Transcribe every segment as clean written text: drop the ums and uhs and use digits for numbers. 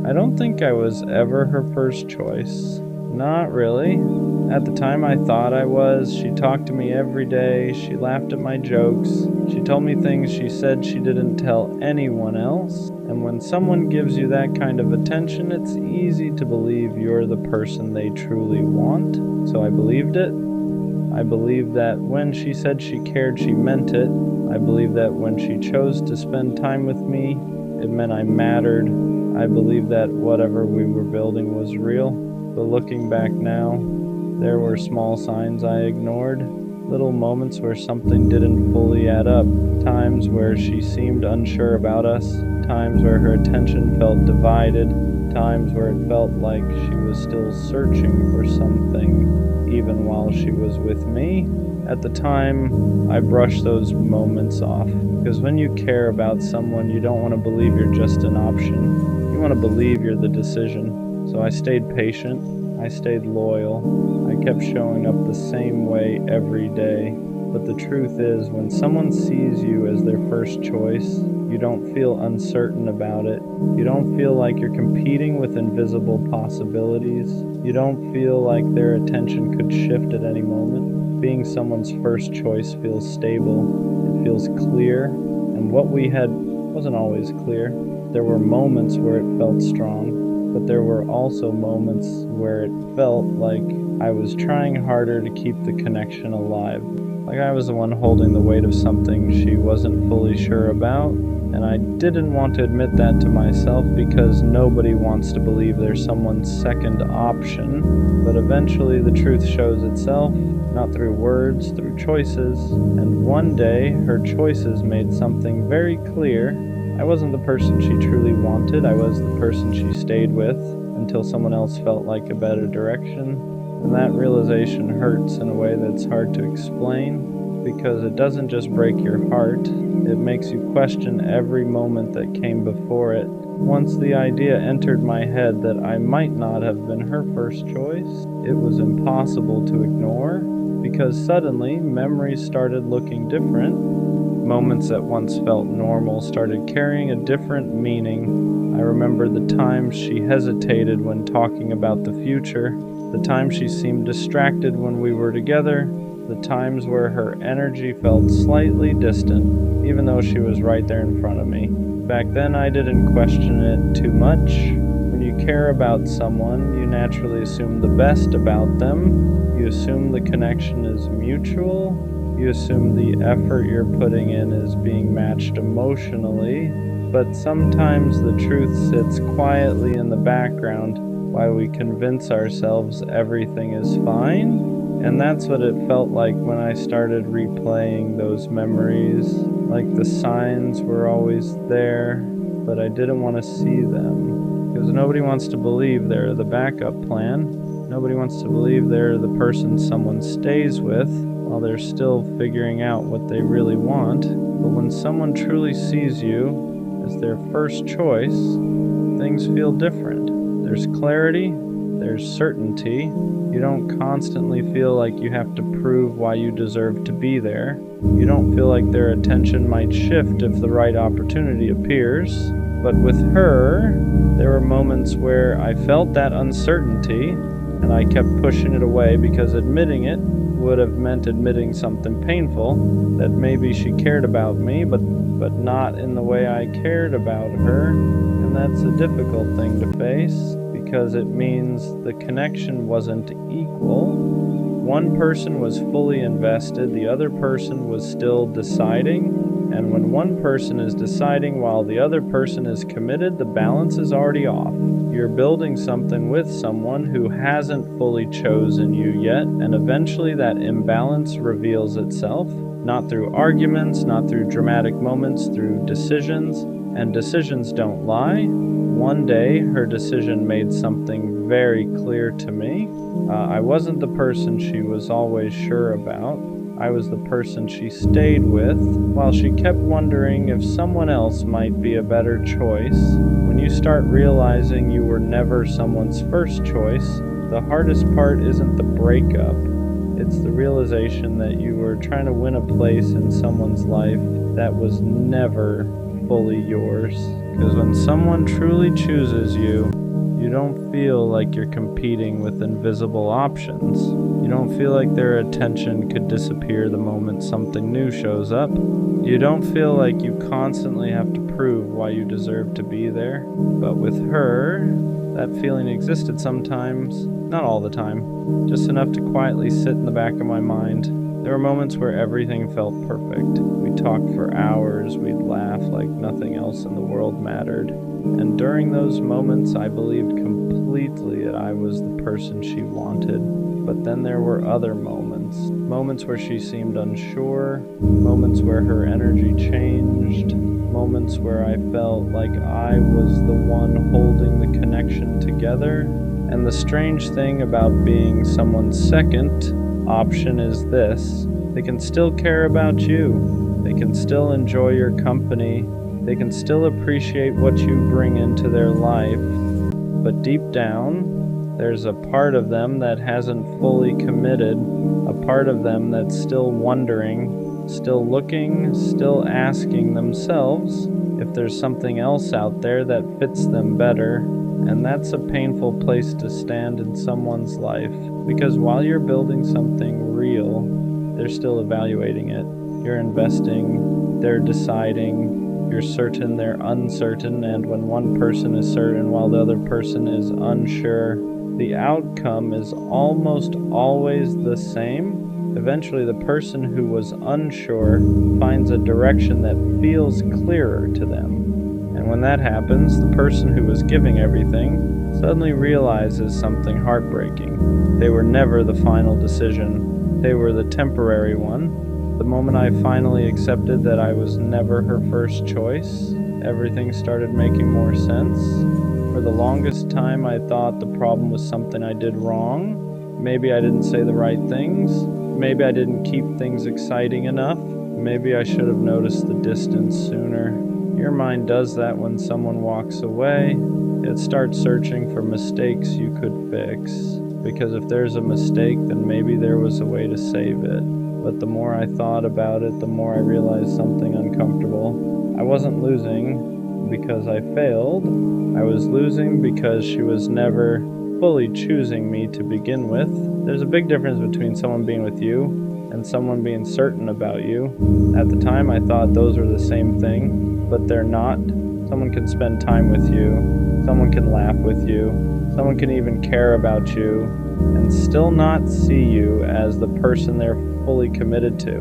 I don't think I was ever her first choice. Not really. At the time I thought I was. She talked to me every day. She laughed at my jokes. She told me things she said she didn't tell anyone else. And when someone gives you that kind of attention, it's easy to believe you're the person they truly want. So I believed it. I believed that when she said she cared, she meant it. I believed that when she chose to spend time with me, it meant I mattered. I believed that whatever we were building was real. But looking back now, there were small signs I ignored, little moments where something didn't fully add up, times where she seemed unsure about us, times where her attention felt divided, times where it felt like she was still searching for something, even while she was with me. At the time, I brushed those moments off, because when you care about someone, you don't want to believe you're just an option. You want to believe you're the decision. So I stayed patient, I stayed loyal, I kept showing up the same way every day. But the truth is, when someone sees you as their first choice, you don't feel uncertain about it. You don't feel like you're competing with invisible possibilities. You don't feel like their attention could shift at any moment. Being someone's first choice feels stable, it feels clear, and what we had wasn't always clear. There were moments where it felt strong, but there were also moments where it felt like I was trying harder to keep the connection alive. Like I was the one holding the weight of something she wasn't fully sure about, and I didn't want to admit that to myself because nobody wants to believe they're someone's second option. But eventually the truth shows itself, not through words, through choices, and one day her choices made something very clear. I wasn't the person she truly wanted, I was the person she stayed with until someone else felt like a better direction. And that realization hurts in a way that's hard to explain, because it doesn't just break your heart, it makes you question every moment that came before it. Once the idea entered my head that I might not have been her first choice, it was impossible to ignore, because suddenly memories started looking different. Moments that once felt normal started carrying a different meaning. I remember the times she hesitated when talking about the future, the times she seemed distracted when we were together, the times where her energy felt slightly distant, even though she was right there in front of me. Back then I didn't question it too much. When you care about someone, you naturally assume the best about them. You assume the connection is mutual. You assume the effort you're putting in is being matched emotionally. But sometimes the truth sits quietly in the background while we convince ourselves everything is fine. And that's what it felt like when I started replaying those memories. Like the signs were always there, but I didn't want to see them. Because nobody wants to believe they're the backup plan. Nobody wants to believe they're the person someone stays with while they're still figuring out what they really want. But when someone truly sees you as their first choice, things feel different. There's clarity, there's certainty. You don't constantly feel like you have to prove why you deserve to be there. You don't feel like their attention might shift if the right opportunity appears. But with her, there were moments where I felt that uncertainty, and I kept pushing it away because admitting it would have meant admitting something painful, that maybe she cared about me, but not in the way I cared about her. And that's a difficult thing to face, because it means the connection wasn't equal. One person was fully invested, the other person was still deciding. And when one person is deciding while the other person is committed, the balance is already off. You're building something with someone who hasn't fully chosen you yet, and eventually that imbalance reveals itself, not through arguments, not through dramatic moments, through decisions, and decisions don't lie. One day, her decision made something very clear to me. I wasn't the person she was always sure about. I was the person she stayed with, while she kept wondering if someone else might be a better choice. When you start realizing you were never someone's first choice, the hardest part isn't the breakup. It's the realization that you were trying to win a place in someone's life that was never fully yours. Because when someone truly chooses you, you don't feel like you're competing with invisible options. You don't feel like their attention could disappear the moment something new shows up. You don't feel like you constantly have to prove why you deserve to be there. But with her, that feeling existed sometimes, not all the time, just enough to quietly sit in the back of my mind. There were moments where everything felt perfect. We talked for hours, we'd laugh like nothing else in the world mattered. And during those moments, I believed completely that I was the person she wanted. But then there were other moments where she seemed unsure, moments where her energy changed, moments where I felt like I was the one holding the connection together. And the strange thing about being someone's second option is this: they can still care about you, they can still enjoy your company, they can still appreciate what you bring into their life, but deep down, there's a part of them that hasn't fully committed, a part of them that's still wondering, still looking, still asking themselves if there's something else out there that fits them better. And that's a painful place to stand in someone's life, because while you're building something real, they're still evaluating it. You're investing, they're deciding, you're certain, they're uncertain, and when one person is certain while the other person is unsure, the outcome is almost always the same. Eventually, the person who was unsure finds a direction that feels clearer to them. And when that happens, the person who was giving everything suddenly realizes something heartbreaking. They were never the final decision. They were the temporary one. The moment I finally accepted that I was never her first choice, everything started making more sense. For the longest time, I thought the problem was something I did wrong. Maybe I didn't say the right things. Maybe I didn't keep things exciting enough. Maybe I should have noticed the distance sooner. Your mind does that when someone walks away. It starts searching for mistakes you could fix. Because if there's a mistake, then maybe there was a way to save it. But the more I thought about it, the more I realized something uncomfortable. I wasn't losing because I failed. I was losing because she was never fully choosing me to begin with. There's a big difference between someone being with you and someone being certain about you. At the time, I thought those were the same thing, but they're not. Someone can spend time with you, someone can laugh with you, someone can even care about you, and still not see you as the person they're fully committed to.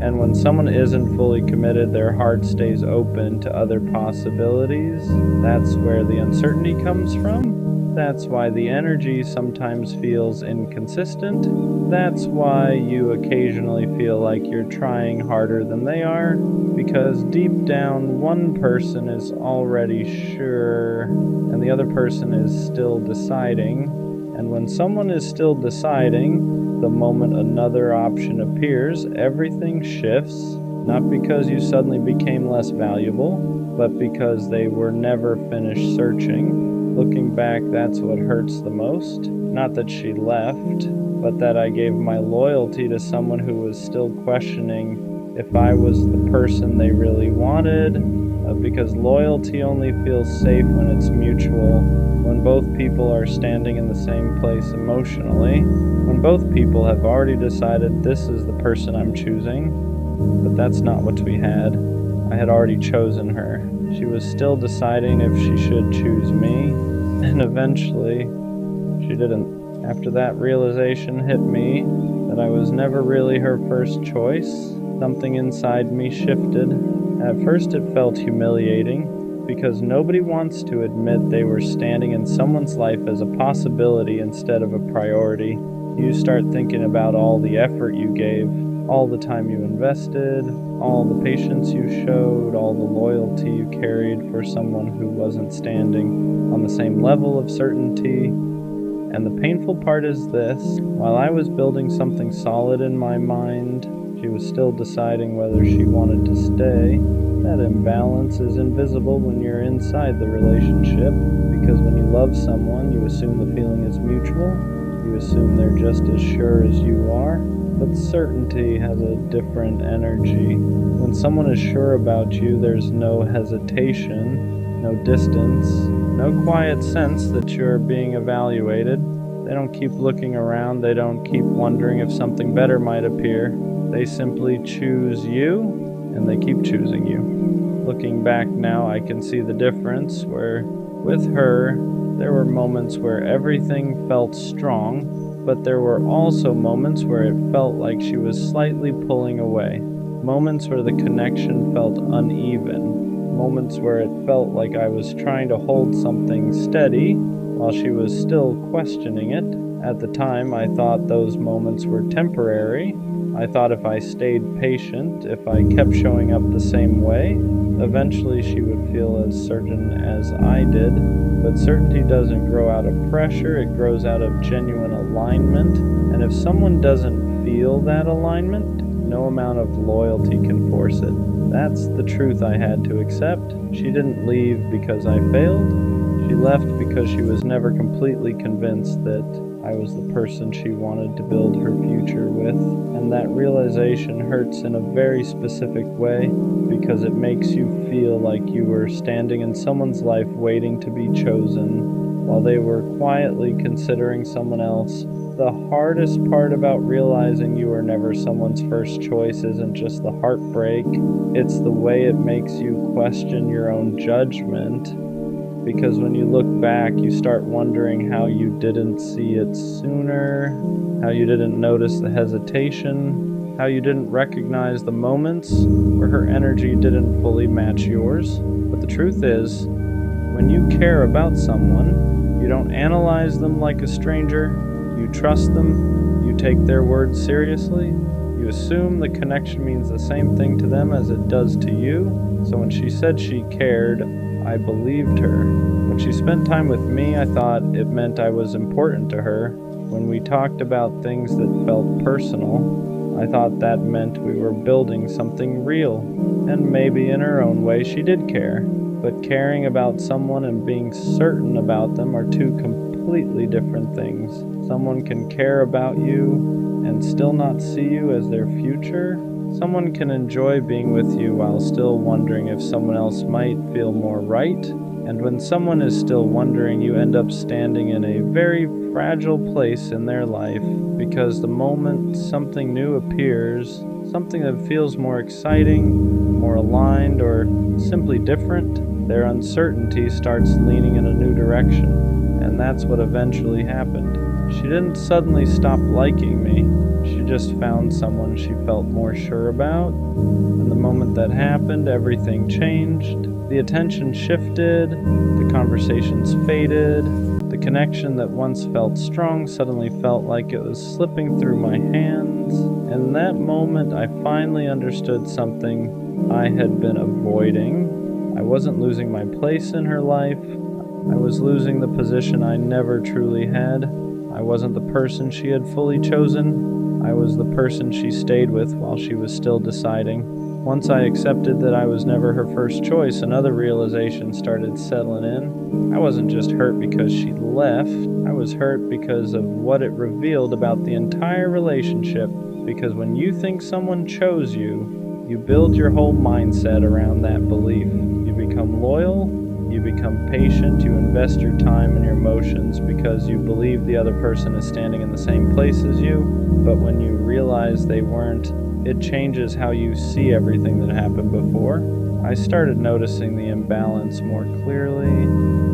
And when someone isn't fully committed, their heart stays open to other possibilities. That's where the uncertainty comes from. That's why the energy sometimes feels inconsistent. That's why you occasionally feel like you're trying harder than they are, because deep down one person is already sure and the other person is still deciding. And when someone is still deciding, the moment another option appears, everything shifts, not because you suddenly became less valuable, but because they were never finished searching. Looking back, that's what hurts the most. Not that she left, but that I gave my loyalty to someone who was still questioning if I was the person they really wanted, because loyalty only feels safe when it's mutual, when both people are standing in the same place emotionally, when both people have already decided this is the person I'm choosing. But that's not what we had. I had already chosen her. She was still deciding if she should choose me, and eventually, she didn't. After that realization hit me that I was never really her first choice, something inside me shifted. At first it felt humiliating, because nobody wants to admit they were standing in someone's life as a possibility instead of a priority. You start thinking about all the effort you gave, all the time you invested, all the patience you showed, all the loyalty you carried for someone who wasn't standing on the same level of certainty. And the painful part is this: while I was building something solid in my mind, she was still deciding whether she wanted to stay. That imbalance is invisible when you're inside the relationship, because when you love someone, you assume the feeling is mutual. You assume they're just as sure as you are. But certainty has a different energy. When someone is sure about you, there's no hesitation. no distance, no quiet sense that you're being evaluated. They don't keep looking around, they don't keep wondering if something better might appear. They simply choose you, and they keep choosing you. Looking back now, I can see the difference where, with her, there were moments where everything felt strong, but there were also moments where it felt like she was slightly pulling away. Moments where the connection felt uneven. Moments where it felt like I was trying to hold something steady while she was still questioning it. At the time, I thought those moments were temporary. I thought if I stayed patient, if I kept showing up the same way, eventually she would feel as certain as I did. But certainty doesn't grow out of pressure, it grows out of genuine alignment. And if someone doesn't feel that alignment, no amount of loyalty can force it. That's the truth I had to accept. She didn't leave because I failed. She left because she was never completely convinced that I was the person she wanted to build her future with. And that realization hurts in a very specific way because it makes you feel like you were standing in someone's life waiting to be chosen while they were quietly considering someone else. The hardest part about realizing you were never someone's first choice isn't just the heartbreak, it's the way it makes you question your own judgment. Because when you look back, you start wondering how you didn't see it sooner, how you didn't notice the hesitation, how you didn't recognize the moments where her energy didn't fully match yours. But the truth is, when you care about someone, you don't analyze them like a stranger. You trust them, you take their words seriously, you assume the connection means the same thing to them as it does to you. So when she said she cared, I believed her. When she spent time with me, I thought it meant I was important to her. When we talked about things that felt personal, I thought that meant we were building something real. And maybe in her own way she did care. But caring about someone and being certain about them are two completely different things. Someone can care about you and still not see you as their future. Someone can enjoy being with you while still wondering if someone else might feel more right. And when someone is still wondering, you end up standing in a very fragile place in their life, because the moment something new appears, something that feels more exciting, more aligned, or simply different, their uncertainty starts leaning in a new direction. And that's what eventually happened. She didn't suddenly stop liking me. She just found someone she felt more sure about. And the moment that happened, everything changed. The attention shifted, the conversations faded, the connection that once felt strong suddenly felt like it was slipping through my hands. And in that moment, I finally understood something I had been avoiding. I wasn't losing my place in her life. I was losing the position I never truly had. I wasn't the person she had fully chosen. I was the person she stayed with while she was still deciding. Once I accepted that I was never her first choice, another realization started settling in. I wasn't just hurt because she left. I was hurt because of what it revealed about the entire relationship. Because when you think someone chose you, you build your whole mindset around that belief. You become loyal, you become patient, you invest your time and your emotions because you believe the other person is standing in the same place as you. But when you realize they weren't, it changes how you see everything that happened before. I started noticing the imbalance more clearly.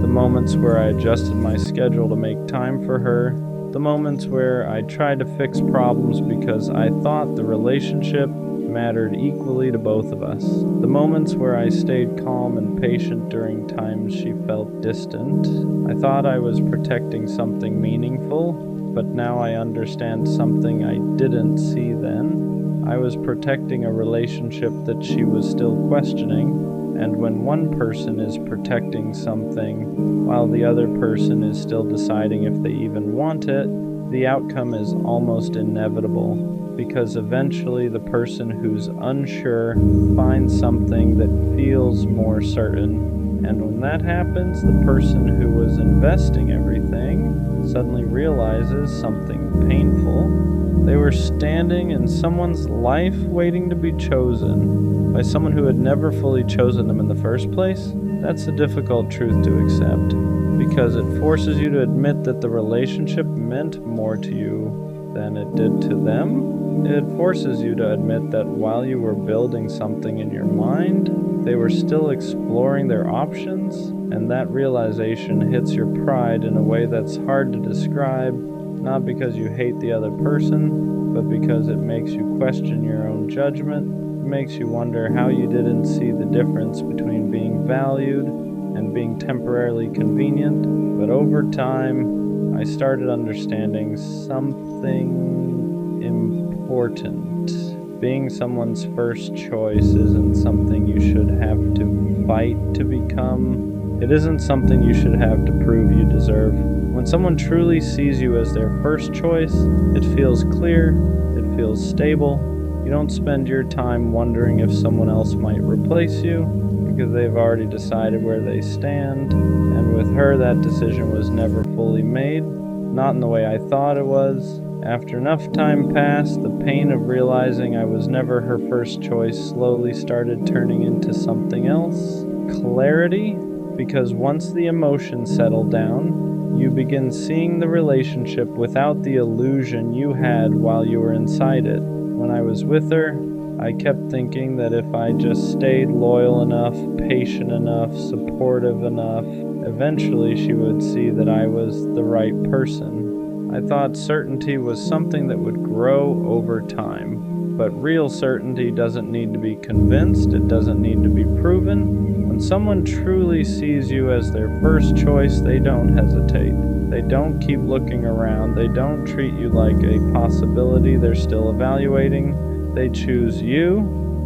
The moments where I adjusted my schedule to make time for her. The moments where I tried to fix problems because I thought the relationship mattered equally to both of us. The moments where I stayed calm and patient during times she felt distant. I thought I was protecting something meaningful, but now I understand something I didn't see then. I was protecting a relationship that she was still questioning, and when one person is protecting something while the other person is still deciding if they even want it, the outcome is almost inevitable, because eventually the person who's unsure finds something that feels more certain. And when that happens, the person who was investing everything suddenly realizes something painful. They were standing in someone's life waiting to be chosen by someone who had never fully chosen them in the first place. That's a difficult truth to accept, because it forces you to admit that the relationship meant more to you than it did to them. It forces you to admit that while you were building something in your mind, they were still exploring their options, and that realization hits your pride in a way that's hard to describe, not because you hate the other person, but because it makes you question your own judgment. It makes you wonder how you didn't see the difference between being valued and being temporarily convenient. But over time, I started understanding something important. Being someone's first choice isn't something you should have to fight to become. It isn't something you should have to prove you deserve. When someone truly sees you as their first choice, it feels clear, it feels stable. You don't spend your time wondering if someone else might replace you, because they've already decided where they stand. And with her, that decision was never fully made, not in the way I thought it was. After enough time passed, the pain of realizing I was never her first choice slowly started turning into something else. Clarity, because once the emotions settle down, you begin seeing the relationship without the illusion you had while you were inside it. When I was with her, I kept thinking that if I just stayed loyal enough, patient enough, supportive enough, eventually she would see that I was the right person. I thought certainty was something that would grow over time. But real certainty doesn't need to be convinced, it doesn't need to be proven. When someone truly sees you as their first choice, they don't hesitate. They don't keep looking around. They don't treat you like a possibility they're still evaluating. They choose you,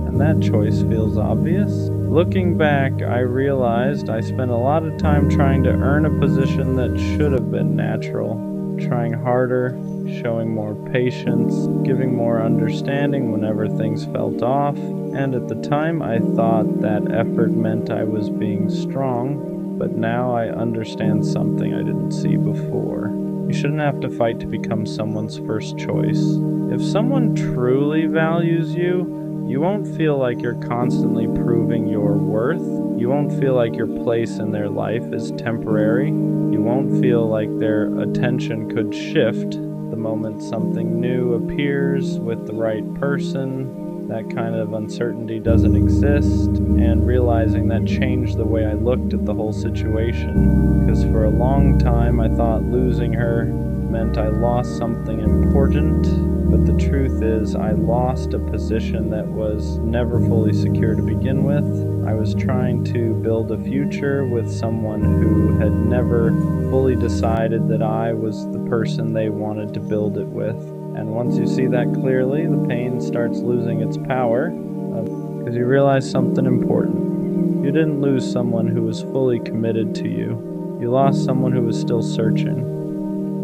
and that choice feels obvious. Looking back, I realized I spent a lot of time trying to earn a position that should have been natural. Trying harder, showing more patience, giving more understanding whenever things felt off, and at the time I thought that effort meant I was being strong, but now I understand something I didn't see before. You shouldn't have to fight to become someone's first choice. If someone truly values you, you won't feel like you're constantly proving your worth. You won't feel like your place in their life is temporary. You won't feel like their attention could shift the moment something new appears with the right person. That kind of uncertainty doesn't exist, and realizing that changed the way I looked at the whole situation, because for a long time I thought losing her meant I lost something important, but the truth is I lost a position that was never fully secure to begin with. I was trying to build a future with someone who had never fully decided that I was the person they wanted to build it with. And once you see that clearly, the pain starts losing its power, because you realize something important. You didn't lose someone who was fully committed to you. You lost someone who was still searching.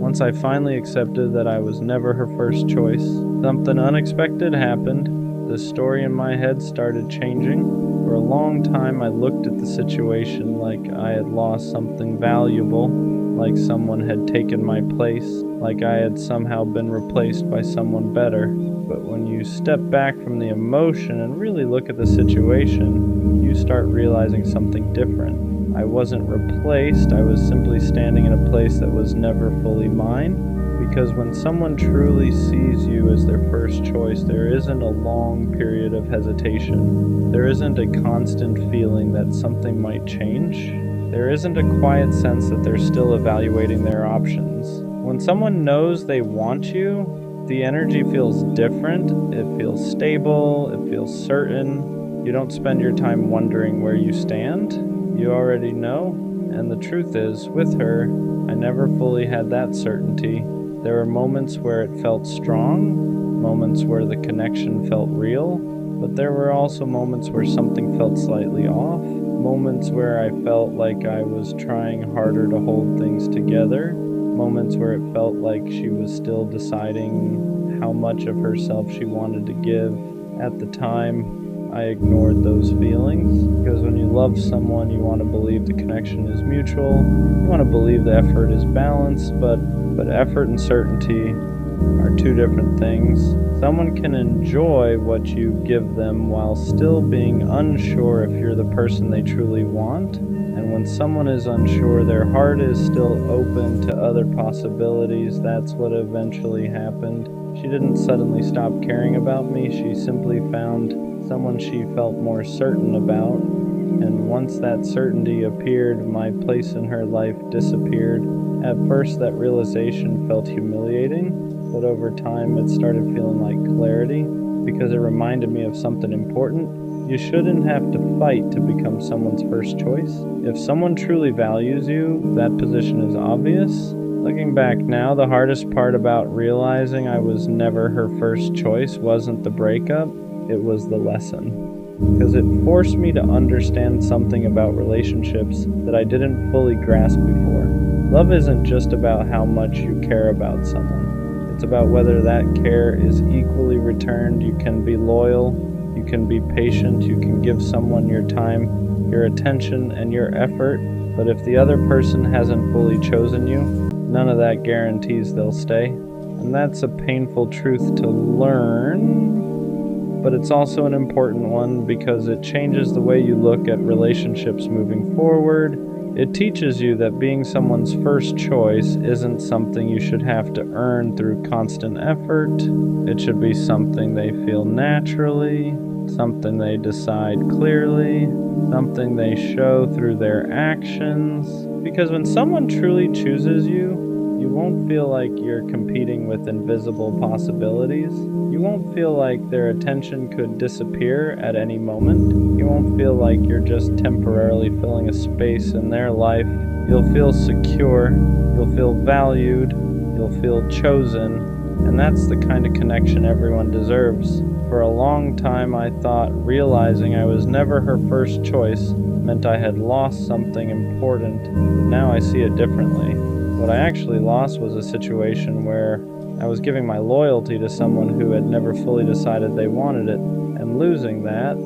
Once I finally accepted that I was never her first choice, something unexpected happened. The story in my head started changing. For a long time, I looked at the situation like I had lost something valuable, like someone had taken my place, like I had somehow been replaced by someone better. But when you step back from the emotion and really look at the situation, you start realizing something different. I wasn't replaced, I was simply standing in a place that was never fully mine. Because when someone truly sees you as their first choice, there isn't a long period of hesitation. There isn't a constant feeling that something might change. There isn't a quiet sense that they're still evaluating their options. When someone knows they want you, the energy feels different, it feels stable, it feels certain. You don't spend your time wondering where you stand. You already know, and the truth is, with her, I never fully had that certainty. There were moments where it felt strong, moments where the connection felt real, but there were also moments where something felt slightly off, moments where I felt like I was trying harder to hold things together, moments where it felt like she was still deciding how much of herself she wanted to give. At the time, I ignored those feelings, because when you love someone, you want to believe the connection is mutual, you want to believe the effort is balanced, but effort and certainty are two different things. Someone can enjoy what you give them while still being unsure if you're the person they truly want, And when someone is unsure, their heart is still open to other possibilities. That's what eventually happened. She didn't suddenly stop caring about me. She simply found someone she felt more certain about. And once that certainty appeared, my place in her life disappeared. At first, that realization felt humiliating, but over time it started feeling like clarity, because it reminded me of something important. You shouldn't have to fight to become someone's first choice. If someone truly values you, that position is obvious. Looking back now, the hardest part about realizing I was never her first choice wasn't the breakup, it was the lesson. Because it forced me to understand something about relationships that I didn't fully grasp before. Love isn't just about how much you care about someone. It's about whether that care is equally returned. You can be loyal, you can be patient, you can give someone your time, your attention, and your effort. But if the other person hasn't fully chosen you, none of that guarantees they'll stay. And that's a painful truth to learn, but it's also an important one because it changes the way you look at relationships moving forward. It teaches you that being someone's first choice isn't something you should have to earn through constant effort. It should be something they feel naturally, something they decide clearly, something they show through their actions. Because when someone truly chooses you, you won't feel like you're competing with invisible possibilities. You won't feel like their attention could disappear at any moment. You won't feel like you're just temporarily filling a space in their life. You'll feel secure, you'll feel valued, you'll feel chosen, and that's the kind of connection everyone deserves. For a long time I thought realizing I was never her first choice meant I had lost something important, but now I see it differently. What I actually lost was a situation where I was giving my loyalty to someone who had never fully decided they wanted it, and losing that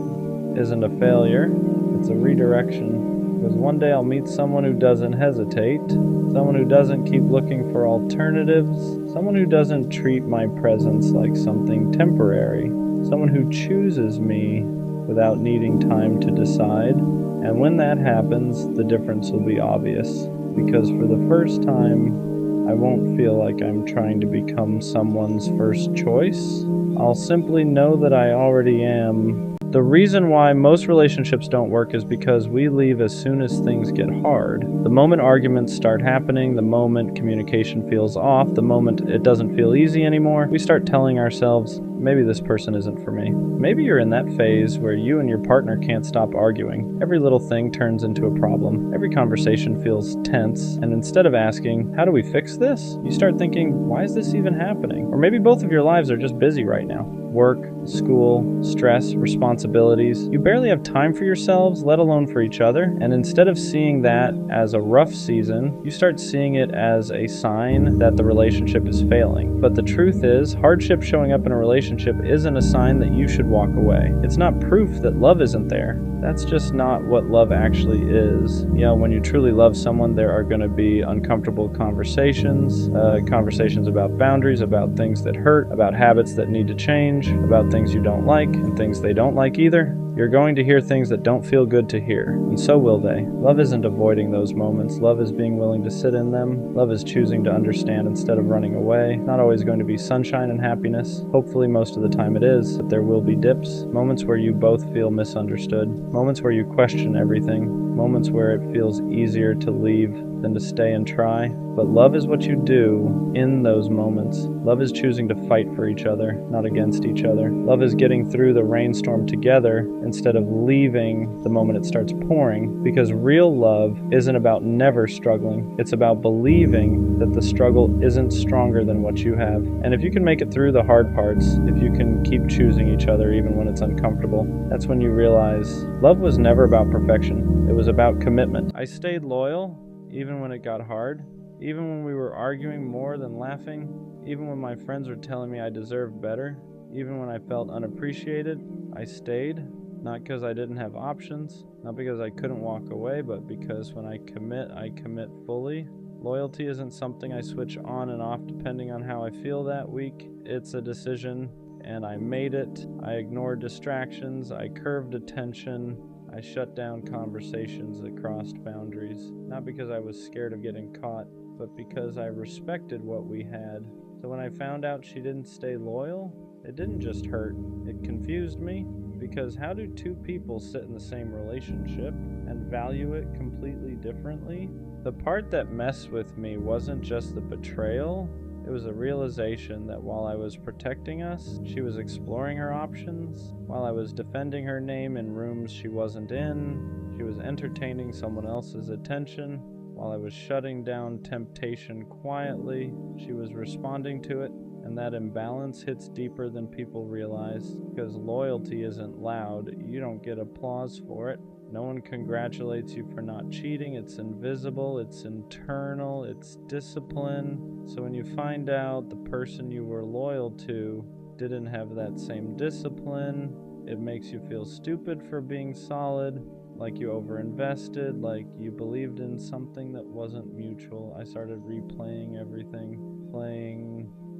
isn't a failure, it's a redirection. Because one day I'll meet someone who doesn't hesitate, someone who doesn't keep looking for alternatives, someone who doesn't treat my presence like something temporary, someone who chooses me without needing time to decide. And when that happens, the difference will be obvious. Because for the first time, I won't feel like I'm trying to become someone's first choice. I'll simply know that I already am. The reason why most relationships don't work is because we leave as soon as things get hard. The moment arguments start happening, the moment communication feels off, the moment it doesn't feel easy anymore, we start telling ourselves, maybe this person isn't for me. Maybe you're in that phase where you and your partner can't stop arguing. Every little thing turns into a problem. Every conversation feels tense, and instead of asking, how do we fix this? You start thinking, why is this even happening? Or maybe both of your lives are just busy right now. Work, school, stress, responsibilities. You barely have time for yourselves, let alone for each other. And instead of seeing that as a rough season, you start seeing it as a sign that the relationship is failing. But the truth is, hardship showing up in a relationship isn't a sign that you should walk away. It's not proof that love isn't there. That's just not what love actually is. You know, when you truly love someone, there are going to be uncomfortable conversations, conversations about boundaries, about things that hurt, about habits that need to change, about things you don't like and things they don't like either. You're going to hear things that don't feel good to hear, and so will they. Love isn't avoiding those moments. Love is being willing to sit in them. Love is choosing to understand instead of running away. It's not always going to be sunshine and happiness. Hopefully most of the time it is, but there will be dips, moments where you both feel misunderstood, moments where you question everything, moments where it feels easier to leave than to stay and try. But love is what you do in those moments. Love is choosing to fight for each other, not against each other. Love is getting through the rainstorm together instead of leaving the moment it starts pouring, because real love isn't about never struggling. It's about believing that the struggle isn't stronger than what you have. And if you can make it through the hard parts, if you can keep choosing each other even when it's uncomfortable, that's when you realize love was never about perfection. It was about commitment. I stayed loyal even when it got hard, even when we were arguing more than laughing, even when my friends were telling me I deserved better, even when I felt unappreciated. I stayed, not because I didn't have options, not because I couldn't walk away, but because when I commit fully. Loyalty isn't something I switch on and off depending on how I feel that week. It's a decision, and I made it. I ignored distractions, I curved attention, I I shut down conversations that crossed boundaries, not because I was scared of getting caught, but because I respected what we had. So when I found out she didn't stay loyal, it didn't just hurt, it confused me. Because how do two people sit in the same relationship and value it completely differently? The part that messed with me wasn't just the betrayal, it was a realization that while I was protecting us, she was exploring her options. While I was defending her name in rooms she wasn't in, she was entertaining someone else's attention. While I was shutting down temptation quietly, she was responding to it. And that imbalance hits deeper than people realize, because loyalty isn't loud. You don't get applause for it. No one congratulates you for not cheating. It's invisible, it's internal, it's discipline. So when you find out the person you were loyal to didn't have that same discipline, it makes you feel stupid for being solid, like you overinvested, like you believed in something that wasn't mutual. I started replaying everything,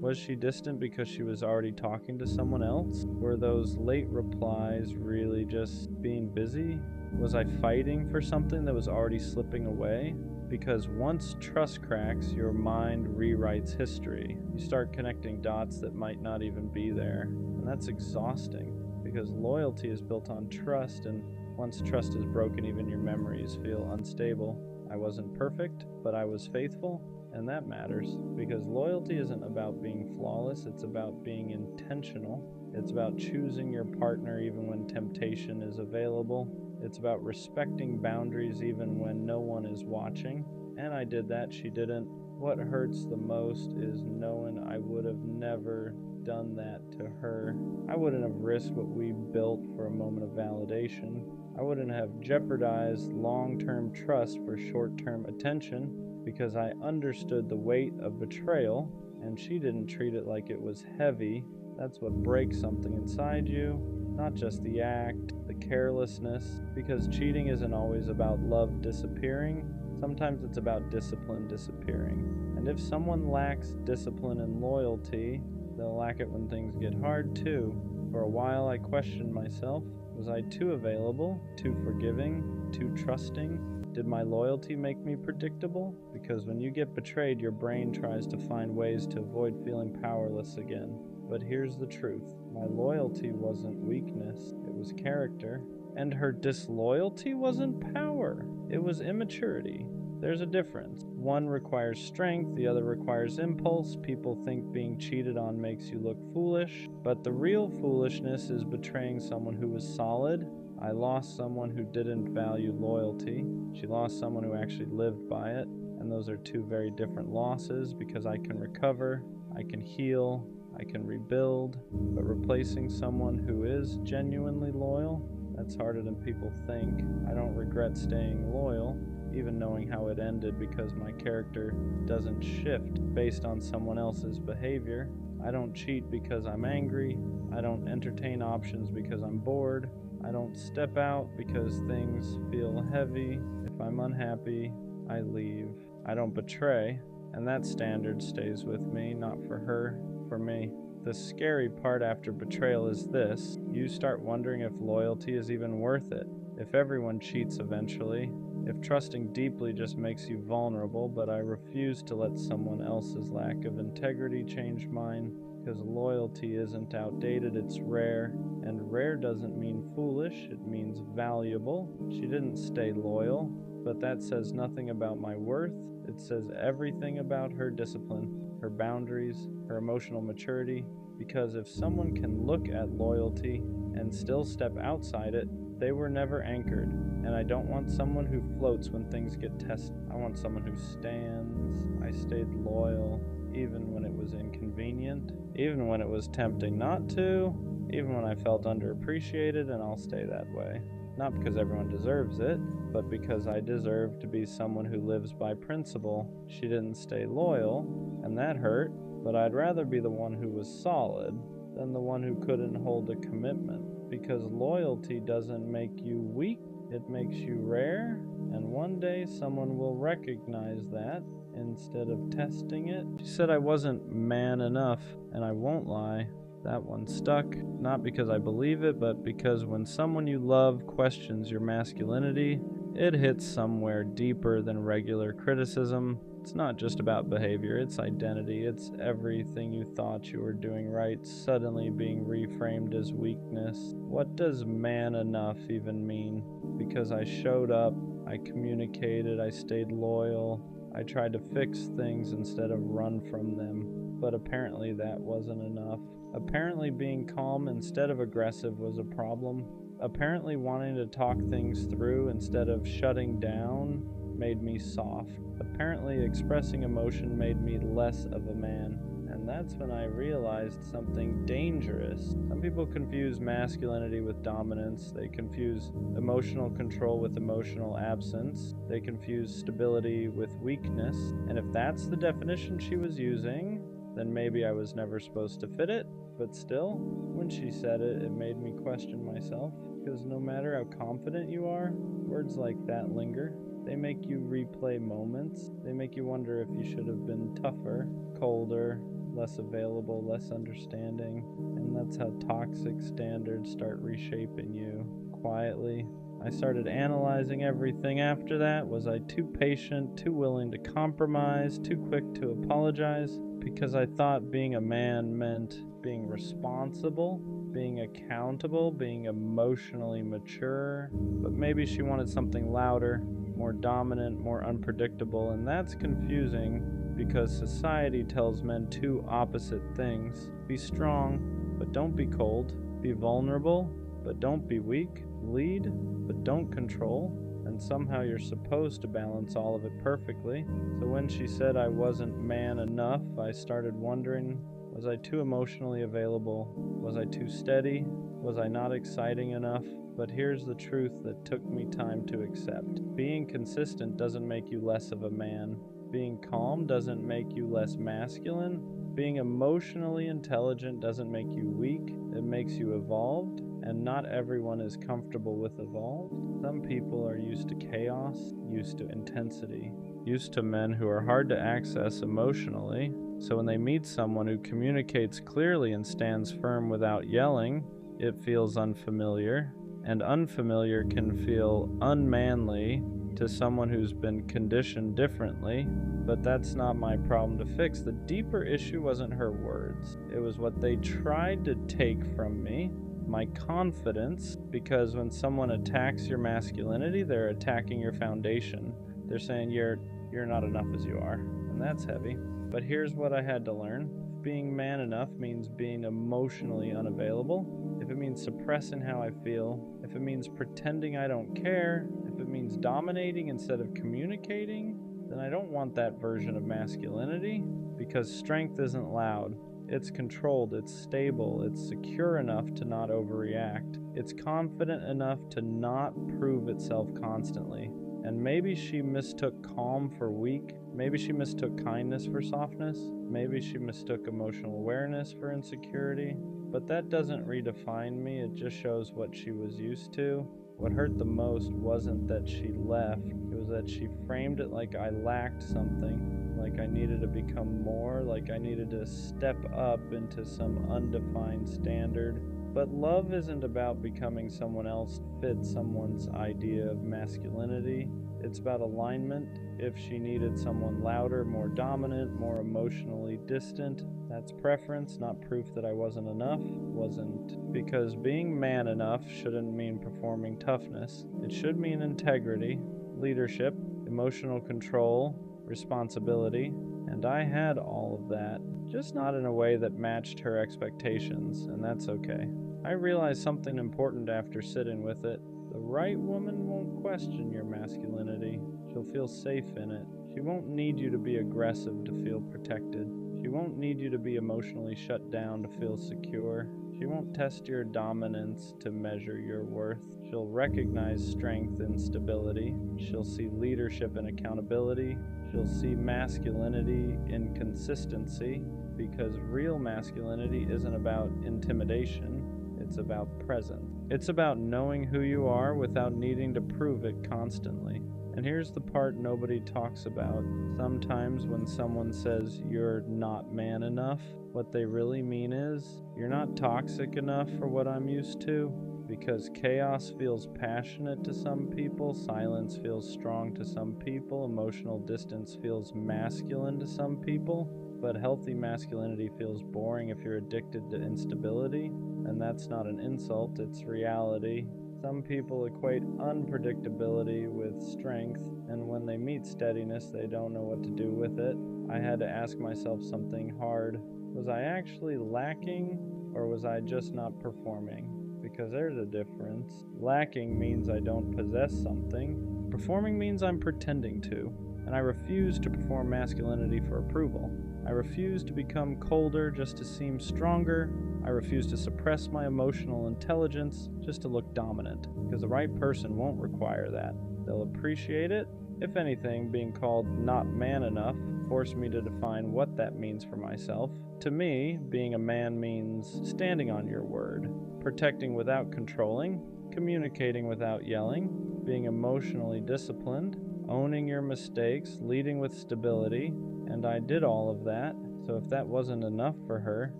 was she distant because she was already talking to someone else? Were those late replies really just being busy? Was I fighting for something that was already slipping away? Because once trust cracks, your mind rewrites history. You start connecting dots that might not even be there. And that's exhausting, because loyalty is built on trust, and once trust is broken, even your memories feel unstable. I wasn't perfect, but I was faithful. And that matters, because loyalty isn't about being flawless, it's about being intentional. It's about choosing your partner even when temptation is available. It's about respecting boundaries even when no one is watching. And I did that, she didn't. What hurts the most is knowing I would have never done that to her. I wouldn't have risked what we built for a moment of validation. I wouldn't have jeopardized long-term trust for short-term attention, because I understood the weight of betrayal, and she didn't treat it like it was heavy. That's what breaks something inside you, not just the act, the carelessness, because cheating isn't always about love disappearing. Sometimes it's about discipline disappearing. And if someone lacks discipline and loyalty, they'll lack it when things get hard too. For a while I questioned myself. Was I too available, too forgiving, too trusting? Did my loyalty make me predictable? Because when you get betrayed, your brain tries to find ways to avoid feeling powerless again. But here's the truth. My loyalty wasn't weakness, it was character. And her disloyalty wasn't power, it was immaturity. There's a difference. One requires strength, the other requires impulse. People think being cheated on makes you look foolish, but the real foolishness is betraying someone who was solid. I lost someone who didn't value loyalty. She lost someone who actually lived by it. And those are two very different losses, because I can recover, I can heal, I can rebuild. But replacing someone who is genuinely loyal, that's harder than people think. I don't regret staying loyal, even knowing how it ended, because my character doesn't shift based on someone else's behavior. I don't cheat because I'm angry. I don't entertain options because I'm bored. I don't step out because things feel heavy. If I'm unhappy, I leave. I don't betray, and that standard stays with me, not for her, for me. The scary part after betrayal is this: you start wondering if loyalty is even worth it, if everyone cheats eventually, if trusting deeply just makes you vulnerable. But I refuse to let someone else's lack of integrity change mine, because loyalty isn't outdated, it's rare. And rare doesn't mean foolish, it means valuable. She didn't stay loyal, but that says nothing about my worth. It says everything about her discipline, her boundaries, her emotional maturity. Because if someone can look at loyalty and still step outside it, they were never anchored. And I don't want someone who floats when things get tested. I want someone who stands. I stayed loyal, even when it was inconvenient, even when it was tempting not to, even when I felt underappreciated, and I'll stay that way. Not because everyone deserves it, but because I deserve to be someone who lives by principle. She didn't stay loyal, and that hurt, but I'd rather be the one who was solid than the one who couldn't hold a commitment. Because loyalty doesn't make you weak, it makes you rare, and one day someone will recognize that instead of testing it. She said I wasn't man enough, and I won't lie. That one stuck, not because I believe it, but because when someone you love questions your masculinity, it hits somewhere deeper than regular criticism. It's not just about behavior, it's identity. It's everything you thought you were doing right suddenly being reframed as weakness. What does man enough even mean? Because I showed up, I communicated, I stayed loyal, I tried to fix things instead of run from them. But apparently that wasn't enough. Apparently being calm instead of aggressive was a problem. Apparently wanting to talk things through instead of shutting down made me soft. Apparently expressing emotion made me less of a man. And that's when I realized something dangerous. Some people confuse masculinity with dominance. They confuse emotional control with emotional absence. They confuse stability with weakness. And if that's the definition she was using, then maybe I was never supposed to fit it. But still, when she said it, it made me question myself. Because no matter how confident you are, words like that linger. They make you replay moments. They make you wonder if you should have been tougher, colder, less available, less understanding. And that's how toxic standards start reshaping you quietly. I started analyzing everything after that. Was I too patient, too willing to compromise, too quick to apologize? Because I thought being a man meant being responsible, being accountable, being emotionally mature. But maybe she wanted something louder, more dominant, more unpredictable, and that's confusing because society tells men two opposite things. Be strong, but don't be cold. Be vulnerable, but don't be weak. Lead, but don't control. And somehow you're supposed to balance all of it perfectly. So when she said I wasn't man enough, I started wondering, was I too emotionally available? Was I too steady? Was I not exciting enough? But here's the truth that took me time to accept. Being consistent doesn't make you less of a man. Being calm doesn't make you less masculine. Being emotionally intelligent doesn't make you weak. It makes you evolved. And not everyone is comfortable with evolved. Some people are used to chaos, used to intensity, used to men who are hard to access emotionally. So when they meet someone who communicates clearly and stands firm without yelling, it feels unfamiliar. And unfamiliar can feel unmanly to someone who's been conditioned differently. But that's not my problem to fix. The deeper issue wasn't her words. It was what they tried to take from me. My confidence, because when someone attacks your masculinity, they're attacking your foundation. They're saying you're not enough as you are, and that's heavy. But here's what I had to learn. If being man enough means being emotionally unavailable, if it means suppressing how I feel, if it means pretending I don't care, if it means dominating instead of communicating, then I don't want that version of masculinity, because strength isn't loud. It's controlled, it's stable, it's secure enough to not overreact. It's confident enough to not prove itself constantly. And maybe she mistook calm for weak. Maybe she mistook kindness for softness. Maybe she mistook emotional awareness for insecurity. But that doesn't redefine me, it just shows what she was used to. What hurt the most wasn't that she left, it was that she framed it like I lacked something. Like I needed to become more, like I needed to step up into some undefined standard. But love isn't about becoming someone else to fit someone's idea of masculinity. It's about alignment. If she needed someone louder, more dominant, more emotionally distant, that's preference, not proof that I wasn't enough. Wasn't. Because being man enough shouldn't mean performing toughness. It should mean integrity, leadership, emotional control, responsibility, and I had all of that, just not in a way that matched her expectations, and that's okay. I realized something important after sitting with it. The right woman won't question your masculinity. She'll feel safe in it. She won't need you to be aggressive to feel protected. She won't need you to be emotionally shut down to feel secure. She won't test your dominance to measure your worth. She'll recognize strength and stability. She'll see leadership and accountability. She'll see masculinity in consistency, because real masculinity isn't about intimidation, it's about presence. It's about knowing who you are without needing to prove it constantly. And here's the part nobody talks about. Sometimes when someone says you're not man enough, what they really mean is you're not toxic enough for what I'm used to. Because chaos feels passionate to some people, silence feels strong to some people, emotional distance feels masculine to some people, but healthy masculinity feels boring if you're addicted to instability, and that's not an insult, it's reality. Some people equate unpredictability with strength, and when they meet steadiness, they don't know what to do with it. I had to ask myself something hard. Was I actually lacking, or was I just not performing? Because there's a difference. Lacking means I don't possess something. Performing means I'm pretending to. And I refuse to perform masculinity for approval. I refuse to become colder just to seem stronger. I refuse to suppress my emotional intelligence just to look dominant. Because the right person won't require that. They'll appreciate it. If anything, being called not man enough forced me to define what that means for myself. To me, being a man means standing on your word, protecting without controlling, communicating without yelling, being emotionally disciplined, owning your mistakes, leading with stability, and I did all of that. So if that wasn't enough for her,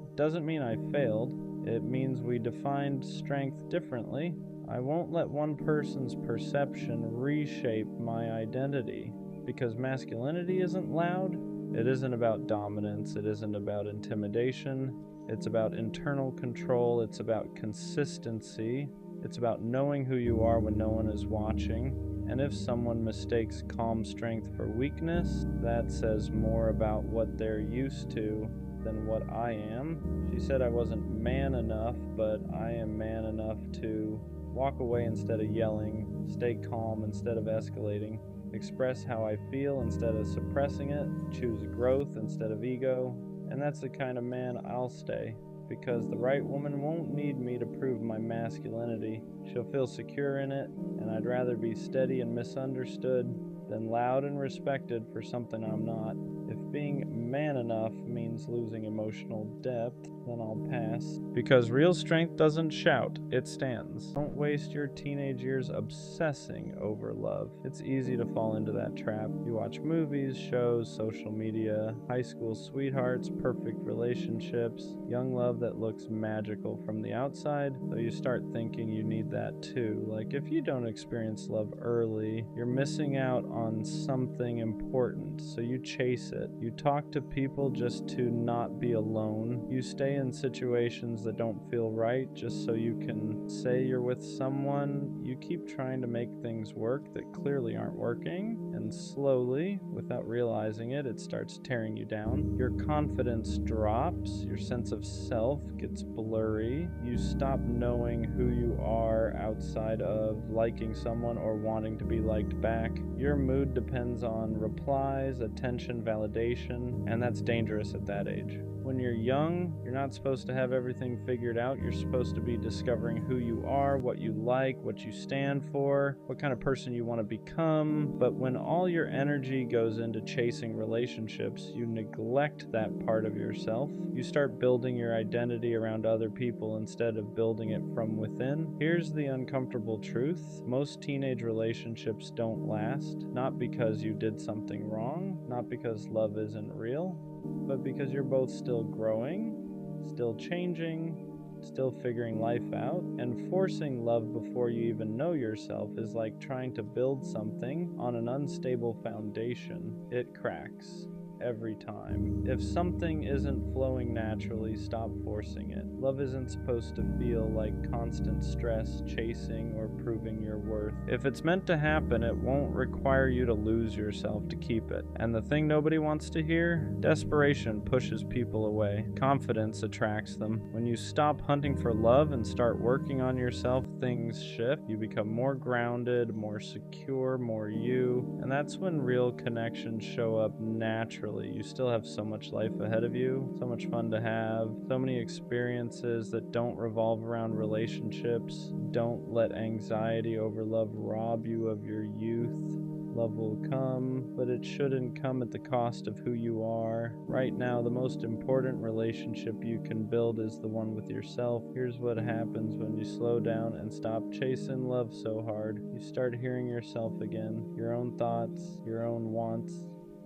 it doesn't mean I failed. It means we defined strength differently. I won't let one person's perception reshape my identity, because masculinity isn't loud. It isn't about dominance. It isn't about intimidation. It's about internal control. It's about consistency. It's about knowing who you are when no one is watching. And if someone mistakes calm strength for weakness, that says more about what they're used to than what I am. She said I wasn't man enough, but I am man enough to walk away instead of yelling, stay calm instead of escalating, express how I feel instead of suppressing it, choose growth instead of ego, and that's the kind of man I'll stay, because the right woman won't need me to prove my masculinity. She'll feel secure in it, and I'd rather be steady and misunderstood than loud and respected for something I'm not. If being man enough means losing emotional depth, then I'll pass. Because real strength doesn't shout, it stands. Don't waste your teenage years obsessing over love. It's easy to fall into that trap. You watch movies, shows, social media, high school sweethearts, perfect relationships, young love that looks magical from the outside, so you start thinking you need that too. Like, if you don't experience love early, you're missing out on something important, so you chase it. You talk to people just to not be alone. You stay in situations that don't feel right just so you can say you're with someone. You keep trying to make things work that clearly aren't working, and slowly, without realizing it, it starts tearing you down. Your confidence drops, your sense of self gets blurry, you stop knowing who you are outside of liking someone or wanting to be liked back. Your mood depends on replies, attention, validation, and that's dangerous at that age. When you're young, you're not supposed to have everything figured out. You're supposed to be discovering who you are, what you like, what you stand for, what kind of person you want to become. But when all your energy goes into chasing relationships, you neglect that part of yourself. You start building your identity around other people instead of building it from within. Here's the uncomfortable truth. Most teenage relationships don't last, not because you did something wrong, not because love isn't real, but because you're both still growing, still changing, still figuring life out, and forcing love before you even know yourself is like trying to build something on an unstable foundation. It cracks every time. If something isn't flowing naturally, stop forcing it. Love isn't supposed to feel like constant stress, chasing, or proving your worth. If it's meant to happen, it won't require you to lose yourself to keep it. And the thing nobody wants to hear? Desperation pushes people away. Confidence attracts them. When you stop hunting for love and start working on yourself, things shift. You become more grounded, more secure, more you. And that's when real connections show up naturally. You still have so much life ahead of you, so much fun to have, so many experiences that don't revolve around relationships. Don't let anxiety over love rob you of your youth. Love will come, but it shouldn't come at the cost of who you are. Right now, the most important relationship you can build is the one with yourself. Here's what happens when you slow down and stop chasing love so hard. You start hearing yourself again, your own thoughts, your own wants.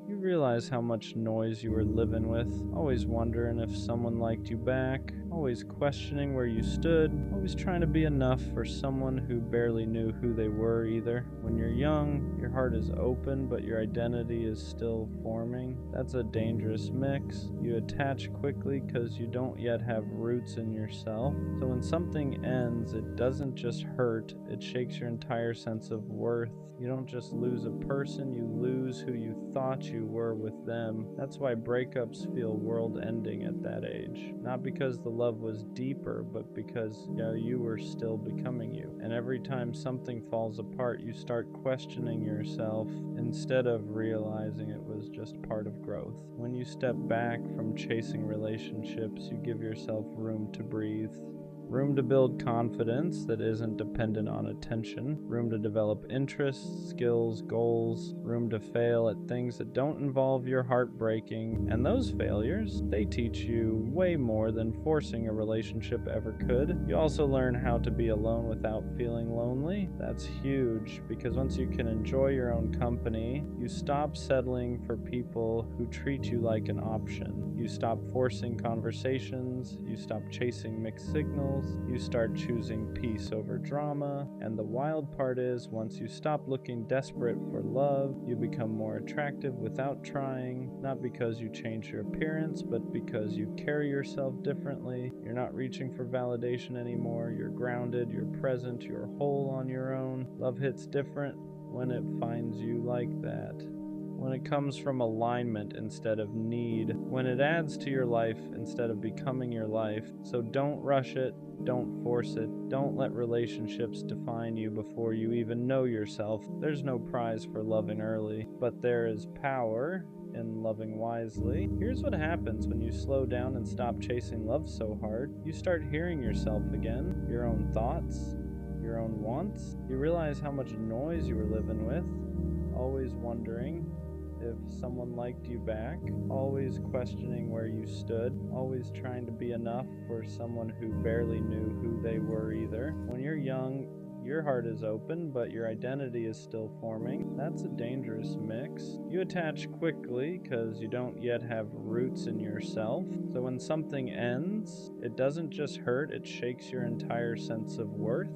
You realize how much noise you were living with, always wondering if someone liked you back, always questioning where you stood, always trying to be enough for someone who barely knew who they were either. When you're young, your heart is open, but your identity is still forming. That's a dangerous mix. You attach quickly because you don't yet have roots in yourself. So when something ends, it doesn't just hurt, it shakes your entire sense of worth. You don't just lose a person, you lose who you thought you were with them. That's why breakups feel world-ending at that age. Not because the love was deeper, but because you were still becoming you. And every time something falls apart, you start questioning yourself instead of realizing it was just part of growth. When you step back from chasing relationships, you give yourself room to breathe. Room to build confidence that isn't dependent on attention, room to develop interests, skills, goals, room to fail at things that don't involve your heart breaking, and those failures, they teach you way more than forcing a relationship ever could. You also learn how to be alone without feeling lonely. That's huge, because once you can enjoy your own company, you stop settling for people who treat you like an option. You stop forcing conversations, you stop chasing mixed signals, you start choosing peace over drama, and the wild part is, once you stop looking desperate for love, you become more attractive without trying, not because you change your appearance, but because you carry yourself differently. You're not reaching for validation anymore, you're grounded, you're present, you're whole on your own. Love hits different when it finds you like that. When it comes from alignment instead of need, when it adds to your life instead of becoming your life. So don't rush it, don't force it, don't let relationships define you before you even know yourself. There's no prize for loving early, but there is power in loving wisely. Here's what happens when you slow down and stop chasing love so hard. You start hearing yourself again, your own thoughts, your own wants. You realize how much noise you were living with, always wondering if someone liked you back, always questioning where you stood, always trying to be enough for someone who barely knew who they were either. When you're young, your heart is open, but your identity is still forming. That's a dangerous mix. You attach quickly because you don't yet have roots in yourself. So when something ends, it doesn't just hurt, it shakes your entire sense of worth.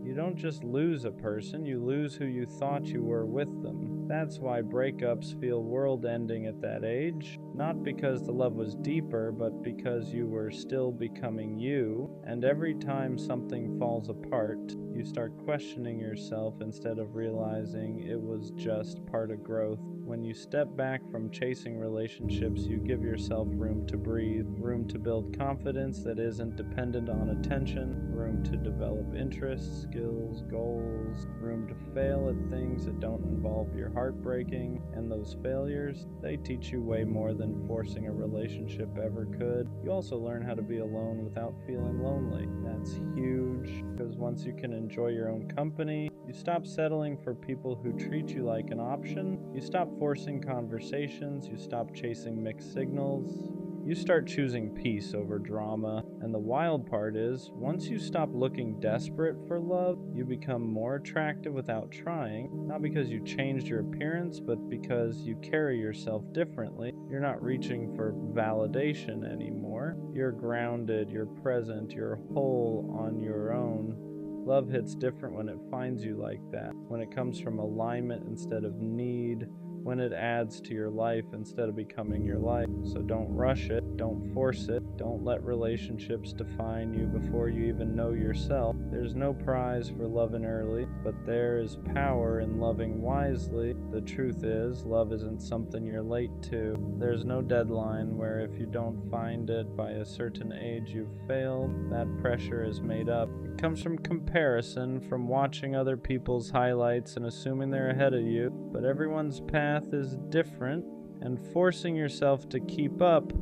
You don't just lose a person, you lose who you thought you were with them. That's why breakups feel world-ending at that age. Not because the love was deeper, but because you were still becoming you. And every time something falls apart, you start questioning yourself instead of realizing it was just part of growth. When you step back from chasing relationships, you give yourself room to breathe, room to build confidence that isn't dependent on attention, room to develop interests, skills, goals, room to fail at things that don't involve your heart breaking, and those failures, they teach you way more than forcing a relationship ever could. You also learn how to be alone without feeling lonely. That's huge, because once you can enjoy your own company, you stop settling for people who treat you like an option, you stop forcing conversations, you stop chasing mixed signals, you start choosing peace over drama. And the wild part is, once you stop looking desperate for love, you become more attractive without trying, not because you changed your appearance, but because you carry yourself differently. You're not reaching for validation anymore. You're grounded, you're present, you're whole on your own. Love hits different when it finds you like that, when it comes from alignment instead of need, when it adds to your life instead of becoming your life. So don't rush it, don't force it, don't let relationships define you before you even know yourself. There's no prize for loving early, but there is power in loving wisely. The truth is, love isn't something you're late to. There's no deadline where if you don't find it by a certain age you've failed. That pressure is made up. It comes from comparison, from watching other people's highlights and assuming they're ahead of you, but everyone's path is different, and forcing yourself to keep up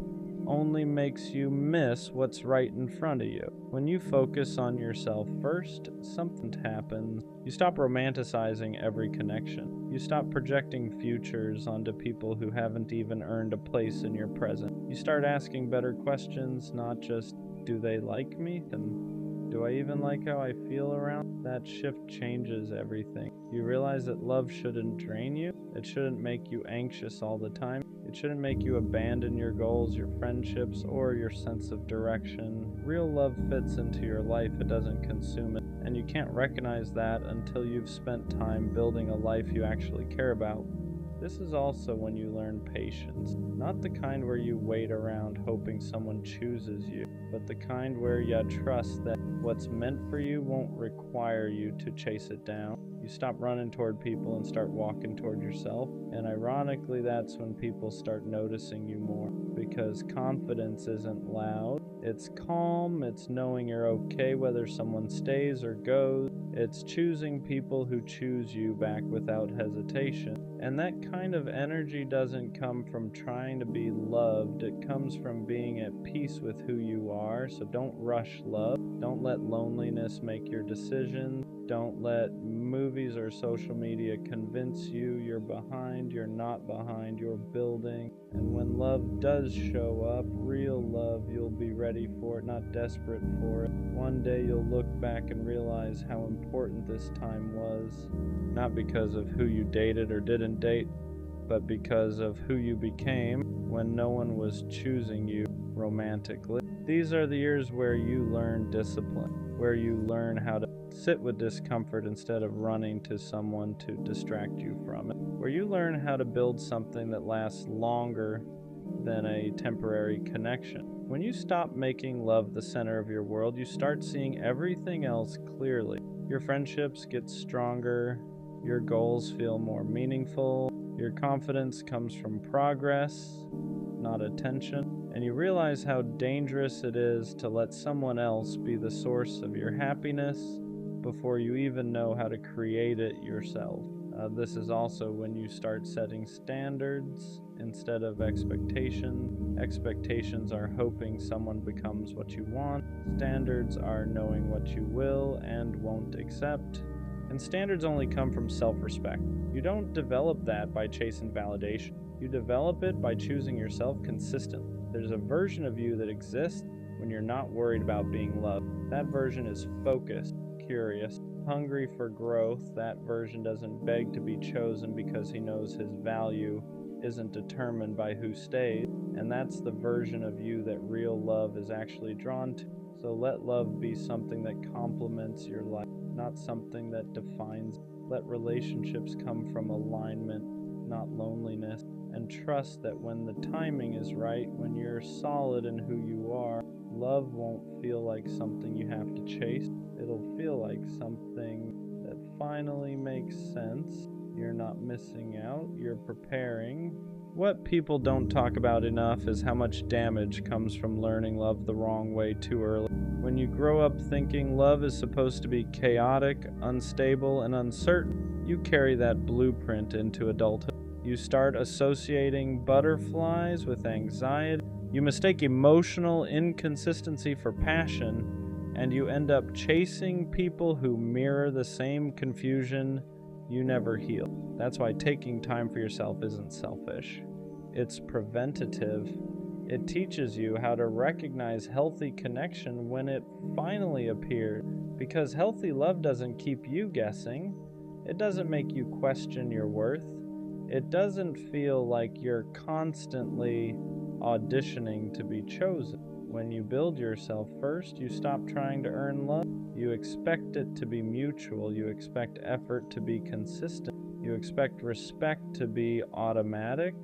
only makes you miss what's right in front of you. When you focus on yourself first, something happens. You stop romanticizing every connection. You stop projecting futures onto people who haven't even earned a place in your present. You start asking better questions, not just, do they like me? And do I even like how I feel around? That shift changes everything. You realize that love shouldn't drain you. It shouldn't make you anxious all the time. It shouldn't make you abandon your goals, your friendships, or your sense of direction. Real love fits into your life, it doesn't consume it. And you can't recognize that until you've spent time building a life you actually care about. This is also when you learn patience. Not the kind where you wait around hoping someone chooses you, but the kind where you trust that what's meant for you won't require you to chase it down. You stop running toward people and start walking toward yourself. And ironically, that's when people start noticing you more. Because confidence isn't loud. It's calm. It's knowing you're okay whether someone stays or goes. It's choosing people who choose you back without hesitation. And that kind of energy doesn't come from trying to be loved. It comes from being at peace with who you are. So don't rush love. Don't let loneliness make your decisions. Don't let movies or social media convince you you're behind. You're not behind. You're building. And when love does show up, real love, you'll be ready for it, not desperate for it. One day you'll look back and realize how important this time was. Not because of who you dated or didn't date, but because of who you became when no one was choosing you romantically. These are the years where you learn discipline, where you learn how to sit with discomfort instead of running to someone to distract you from it, where you learn how to build something that lasts longer than a temporary connection. When you stop making love the center of your world, you start seeing everything else clearly. Your friendships get stronger, your goals feel more meaningful, your confidence comes from progress, not attention, and you realize how dangerous it is to let someone else be the source of your happiness before you even know how to create it yourself. This is also when you start setting standards instead of expectations. Expectations are hoping someone becomes what you want. Standards are knowing what you will and won't accept. And standards only come from self-respect. You don't develop that by chasing validation. You develop it by choosing yourself consistently. There's a version of you that exists when you're not worried about being loved. That version is focused, curious, hungry for growth. That version doesn't beg to be chosen because he knows his value isn't determined by who stays. And that's the version of you that real love is actually drawn to. So let love be something that complements your life, not something that defines. Let relationships come from alignment, not loneliness. And trust that when the timing is right, when you're solid in who you are, love won't feel like something you have to chase. It'll feel like something that finally makes sense. You're not missing out, you're preparing. What people don't talk about enough is how much damage comes from learning love the wrong way too early. When you grow up thinking love is supposed to be chaotic, unstable, and uncertain, you carry that blueprint into adulthood. You start associating butterflies with anxiety. You mistake emotional inconsistency for passion, and you end up chasing people who mirror the same confusion you never heal. That's why taking time for yourself isn't selfish. It's preventative. It teaches you how to recognize healthy connection when it finally appears, because healthy love doesn't keep you guessing. It doesn't make you question your worth. It doesn't feel like you're constantly auditioning to be chosen. When you build yourself first, you stop trying to earn love. You expect it to be mutual. You expect effort to be consistent. You expect respect to be automatic.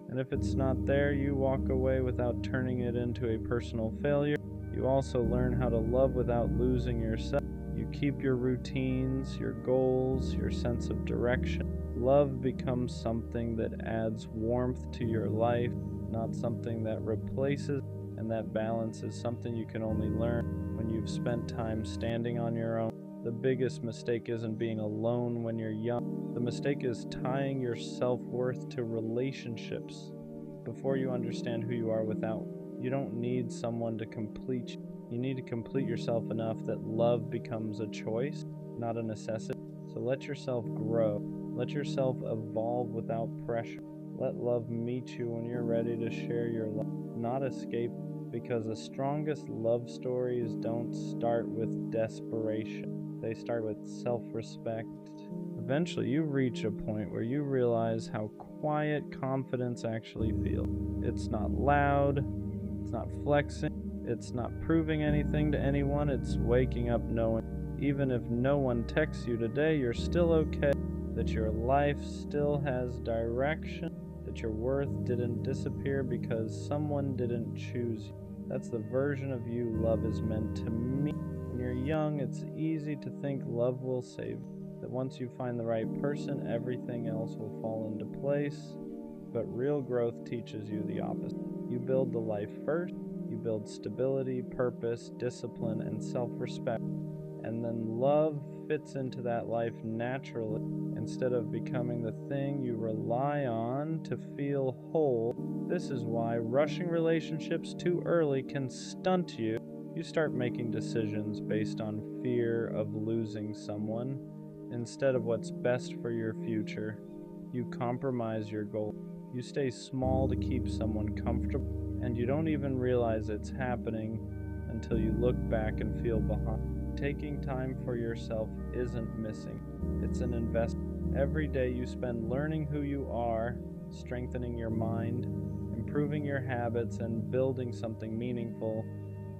And if it's not there, you walk away without turning it into a personal failure. You also learn how to love without losing yourself. You keep your routines, your goals, your sense of direction. Love becomes something that adds warmth to your life, not something that replaces, and that balance is something you can only learn when you've spent time standing on your own. The biggest mistake isn't being alone when you're young. The mistake is tying your self-worth to relationships before you understand who you are without. You don't need someone to complete you. You need to complete yourself enough that love becomes a choice, not a necessity. So let yourself grow. Let yourself evolve without pressure. Let love meet you when you're ready to share your life, not escape, because the strongest love stories don't start with desperation. They start with self-respect. Eventually, you reach a point where you realize how quiet confidence actually feels. It's not loud, it's not flexing, it's not proving anything to anyone, it's waking up knowing, even if no one texts you today, you're still okay, that your life still has direction, that your worth didn't disappear because someone didn't choose you. That's the version of you love is meant to meet. When you're young, it's easy to think love will save you, that once you find the right person, everything else will fall into place. But real growth teaches you the opposite. You build the life first, you build stability, purpose, discipline, and self-respect. And then love fits into that life naturally, instead of becoming the thing you rely on to feel whole. This is why rushing relationships too early can stunt you. You start making decisions based on fear of losing someone instead of what's best for your future. You compromise your goals. You stay small to keep someone comfortable, and you don't even realize it's happening until you look back and feel behind. Taking time for yourself isn't missing. It's an investment. Every day you spend learning who you are, strengthening your mind, improving your habits, and building something meaningful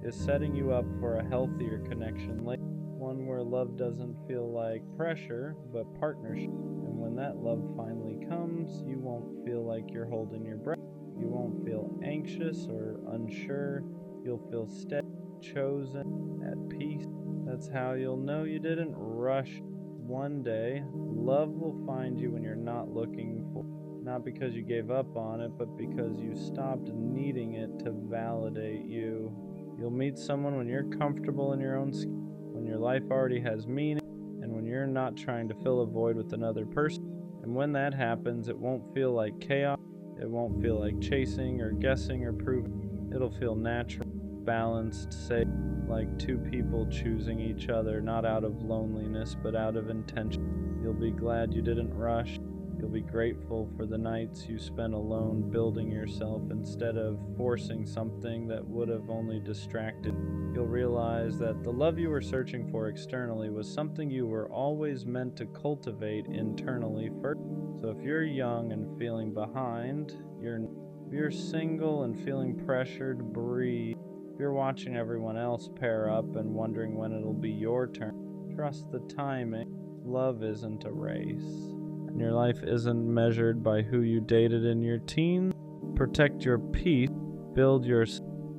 is setting you up for a healthier connection later. One where love doesn't feel like pressure, but partnership. And when that love finally comes, you won't feel like you're holding your breath. You won't feel anxious or unsure. You'll feel steady, chosen, at peace. That's how you'll know you didn't rush. One day, love will find you when you're not looking for it. Not because you gave up on it, but because you stopped needing it to validate you. You'll meet someone when you're comfortable in your own skin, when your life already has meaning, and when you're not trying to fill a void with another person. And when that happens, it won't feel like chaos. It won't feel like chasing or guessing or proving. It'll feel natural, balanced, safe, like two people choosing each other, not out of loneliness, but out of intention. You'll be glad you didn't rush. You'll be grateful for the nights you spent alone building yourself instead of forcing something that would have only distracted. You'll realize that the love you were searching for externally was something you were always meant to cultivate internally first. So if you're young and feeling behind, if you're single and feeling pressured, breathe. If you're watching everyone else pair up and wondering when it'll be your turn, trust the timing. Love isn't a race, and your life isn't measured by who you dated in your teens. Protect your peace, build your...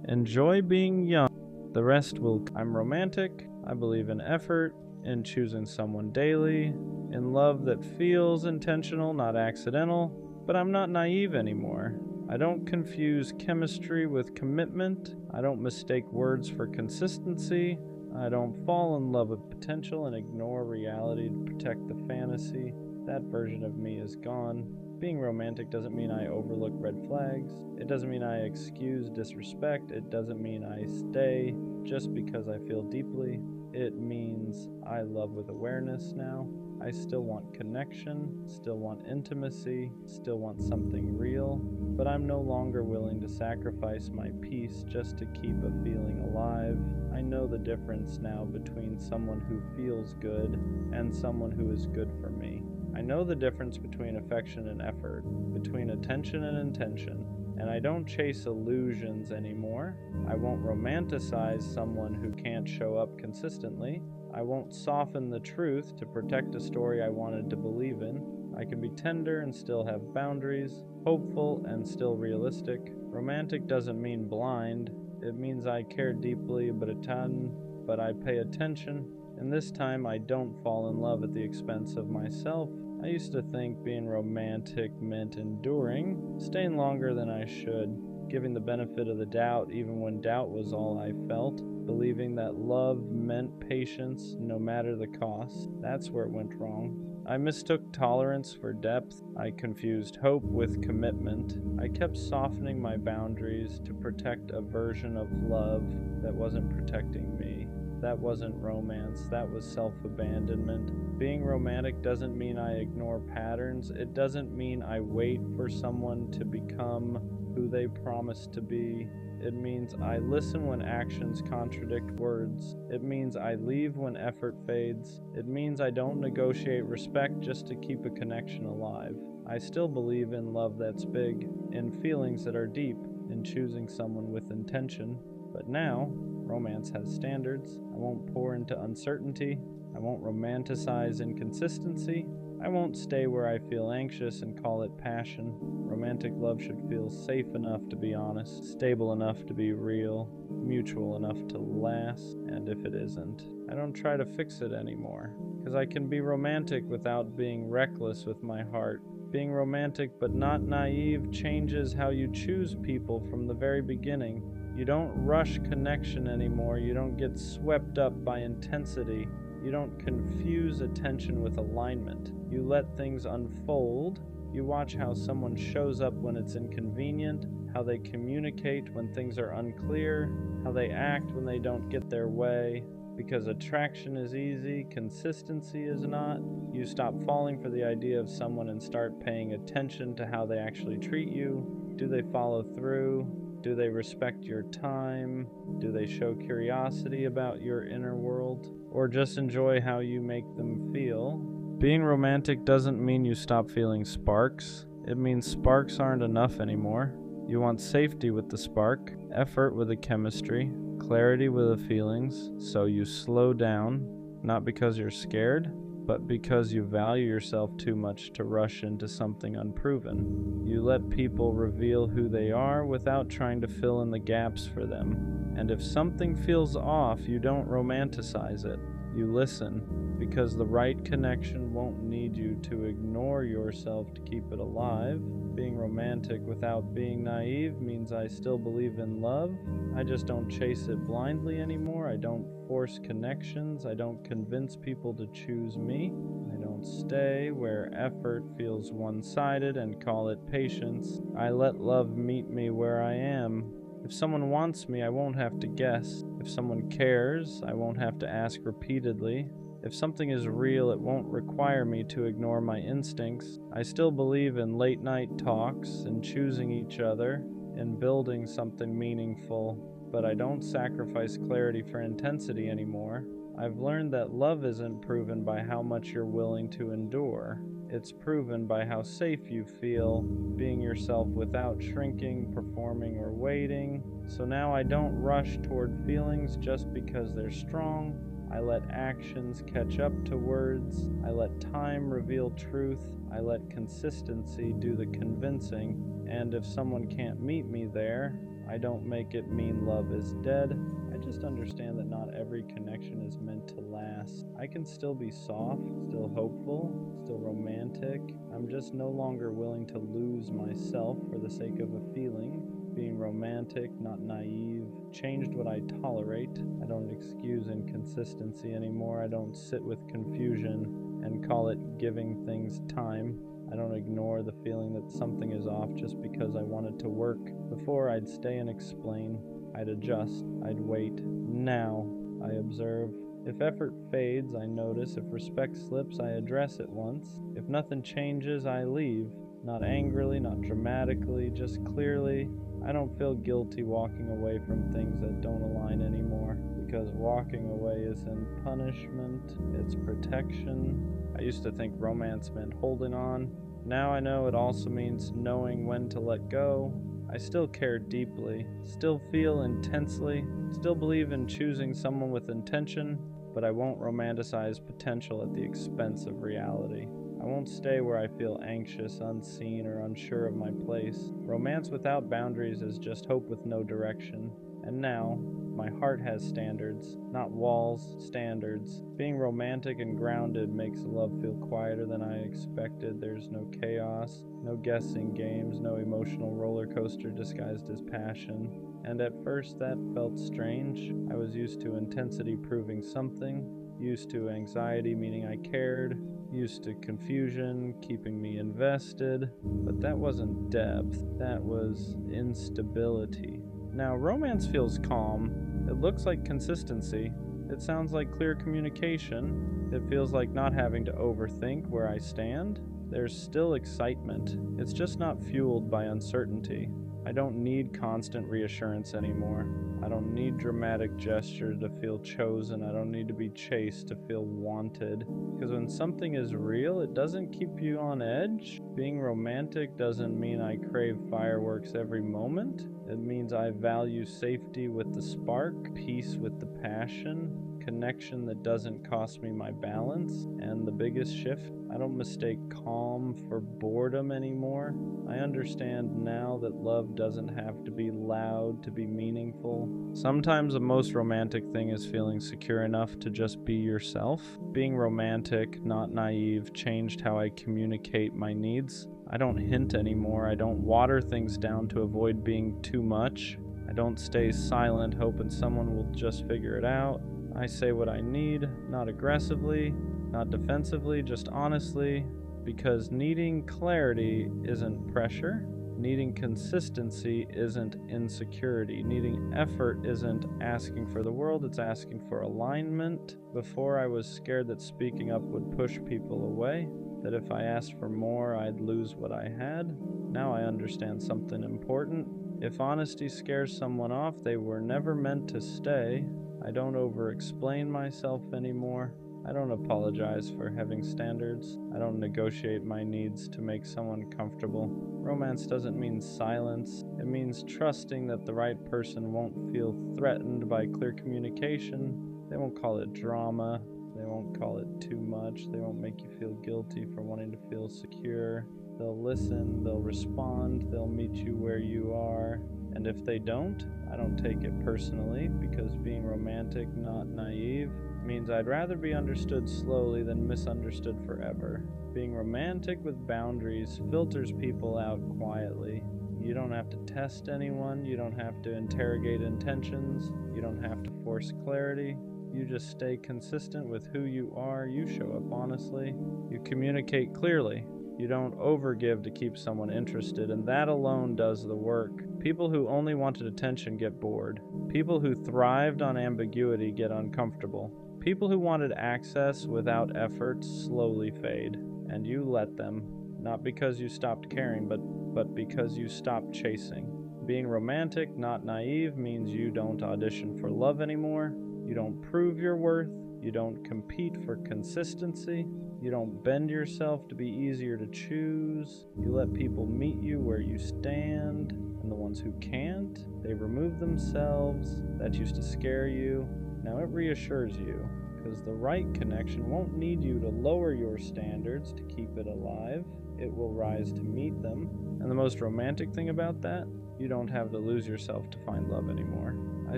Enjoy being young. The rest will... I'm romantic. I believe in effort, in choosing someone daily, in love that feels intentional, not accidental. But I'm not naive anymore. I don't confuse chemistry with commitment. I don't mistake words for consistency. I don't fall in love with potential and ignore reality to protect the fantasy. That version of me is gone. Being romantic doesn't mean I overlook red flags. It doesn't mean I excuse disrespect. It doesn't mean I stay just because I feel deeply. It means I love with awareness now. I still want connection, still want intimacy, still want something real, but I'm no longer willing to sacrifice my peace just to keep a feeling alive. I know the difference now between someone who feels good and someone who is good for me. I know the difference between affection and effort, between attention and intention, and I don't chase illusions anymore. I won't romanticize someone who can't show up consistently. I won't soften the truth to protect a story I wanted to believe in. I can be tender and still have boundaries, hopeful and still realistic. Romantic doesn't mean blind. It means I care deeply, but I pay attention. And this time I don't fall in love at the expense of myself. I used to think being romantic meant enduring, staying longer than I should, giving the benefit of the doubt even when doubt was all I felt, believing that love meant patience no matter the cost. That's where it went wrong. I mistook tolerance for depth. I confused hope with commitment. I kept softening my boundaries to protect a version of love that wasn't protecting me. That wasn't romance, that was self-abandonment. Being romantic doesn't mean I ignore patterns. It doesn't mean I wait for someone to become who they promise to be. It means I listen when actions contradict words. It means I leave when effort fades. It means I don't negotiate respect just to keep a connection alive. I still believe in love that's big, in feelings that are deep, in choosing someone with intention. But now, romance has standards. I won't pour into uncertainty. I won't romanticize inconsistency. I won't stay where I feel anxious and call it passion. Romantic love should feel safe enough to be honest, stable enough to be real, mutual enough to last, and if it isn't, I don't try to fix it anymore. Because I can be romantic without being reckless with my heart. Being romantic but not naive changes how you choose people from the very beginning. You don't rush connection anymore. You don't get swept up by intensity. You don't confuse attention with alignment. You let things unfold. You watch how someone shows up when it's inconvenient, how they communicate when things are unclear, how they act when they don't get their way. Because attraction is easy, consistency is not. You stop falling for the idea of someone and start paying attention to how they actually treat you. Do they follow through? Do they respect your time? Do they show curiosity about your inner world? Or just enjoy how you make them feel? Being romantic doesn't mean you stop feeling sparks. It means sparks aren't enough anymore. You want safety with the spark, effort with the chemistry, clarity with the feelings, so you slow down, not because you're scared, but because you value yourself too much to rush into something unproven. You let people reveal who they are without trying to fill in the gaps for them. And if something feels off, you don't romanticize it. You listen, because the right connection won't need you to ignore yourself to keep it alive. Being romantic without being naive means I still believe in love. I just don't chase it blindly anymore. I don't force connections. I don't convince people to choose me. I don't stay where effort feels one-sided and call it patience. I let love meet me where I am. If someone wants me, I won't have to guess. If someone cares, I won't have to ask repeatedly. If something is real, it won't require me to ignore my instincts. I still believe in late-night talks, in choosing each other, in building something meaningful, but I don't sacrifice clarity for intensity anymore. I've learned that love isn't proven by how much you're willing to endure. It's proven by how safe you feel being yourself without shrinking, performing, or waiting. So now I don't rush toward feelings just because they're strong. I let actions catch up to words. I let time reveal truth. I let consistency do the convincing. And if someone can't meet me there, I don't make it mean love is dead. I just understand that not every connection is meant to last. I can still be soft, still hopeful, still romantic. I'm just no longer willing to lose myself for the sake of a feeling. Being romantic, not naive, changed what I tolerate. I don't excuse inconsistency anymore. I don't sit with confusion and call it giving things time. I don't ignore the feeling that something is off just because I want it to work. Before, I'd stay and explain. I'd adjust. I'd wait. Now, I observe. If effort fades, I notice. If respect slips, I address it once. If nothing changes, I leave. Not angrily, not dramatically, just clearly. I don't feel guilty walking away from things that don't align anymore, because walking away isn't punishment, it's protection. I used to think romance meant holding on. Now I know it also means knowing when to let go. I still care deeply, still feel intensely, still believe in choosing someone with intention, but I won't romanticize potential at the expense of reality. I won't stay where I feel anxious, unseen, or unsure of my place. Romance without boundaries is just hope with no direction. And now, my heart has standards, not walls, standards. Being romantic and grounded makes love feel quieter than I expected. There's no chaos, no guessing games, no emotional roller coaster disguised as passion. And at first that felt strange. I was used to intensity proving something, used to anxiety meaning I cared, used to confusion keeping me invested. But that wasn't depth, that was instability. Now, romance feels calm. It looks like consistency. It sounds like clear communication. It feels like not having to overthink where I stand. There's still excitement. It's just not fueled by uncertainty. I don't need constant reassurance anymore. I don't need dramatic gesture to feel chosen. I don't need to be chased to feel wanted. Because when something is real, it doesn't keep you on edge. Being romantic doesn't mean I crave fireworks every moment. It means I value safety with the spark, peace with the passion, connection that doesn't cost me my balance. And the biggest shift, I don't mistake calm for boredom anymore. I understand now that love doesn't have to be loud to be meaningful. Sometimes the most romantic thing is feeling secure enough to just be yourself. Being romantic, not naive, changed how I communicate my needs. I don't hint anymore. I don't water things down to avoid being too much. I don't stay silent hoping someone will just figure it out. I say what I need, not aggressively, not defensively, just honestly, because needing clarity isn't pressure. Needing consistency isn't insecurity. Needing effort isn't asking for the world, it's asking for alignment. Before, I was scared that speaking up would push people away, that if I asked for more, I'd lose what I had. Now I understand something important. If honesty scares someone off, they were never meant to stay. I don't over-explain myself anymore. I don't apologize for having standards. I don't negotiate my needs to make someone comfortable. Romance doesn't mean silence. It means trusting that the right person won't feel threatened by clear communication. They won't call it drama. They won't call it too much. They won't make you feel guilty for wanting to feel secure. They'll listen, they'll respond, they'll meet you where you are. And if they don't, I don't take it personally, because being romantic, not naive, means I'd rather be understood slowly than misunderstood forever. Being romantic with boundaries filters people out quietly. You don't have to test anyone, you don't have to interrogate intentions, you don't have to force clarity. You just stay consistent with who you are, you show up honestly, you communicate clearly. You don't overgive to keep someone interested, and that alone does the work. People who only wanted attention get bored. People who thrived on ambiguity get uncomfortable. People who wanted access without effort slowly fade, and you let them, not because you stopped caring, but because you stopped chasing. Being romantic, not naive, means you don't audition for love anymore. You don't prove your worth. You don't compete for consistency. You don't bend yourself to be easier to choose. You let people meet you where you stand, and the ones who can't, they remove themselves. That used to scare you. Now it reassures you, because the right connection won't need you to lower your standards to keep it alive. It will rise to meet them. And the most romantic thing about that, you don't have to lose yourself to find love anymore. I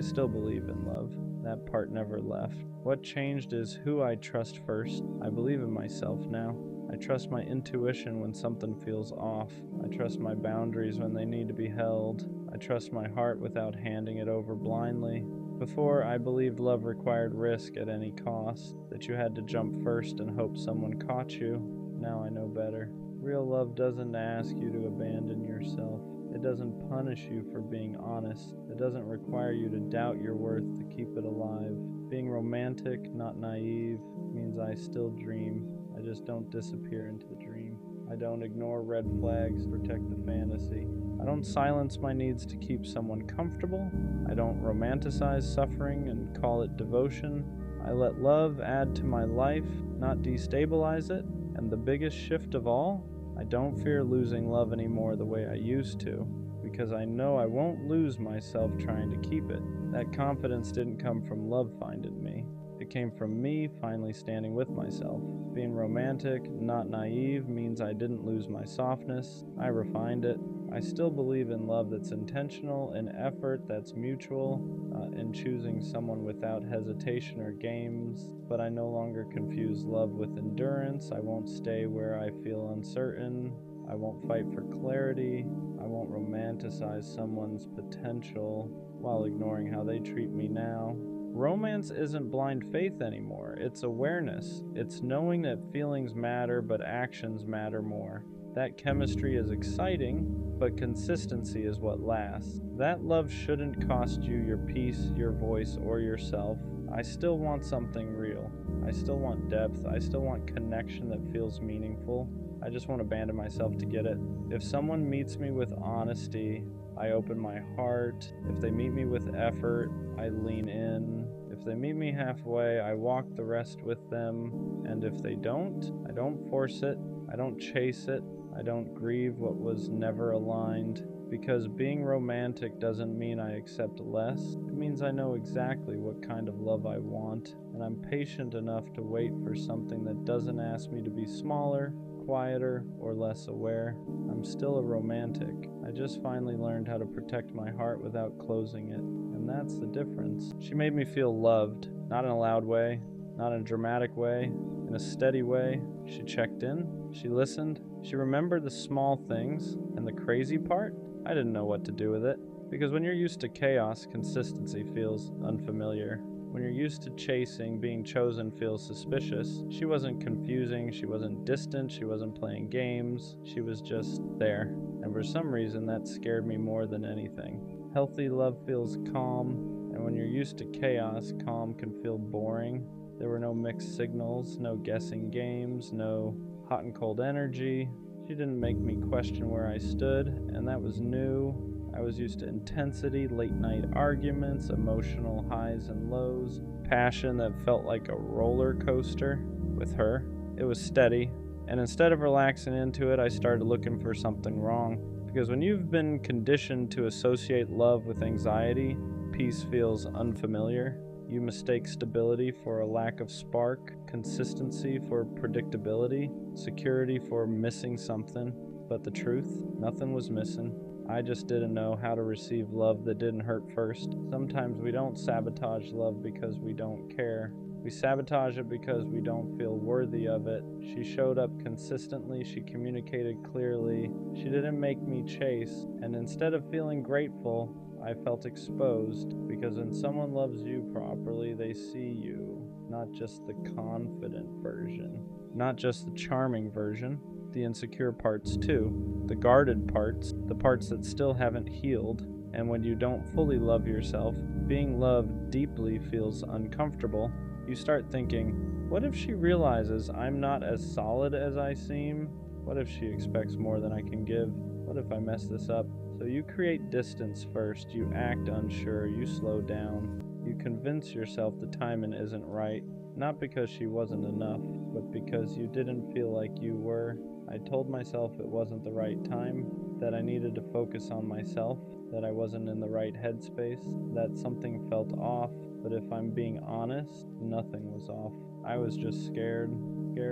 still believe in love. That part never left. What changed is who I trust first. I believe in myself now. I trust my intuition when something feels off. I trust my boundaries when they need to be held. I trust my heart without handing it over blindly. Before, I believed love required risk at any cost, that you had to jump first and hope someone caught you. Now I know better. Real love doesn't ask you to abandon yourself. It doesn't punish you for being honest. It doesn't require you to doubt your worth to keep it alive. Being romantic, not naive, means I still dream. I just don't disappear into the dream. I don't ignore red flags to protect the fantasy. I don't silence my needs to keep someone comfortable. I don't romanticize suffering and call it devotion. I let love add to my life, not destabilize it. And the biggest shift of all, I don't fear losing love anymore the way I used to, because I know I won't lose myself trying to keep it. That confidence didn't come from love finding me. It came from me finally standing with myself. Being romantic, not naive, means I didn't lose my softness. I refined it. I still believe in love that's intentional, in effort that's mutual, in choosing someone without hesitation or games, but I no longer confuse love with endurance. I won't stay where I feel uncertain. I won't fight for clarity. I won't romanticize someone's potential while ignoring how they treat me now. Romance isn't blind faith anymore. It's awareness. It's knowing that feelings matter, but actions matter more. That chemistry is exciting, but consistency is what lasts. That love shouldn't cost you your peace, your voice, or yourself. I still want something real. I still want depth. I still want connection that feels meaningful. I just won't abandon myself to get it. If someone meets me with honesty, I open my heart. If they meet me with effort, I lean in. If they meet me halfway, I walk the rest with them. And if they don't, I don't force it. I don't chase it. I don't grieve what was never aligned. Because being romantic doesn't mean I accept less. It means I know exactly what kind of love I want, and I'm patient enough to wait for something that doesn't ask me to be smaller, quieter, or less aware. I'm still a romantic. I just finally learned how to protect my heart without closing it, and that's the difference. She made me feel loved, not in a loud way, not in a dramatic way, in a steady way. She checked in, she listened, she remembered the small things, and the crazy part? I didn't know what to do with it. Because when you're used to chaos, consistency feels unfamiliar. When you're used to chasing, being chosen feels suspicious. She wasn't confusing, she wasn't distant, she wasn't playing games. She was just there. And for some reason, that scared me more than anything. Healthy love feels calm, and when you're used to chaos, calm can feel boring. There were no mixed signals, no guessing games, no hot and cold energy. She didn't make me question where I stood, and that was new. I was used to intensity, late night arguments, emotional highs and lows, passion that felt like a roller coaster. With her, it was steady, and instead of relaxing into it, I started looking for something wrong. Because when you've been conditioned to associate love with anxiety, peace feels unfamiliar. You mistake stability for a lack of spark, consistency for predictability, security for missing something. But the truth, nothing was missing. I just didn't know how to receive love that didn't hurt first. Sometimes we don't sabotage love because we don't care. We sabotage it because we don't feel worthy of it. She showed up consistently, she communicated clearly, she didn't make me chase, and instead of feeling grateful, I felt exposed, because when someone loves you properly, they see you, not just the confident version, not just the charming version, the insecure parts too, the guarded parts, the parts that still haven't healed. And when you don't fully love yourself, being loved deeply feels uncomfortable. You start thinking, what if she realizes I'm not as solid as I seem? What if she expects more than I can give? What if I mess this up? So you create distance first, you act unsure, you slow down, you convince yourself the timing isn't right, not because she wasn't enough, but because you didn't feel like you were. I told myself it wasn't the right time, that I needed to focus on myself, that I wasn't in the right headspace, that something felt off, but if I'm being honest, nothing was off. I was just scared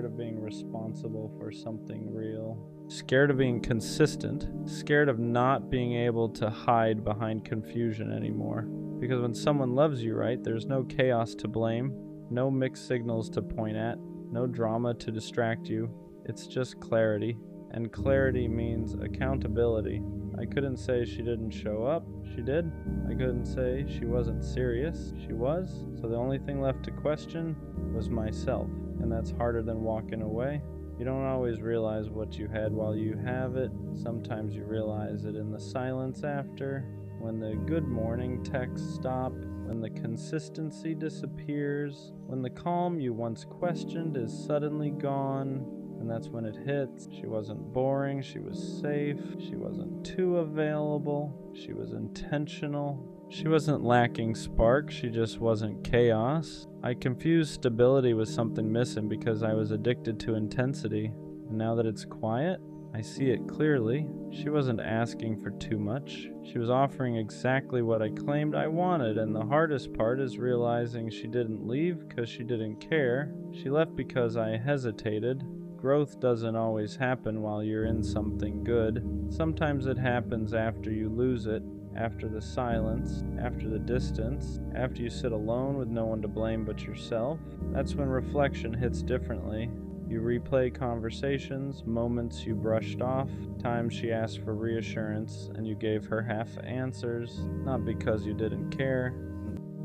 of being responsible for something real. Scared of being consistent, scared of not being able to hide behind confusion anymore. Because when someone loves you right, there's no chaos to blame, no mixed signals to point at, no drama to distract you. It's just clarity, and clarity means accountability. I couldn't say she didn't show up, she did. I couldn't say she wasn't serious, she was. So the only thing left to question was myself, and that's harder than walking away. You don't always realize what you had while you have it. Sometimes you realize it in the silence after, when the good morning texts stop, when the consistency disappears, when the calm you once questioned is suddenly gone. And that's when it hits. She wasn't boring, she was safe, she wasn't too available, she was intentional. She wasn't lacking spark, she just wasn't chaos. I confused stability with something missing because I was addicted to intensity. And now that it's quiet, I see it clearly. She wasn't asking for too much. She was offering exactly what I claimed I wanted, and the hardest part is realizing she didn't leave because she didn't care. She left because I hesitated. Growth doesn't always happen while you're in something good. Sometimes it happens after you lose it, after the silence, after the distance, after you sit alone with no one to blame but yourself. That's when reflection hits differently. You replay conversations, moments you brushed off, times she asked for reassurance and you gave her half answers, not because you didn't care,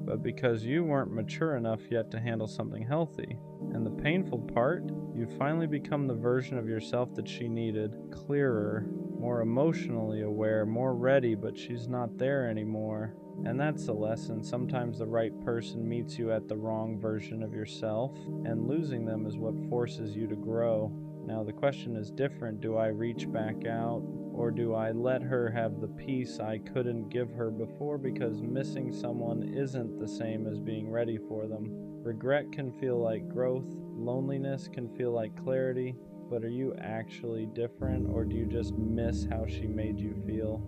but because you weren't mature enough yet to handle something healthy. And the painful part, you finally become the version of yourself that she needed, clearer, more emotionally aware, more ready, but she's not there anymore. And that's the lesson. Sometimes the right person meets you at the wrong version of yourself, and losing them is what forces you to grow. Now the question is different. Do I reach back out, or do I let her have the peace I couldn't give her before because missing someone isn't the same as being ready for them? Regret can feel like growth, loneliness can feel like clarity, but are you actually different, or do you just miss how she made you feel?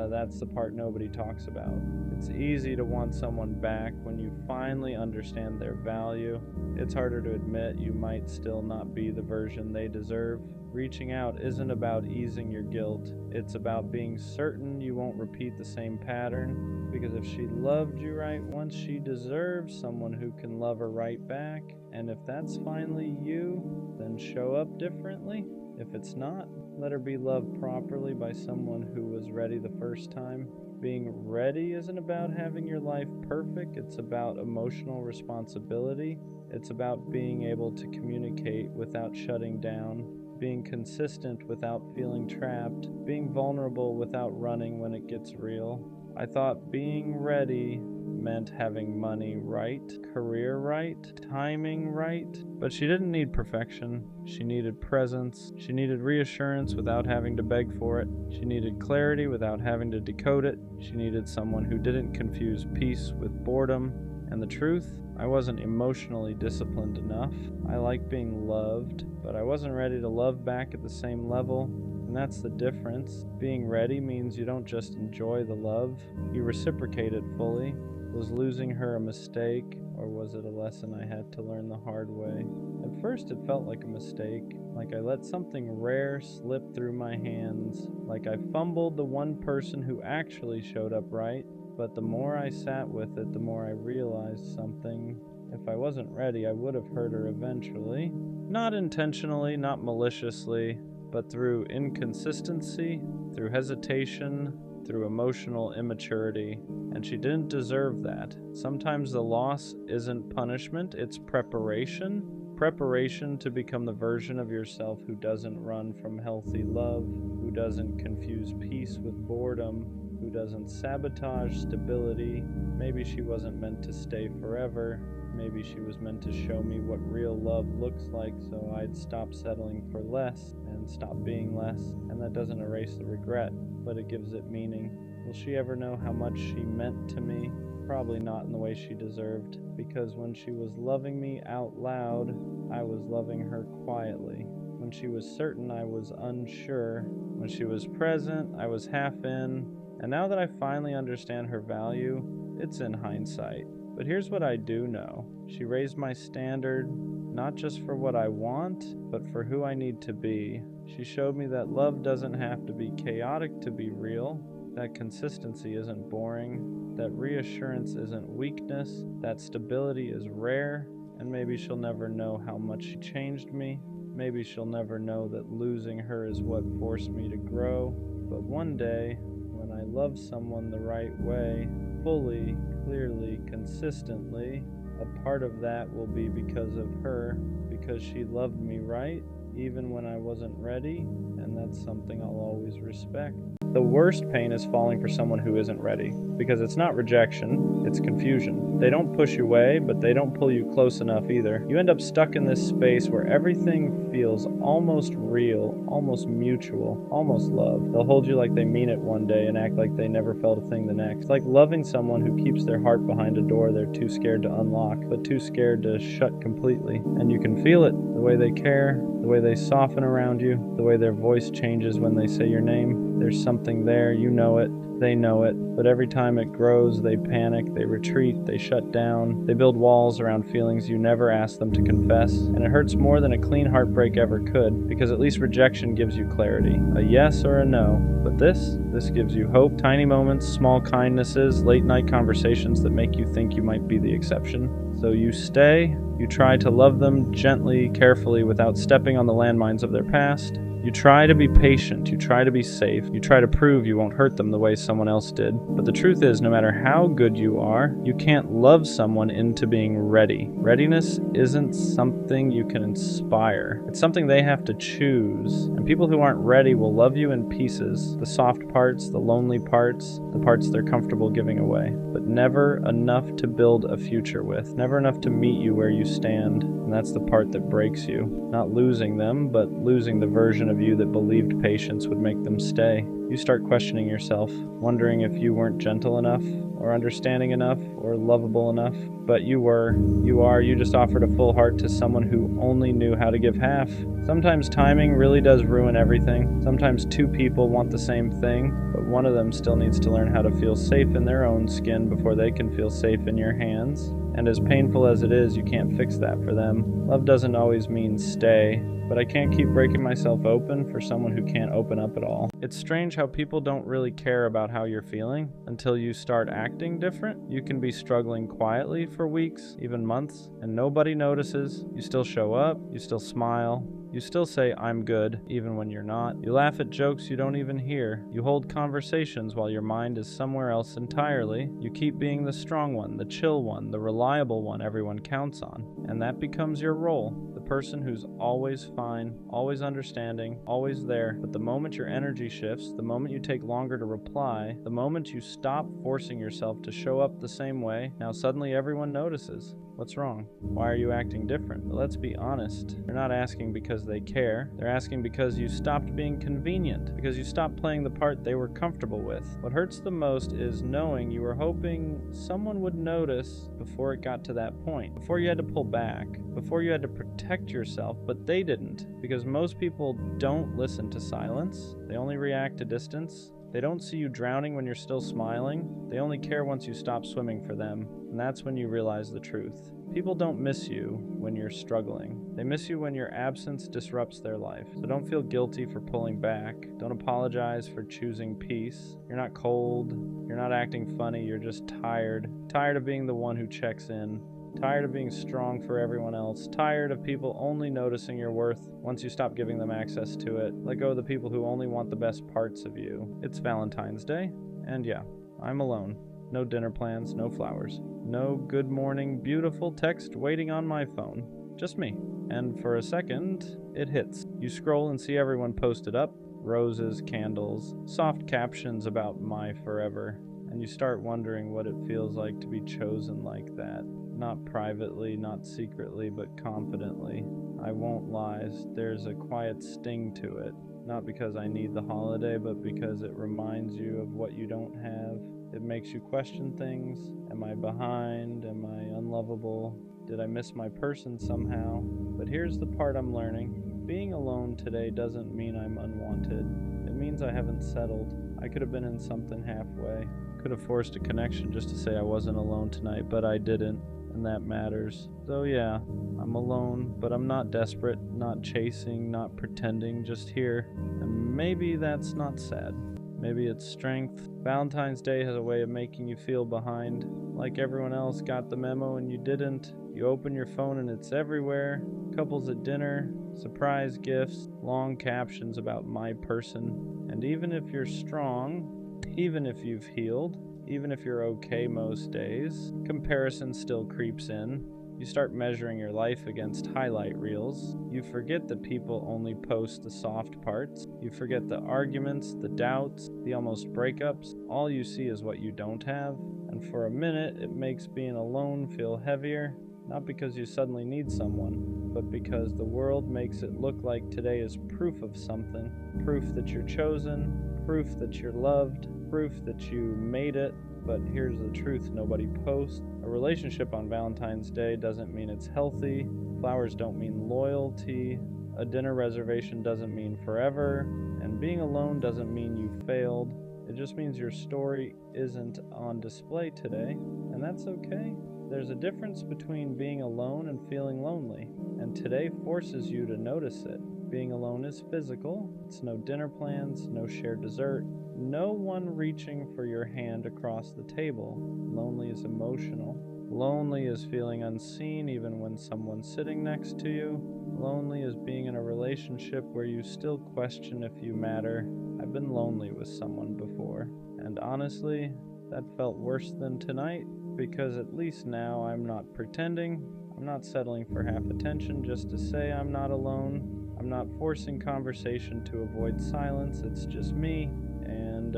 That's the part nobody talks about. It's easy to want someone back when you finally understand their value. It's harder to admit you might still not be the version they deserve. Reaching out isn't about easing your guilt. It's about being certain you won't repeat the same pattern. Because if she loved you right once, she deserves someone who can love her right back. And if that's finally you, then show up differently. If it's not, let her be loved properly by someone who was ready the first time. Being ready isn't about having your life perfect. It's about emotional responsibility. It's about being able to communicate without shutting down, being consistent without feeling trapped, being vulnerable without running when it gets real. I thought being ready meant having money right, career right, timing right, but she didn't need perfection. She needed presence. She needed reassurance without having to beg for it. She needed clarity without having to decode it. She needed someone who didn't confuse peace with boredom. And the truth, I wasn't emotionally disciplined enough. I like being loved, but I wasn't ready to love back at the same level. And that's the difference. Being ready means you don't just enjoy the love, you reciprocate it fully. Was losing her a mistake, or was it a lesson I had to learn the hard way? At first it felt like a mistake, like I let something rare slip through my hands, like I fumbled the one person who actually showed up right. But the more I sat with it, the more I realized something. If I wasn't ready, I would have hurt her eventually. Not intentionally, not maliciously, but through inconsistency, through hesitation, through emotional immaturity. And she didn't deserve that. Sometimes the loss isn't punishment, it's preparation. Preparation to become the version of yourself who doesn't run from healthy love, who doesn't confuse peace with boredom, who doesn't sabotage stability. Maybe she wasn't meant to stay forever. Maybe she was meant to show me what real love looks like, so I'd stop settling for less and stop being less. And that doesn't erase the regret, but it gives it meaning. Will she ever know how much she meant to me? Probably not in the way she deserved, because when she was loving me out loud, I was loving her quietly. When she was certain, I was unsure. When she was present, I was half in. And now that I finally understand her value, it's in hindsight. But here's what I do know. She raised my standard, not just for what I want, but for who I need to be. She showed me that love doesn't have to be chaotic to be real, that consistency isn't boring, that reassurance isn't weakness, that stability is rare, and maybe she'll never know how much she changed me. Maybe she'll never know that losing her is what forced me to grow. But one day, when I love someone the right way, fully, clearly, consistently, a part of that will be because of her, because she loved me right, even when I wasn't ready, and that's something I'll always respect. The worst pain is falling for someone who isn't ready, because it's not rejection, it's confusion. They don't push you away, but they don't pull you close enough either. You end up stuck in this space where everything feels almost real, almost mutual, almost love. They'll hold you like they mean it one day and act like they never felt a thing the next. It's like loving someone who keeps their heart behind a door they're too scared to unlock, but too scared to shut completely. And you can feel it, the way they care, the way they soften around you, the way their voice changes when they say your name. There's something there, you know it, they know it, but every time it grows, they panic, they retreat, they shut down, they build walls around feelings you never asked them to confess, and it hurts more than a clean heartbreak ever could, because at least rejection gives you clarity, a yes or a no, but this gives you hope, tiny moments, small kindnesses, late night conversations that make you think you might be the exception. So you stay, you try to love them gently, carefully, without stepping on the landmines of their past. You try to be patient, you try to be safe, you try to prove you won't hurt them the way someone else did. But the truth is, no matter how good you are, you can't love someone into being ready. Readiness isn't something you can inspire. It's something they have to choose. And people who aren't ready will love you in pieces. The soft parts, the lonely parts, the parts they're comfortable giving away. But never enough to build a future with. Never enough to meet you where you stand. And that's the part that breaks you. Not losing them, but losing the version of you that believed patience would make them stay. You start questioning yourself, wondering if you weren't gentle enough, or understanding enough, or lovable enough. But you were. You just offered a full heart to someone who only knew how to give half. Sometimes timing really does ruin everything. Sometimes two people want the same thing, but one of them still needs to learn how to feel safe in their own skin before they can feel safe in your hands. And as painful as it is, you can't fix that for them. Love doesn't always mean stay, but I can't keep breaking myself open for someone who can't open up at all. It's strange how people don't really care about how you're feeling until you start acting different. You can be struggling quietly for weeks, even months, and nobody notices. You still show up, you still smile, you still say, "I'm good," even when you're not. You laugh at jokes you don't even hear. You hold conversations while your mind is somewhere else entirely. You keep being the strong one, the chill one, the reliable one everyone counts on. And that becomes your role. The person who's always fine, always understanding, always there. But the moment your energy shifts, the moment you take longer to reply, the moment you stop forcing yourself to show up the same way, now suddenly everyone notices. What's wrong? Why are you acting different? But let's be honest. They're not asking because they care. They're asking because you stopped being convenient, because you stopped playing the part they were comfortable with. What hurts the most is knowing you were hoping someone would notice before it got to that point, before you had to pull back, before you had to protect yourself, but they didn't, because most people don't listen to silence. They only react to distance. They don't see you drowning when you're still smiling. They only care once you stop swimming for them. And that's when you realize the truth. People don't miss you when you're struggling. They miss you when your absence disrupts their life. So don't feel guilty for pulling back. Don't apologize for choosing peace. You're not cold. You're not acting funny. You're just tired. Tired of being the one who checks in. Tired of being strong for everyone else. Tired of people only noticing your worth once you stop giving them access to it. Let go of the people who only want the best parts of you. It's Valentine's Day, and yeah, I'm alone. No dinner plans, no flowers. No good morning, beautiful text waiting on my phone. Just me. And for a second, it hits. You scroll and see everyone posted up. Roses, candles, soft captions about my forever. And you start wondering what it feels like to be chosen like that. Not privately, not secretly, but confidently. I won't lie, there's a quiet sting to it. Not because I need the holiday, but because it reminds you of what you don't have. It makes you question things. Am I behind? Am I unlovable? Did I miss my person somehow? But here's the part I'm learning. Being alone today doesn't mean I'm unwanted. It means I haven't settled. I could have been in something halfway. Could have forced a connection just to say I wasn't alone tonight, but I didn't. And that matters. So yeah, I'm alone, but I'm not desperate, not chasing, not pretending, just here. And maybe that's not sad. Maybe it's strength. Valentine's Day has a way of making you feel behind. Like everyone else got the memo and you didn't. You open your phone and it's everywhere. Couples at dinner, surprise gifts, long captions about my person. And even if you're strong, even if you've healed, even if you're okay most days, comparison still creeps in. You start measuring your life against highlight reels. You forget that people only post the soft parts. You forget the arguments, the doubts, the almost breakups. All you see is what you don't have. And for a minute, it makes being alone feel heavier. Not because you suddenly need someone, but because the world makes it look like today is proof of something. Proof that you're chosen, proof that you're loved, proof that you made it. But here's the truth nobody posts. A relationship on Valentine's Day doesn't mean it's healthy. Flowers don't mean loyalty. A dinner reservation doesn't mean forever. And being alone doesn't mean you failed. It just means your story isn't on display today. And that's okay. There's a difference between being alone and feeling lonely. And today forces you to notice it. Being alone is physical. It's no dinner plans, no shared dessert, no one reaching for your hand across the table. Lonely is emotional. Lonely is feeling unseen even when someone's sitting next to you. Lonely is being in a relationship where you still question if you matter. I've been lonely with someone before. And honestly, That felt worse than tonight, because at least now I'm not pretending. I'm not settling for half attention just to say I'm not alone. I'm not forcing conversation to avoid silence. It's just me. And,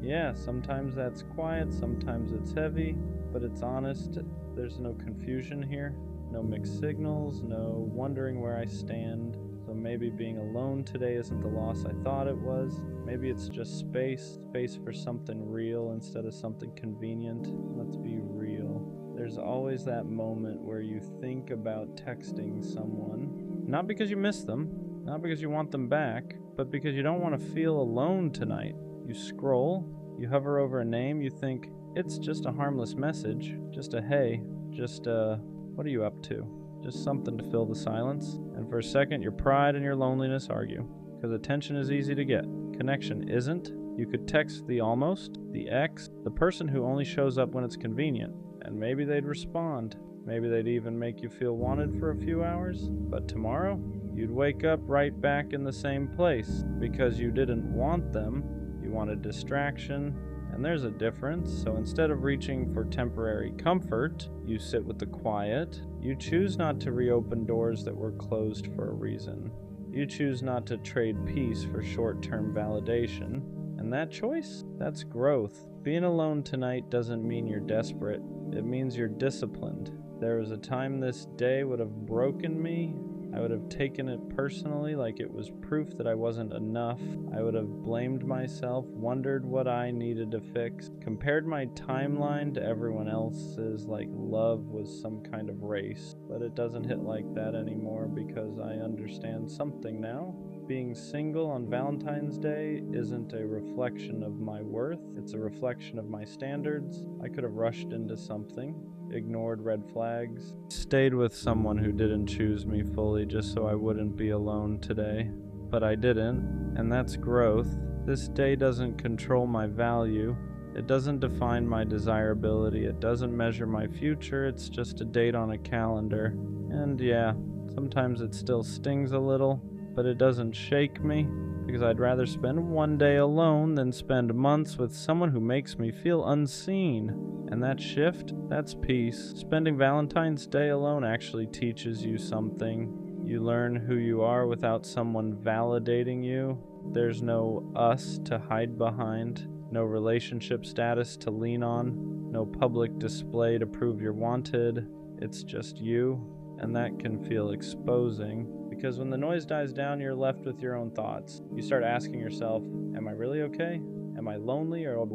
yeah, sometimes that's quiet, sometimes it's heavy, but it's honest. There's no confusion here, no mixed signals, no wondering where I stand. So maybe being alone today isn't the loss I thought it was. Maybe it's just space for something real instead of something convenient. Let's be real. There's always that moment where you think about texting someone, not because you miss them, not because you want them back, but because you don't want to feel alone tonight. You scroll, you hover over a name, you think, it's just a harmless message, just a hey, just what are you up to? Just something to fill the silence. And for a second, your pride and your loneliness argue, because attention is easy to get. Connection isn't. You could text the almost, the ex, the person who only shows up when it's convenient, and maybe they'd respond. Maybe they'd even make you feel wanted for a few hours. But tomorrow, you'd wake up right back in the same place, because you didn't want them, you wanted distraction. And there's a difference. So instead of reaching for temporary comfort, you sit with the quiet. You choose not to reopen doors that were closed for a reason. You choose not to trade peace for short-term validation. And that choice, that's growth. Being alone tonight doesn't mean you're desperate. It means you're disciplined. There was a time this day would have broken me. I would have taken it personally, like it was proof that I wasn't enough. I would have blamed myself, wondered what I needed to fix, compared my timeline to everyone else's like love was some kind of race. But it doesn't hit like that anymore because I understand something now. Being single on Valentine's Day isn't a reflection of my worth, it's a reflection of my standards. I could have rushed into something, ignored red flags, stayed with someone who didn't choose me fully just so I wouldn't be alone today. But I didn't, and that's growth. This day doesn't control my value. It doesn't define my desirability. It doesn't measure my future. It's just a date on a calendar. And yeah, sometimes it still stings a little, but it doesn't shake me, because I'd rather spend one day alone than spend months with someone who makes me feel unseen. And that shift, that's peace. Spending Valentine's Day alone actually teaches you something. You learn who you are without someone validating you. There's no us to hide behind, no relationship status to lean on, no public display to prove you're wanted. It's just you, and that can feel exposing. Because when the noise dies down, you're left with your own thoughts. You start asking yourself, am I really okay? Am I lonely or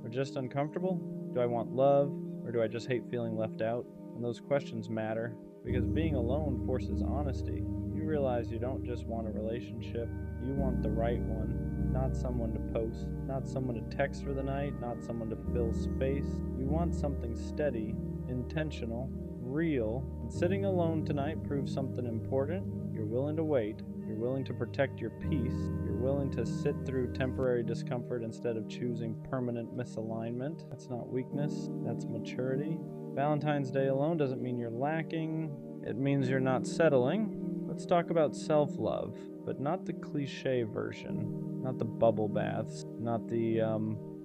just uncomfortable? Do I want love, or do I just hate feeling left out? And those questions matter, because being alone forces honesty. You realize you don't just want a relationship, you want the right one. Not someone to post, not someone to text for the night, not someone to fill space. You want something steady, intentional, real. And sitting alone tonight proves something important. You're willing to wait. You're willing to protect your peace. You're willing to sit through temporary discomfort instead of choosing permanent misalignment. That's not weakness, that's maturity. Valentine's Day alone doesn't mean you're lacking. It means you're not settling. Let's talk about self-love, but not the cliche version, not the bubble baths, not the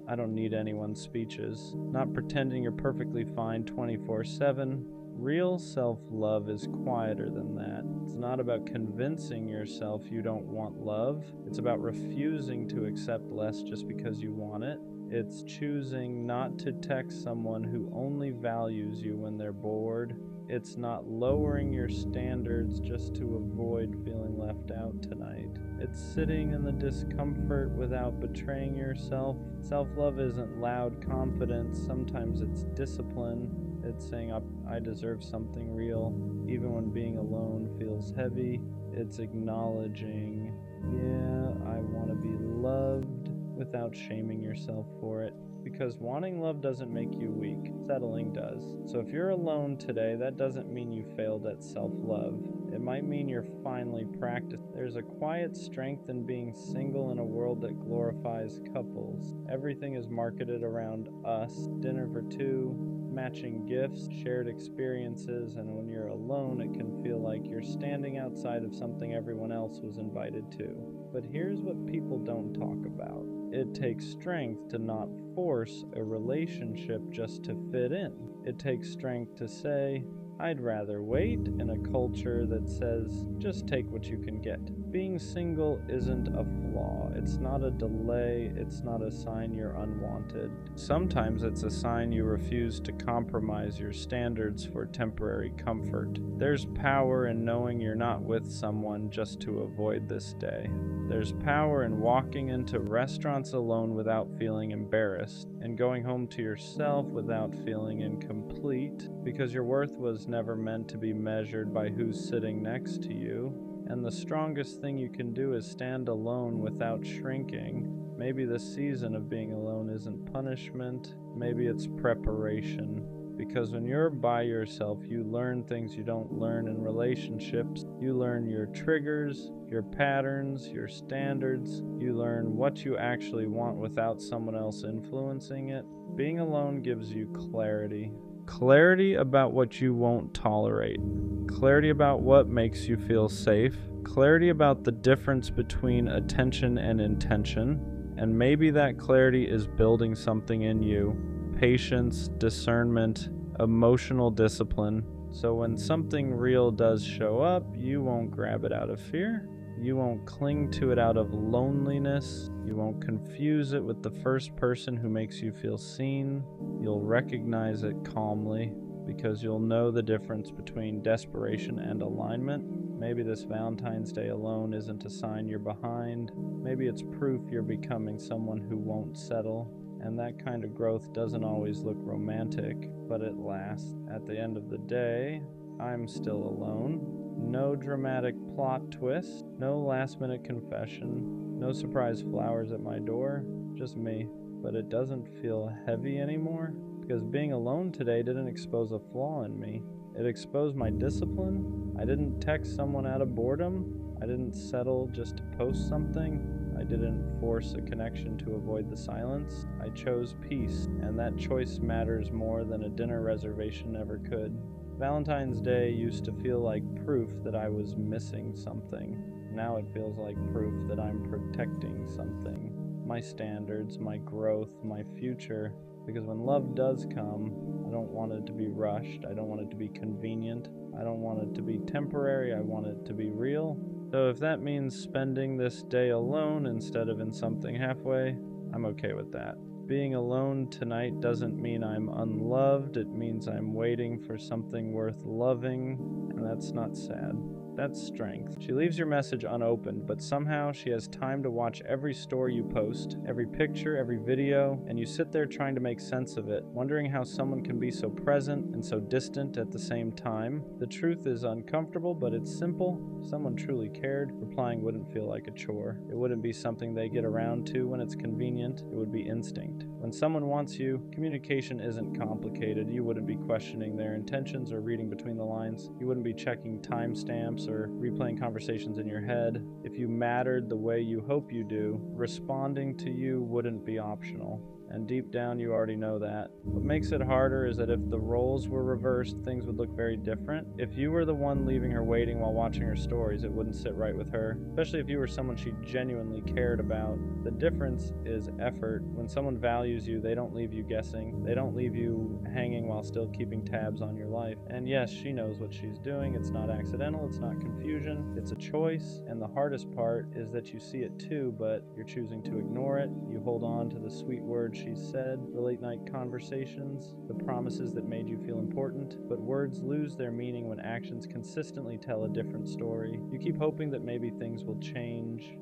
I don't need anyone speeches, not pretending you're perfectly fine 24/7. Real self-love is quieter than that. It's not about convincing yourself you don't want love. It's about refusing to accept less just because you want it. It's choosing not to text someone who only values you when they're bored. It's not lowering your standards just to avoid feeling left out tonight. It's sitting in the discomfort without betraying yourself. Self-love isn't loud confidence. Sometimes it's discipline. It's saying, I deserve something real, even when being alone feels heavy. It's acknowledging, yeah, I want to be loved without shaming yourself for it. Because wanting love doesn't make you weak, settling does. So if you're alone today, that doesn't mean you failed at self-love. It might mean you're finally practicing. There's a quiet strength in being single in a world that glorifies couples. Everything is marketed around us. Dinner for two, matching gifts, shared experiences, and when you're alone, it can feel like you're standing outside of something everyone else was invited to. But here's what people don't talk about. It takes strength to not force a relationship just to fit in. It takes strength to say, I'd rather wait in a culture that says, just take what you can get. Being single isn't a flaw. It's not a delay. It's not a sign you're unwanted. Sometimes it's a sign you refuse to compromise your standards for temporary comfort. There's power in knowing you're not with someone just to avoid this day. There's power in walking into restaurants alone without feeling embarrassed, and going home to yourself without feeling incomplete, because your worth was never meant to be measured by who's sitting next to you. And the strongest thing you can do is stand alone without shrinking. Maybe the season of being alone isn't punishment, maybe it's preparation. Because when you're by yourself, you learn things you don't learn in relationships. You learn your triggers, your patterns, your standards. You learn what you actually want without someone else influencing it. Being alone gives you clarity. Clarity about what you won't tolerate. Clarity about what makes you feel safe. Clarity about the difference between attention and intention. And maybe that clarity is building something in you. Patience, discernment, emotional discipline. So when something real does show up, you won't grab it out of fear. You won't cling to it out of loneliness. You won't confuse it with the first person who makes you feel seen. You'll recognize it calmly because you'll know the difference between desperation and alignment. Maybe this Valentine's Day alone isn't a sign you're behind. Maybe it's proof you're becoming someone who won't settle. And that kind of growth doesn't always look romantic, but it lasts. At the end of the day, I'm still alone. No dramatic plot twist, no last-minute confession, no surprise flowers at my door, just me. But it doesn't feel heavy anymore, because being alone today didn't expose a flaw in me. It exposed my discipline. I didn't text someone out of boredom. I didn't settle just to post something. I didn't force a connection to avoid the silence. I chose peace, and that choice matters more than a dinner reservation ever could. Valentine's Day used to feel like proof that I was missing something. Now it feels like proof that I'm protecting something. My standards, my growth, my future. Because when love does come, I don't want it to be rushed. I don't want it to be convenient. I don't want it to be temporary. I want it to be real. So if that means spending this day alone instead of in something halfway, I'm okay with that. Being alone tonight doesn't mean I'm unloved. It means I'm waiting for something worth loving, and that's not sad. That's strength. She leaves your message unopened, but somehow she has time to watch every story you post, every picture, every video, and you sit there trying to make sense of it, wondering how someone can be so present and so distant at the same time. The truth is uncomfortable, but it's simple. If someone truly cared, replying wouldn't feel like a chore. It wouldn't be something they get around to when it's convenient. It would be instinct. When someone wants you, communication isn't complicated. You wouldn't be questioning their intentions or reading between the lines. You wouldn't be checking timestamps or replaying conversations in your head. If you mattered the way you hope you do, responding to you wouldn't be optional. And deep down, you already know that. What makes it harder is that if the roles were reversed, things would look very different. If you were the one leaving her waiting while watching her stories, it wouldn't sit right with her, especially if you were someone she genuinely cared about. The difference is effort. When someone values you, they don't leave you guessing. They don't leave you hanging while still keeping tabs on your life. And yes, she knows what she's doing. It's not accidental. It's not confusion. It's a choice. And the hardest part is that you see it too, but you're choosing to ignore it. You hold on to the sweet words she said, the late night conversations, the promises that made you feel important. But words lose their meaning when actions consistently tell a different story. You keep hoping that maybe things will change,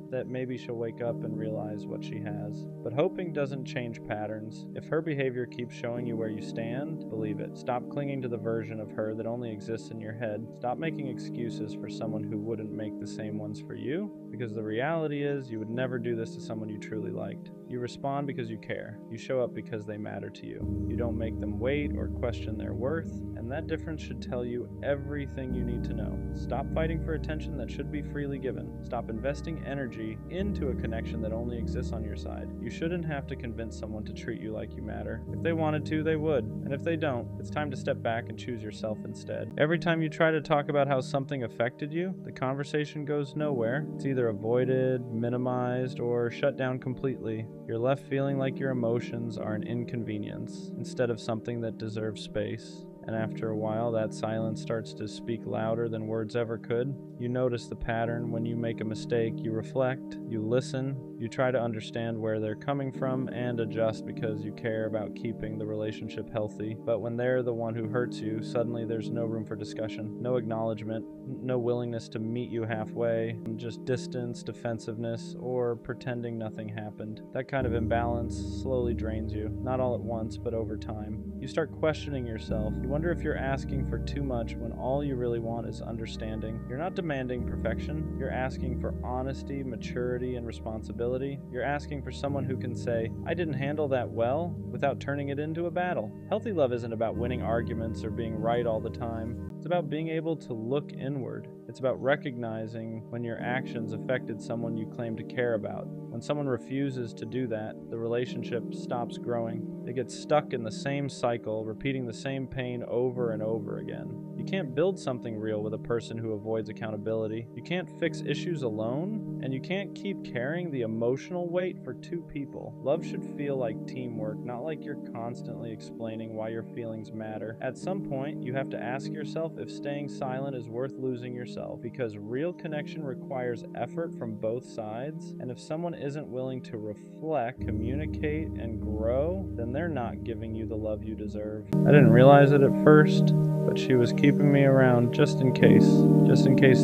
that maybe she'll wake up and realize what she has. But hoping doesn't change patterns. If her behavior keeps showing you where you stand, believe it. Stop clinging to the version of her that only exists in your head. Stop making excuses for someone who wouldn't make the same ones for you, because the reality is you would never do this to someone you truly liked. You respond because you care. You show up because they matter to you. You don't make them wait or question their worth, and that difference should tell you everything you need to know. Stop fighting for attention that should be freely given. Stop investing energy into a connection that only exists on your side. You shouldn't have to convince someone to treat you like you matter. If they wanted to, they would, and if they don't, it's time to step back and choose yourself instead. Every time you try to talk about how something affected you, the conversation goes nowhere. It's either avoided, minimized, or shut down completely. You're left feeling like your emotions are an inconvenience instead of something that deserves space. And after a while, that silence starts to speak louder than words ever could. You notice the pattern. When you make a mistake, you reflect, you listen, you try to understand where they're coming from and adjust because you care about keeping the relationship healthy. But when they're the one who hurts you, suddenly there's no room for discussion, no acknowledgement, no willingness to meet you halfway, just distance, defensiveness, or pretending nothing happened. That kind of imbalance slowly drains you, not all at once, but over time. You start questioning yourself. You wonder if you're asking for too much when all you really want is understanding. You're not demanding perfection. You're asking for honesty, maturity, and responsibility. You're asking for someone who can say, I didn't handle that well, without turning it into a battle. Healthy love isn't about winning arguments or being right all the time. It's about being able to look inward. It's about recognizing when your actions affected someone you claim to care about. When someone refuses to do that, the relationship stops growing. It gets stuck in the same cycle, repeating the same pain over and over again. You can't build something real with a person who avoids accountability. You can't fix issues alone, and you can't keep carrying the emotional weight for two people. Love should feel like teamwork, not like you're constantly explaining why your feelings matter. At some point, you have to ask yourself if staying silent is worth losing yourself, because real connection requires effort from both sides, and if someone isn't willing to reflect, communicate, and grow, then they're not giving you the love you deserve. I didn't realize it at first, but she was keeping me around just in case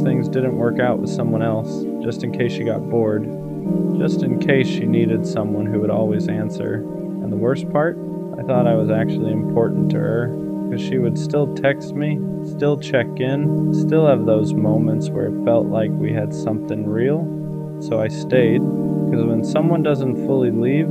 things didn't work out with someone else, just in case she got bored, just in case she needed someone who would always answer. And the worst part, I thought I was actually important to her, because she would still text me, still check in, still have those moments where it felt like we had something real. So I stayed, because when someone doesn't fully leave,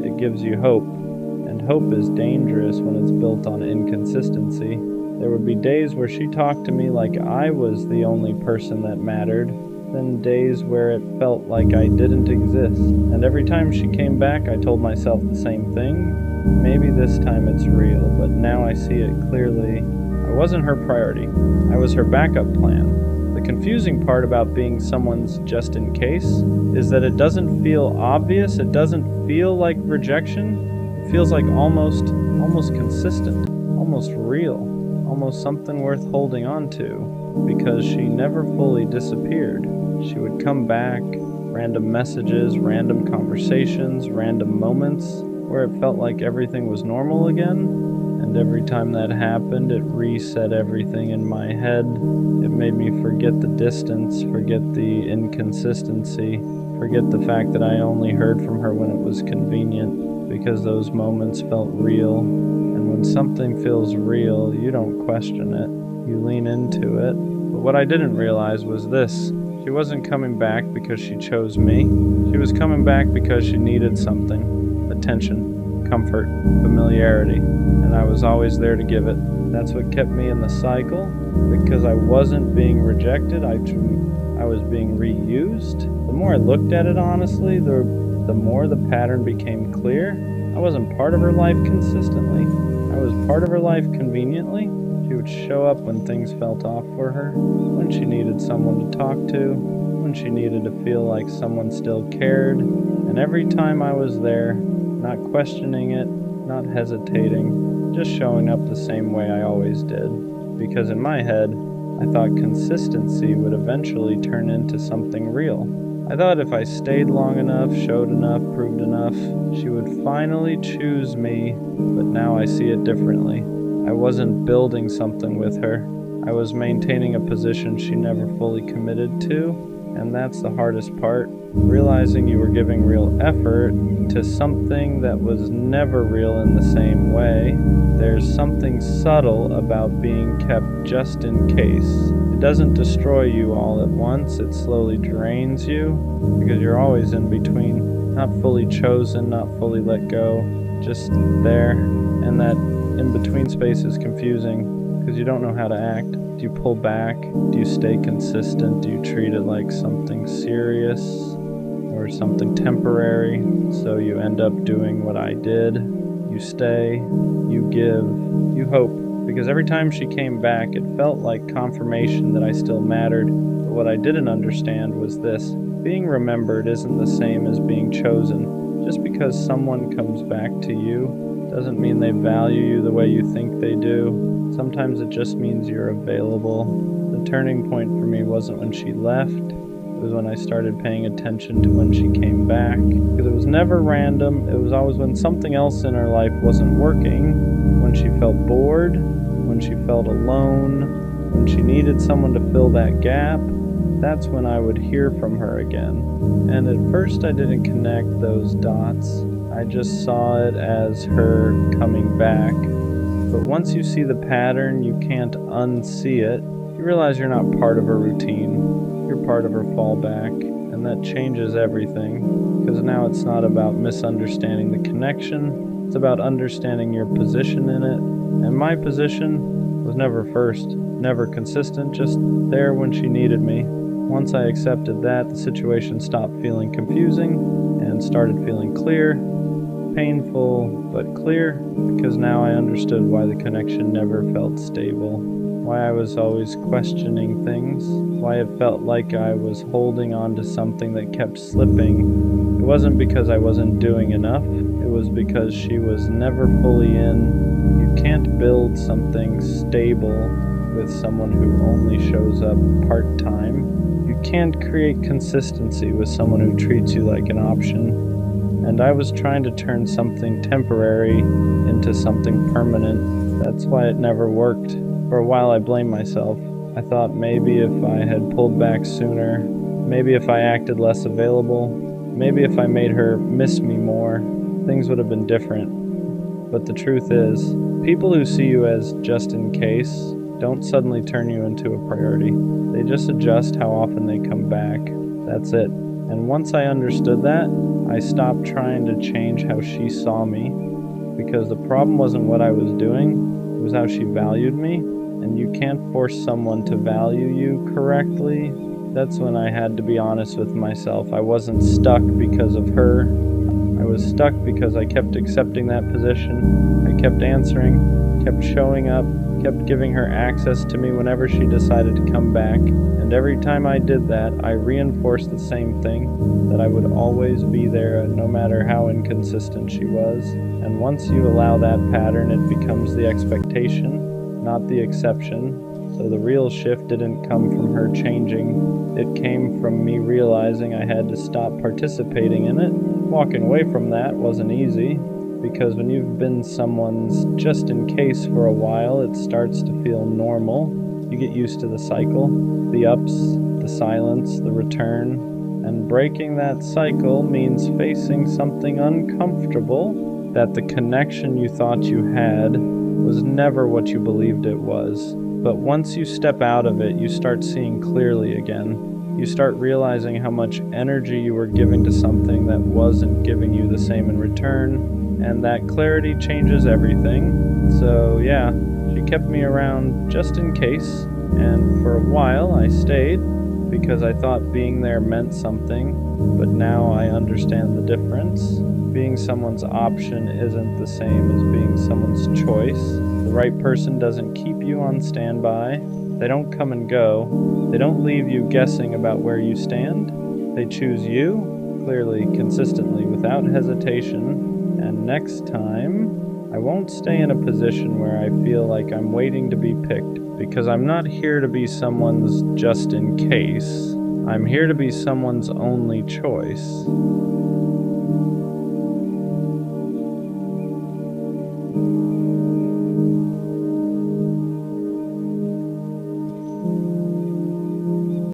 it gives you hope, and hope is dangerous when it's built on inconsistency. There would be days where she talked to me like I was the only person that mattered, then days where it felt like I didn't exist. And every time she came back, I told myself the same thing. Maybe this time it's real, but now I see it clearly. I wasn't her priority. I was her backup plan. The confusing part about being someone's just in case is that it doesn't feel obvious. It doesn't feel like rejection. It feels like almost consistent, almost real. Almost something worth holding on to, because she never fully disappeared. She would come back, random messages, random conversations, random moments, where it felt like everything was normal again, and every time that happened, it reset everything in my head. It made me forget the distance, forget the inconsistency, forget the fact that I only heard from her when it was convenient, because those moments felt real. And when something feels real, you don't question it. You lean into it. But what I didn't realize was this. She wasn't coming back because she chose me. She was coming back because she needed something. Attention, comfort, familiarity. And I was always there to give it. That's what kept me in the cycle. Because I wasn't being rejected, I was being reused. The more I looked at it honestly, the more the pattern became clear. I wasn't part of her life consistently. I was part of her life conveniently. She would show up when things felt off for her, when she needed someone to talk to, when she needed to feel like someone still cared. And every time I was there, not questioning it, not hesitating, just showing up the same way I always did. Because in my head, I thought consistency would eventually turn into something real. I thought if I stayed long enough, showed enough, proved enough, she would finally choose me, but now I see it differently. I wasn't building something with her. I was maintaining a position she never fully committed to, and that's the hardest part. Realizing you were giving real effort to something that was never real in the same way. There's something subtle about being kept just in case. It doesn't destroy you all at once, it slowly drains you, because you're always in between not fully chosen, not fully let go, just there. And that in-between space is confusing because you don't know how to act. Do you pull back? Do you stay consistent? Do you treat it like something serious or something temporary? So you end up doing what I did. You stay, you give, you hope. Because every time she came back, it felt like confirmation that I still mattered. But what I didn't understand was this. Being remembered isn't the same as being chosen. Just because someone comes back to you doesn't mean they value you the way you think they do. Sometimes it just means you're available. The turning point for me wasn't when she left. It was when I started paying attention to when she came back. Because it was never random. It was always when something else in her life wasn't working. When she felt bored. When she felt alone. When she needed someone to fill that gap. That's when I would hear from her again. And at first I didn't connect those dots. I just saw it as her coming back. But once you see the pattern, you can't unsee it. You realize you're not part of her routine. You're part of her fallback. And that changes everything. Because now it's not about misunderstanding the connection. It's about understanding your position in it. And my position was never first, never consistent, just there when she needed me. Once I accepted that, the situation stopped feeling confusing and started feeling clear. Painful, but clear, because now I understood why the connection never felt stable. Why I was always questioning things. Why it felt like I was holding on to something that kept slipping. It wasn't because I wasn't doing enough. It was because she was never fully in. You can't build something stable with someone who only shows up part-time. You can't create consistency with someone who treats you like an option. And I was trying to turn something temporary into something permanent. That's why it never worked. For a while I blamed myself. I thought maybe if I had pulled back sooner, maybe if I acted less available, maybe if I made her miss me more, things would have been different. But the truth is, people who see you as just in case don't suddenly turn you into a priority. They just adjust how often they come back. That's it. And once I understood that, I stopped trying to change how she saw me. Because the problem wasn't what I was doing, it was how she valued me. And you can't force someone to value you correctly. That's when I had to be honest with myself. I wasn't stuck because of her. I was stuck because I kept accepting that position. I kept answering, kept showing up, kept giving her access to me whenever she decided to come back. And every time I did that, I reinforced the same thing, that I would always be there no matter how inconsistent she was. And once you allow that pattern, it becomes the expectation, not the exception. So the real shift didn't come from her changing. It came from me realizing I had to stop participating in it. Walking away from that wasn't easy, because when you've been someone's just in case for a while, it starts to feel normal. You get used to the cycle, the ups, the silence, the return. And breaking that cycle means facing something uncomfortable, that the connection you thought you had was never what you believed it was. But once you step out of it, you start seeing clearly again. You start realizing how much energy you were giving to something that wasn't giving you the same in return. And that clarity changes everything. So yeah, she kept me around just in case. And for a while I stayed because I thought being there meant something. But now I understand the difference. Being someone's option isn't the same as being someone's choice. The right person doesn't keep you on standby. They don't come and go. They don't leave you guessing about where you stand. They choose you, clearly, consistently, without hesitation. And next time, I won't stay in a position where I feel like I'm waiting to be picked, because I'm not here to be someone's just in case. I'm here to be someone's only choice.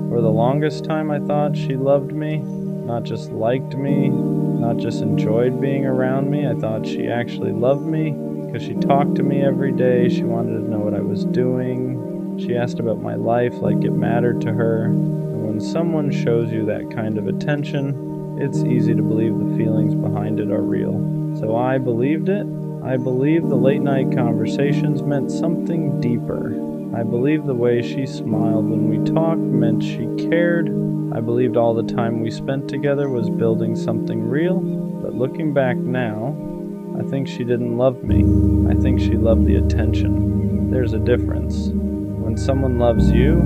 For the longest time I thought she loved me, not just liked me, not just enjoyed being around me. I thought she actually loved me because she talked to me every day. She wanted to know what I was doing. She asked about my life like it mattered to her. And when someone shows you that kind of attention, it's easy to believe the feelings behind it are real. So I believed it. I believed the late night conversations meant something deeper. I believed the way she smiled when we talked meant she cared. I believed all the time we spent together was building something real. But looking back now, I think she didn't love me. I think she loved the attention. There's a difference. When someone loves you,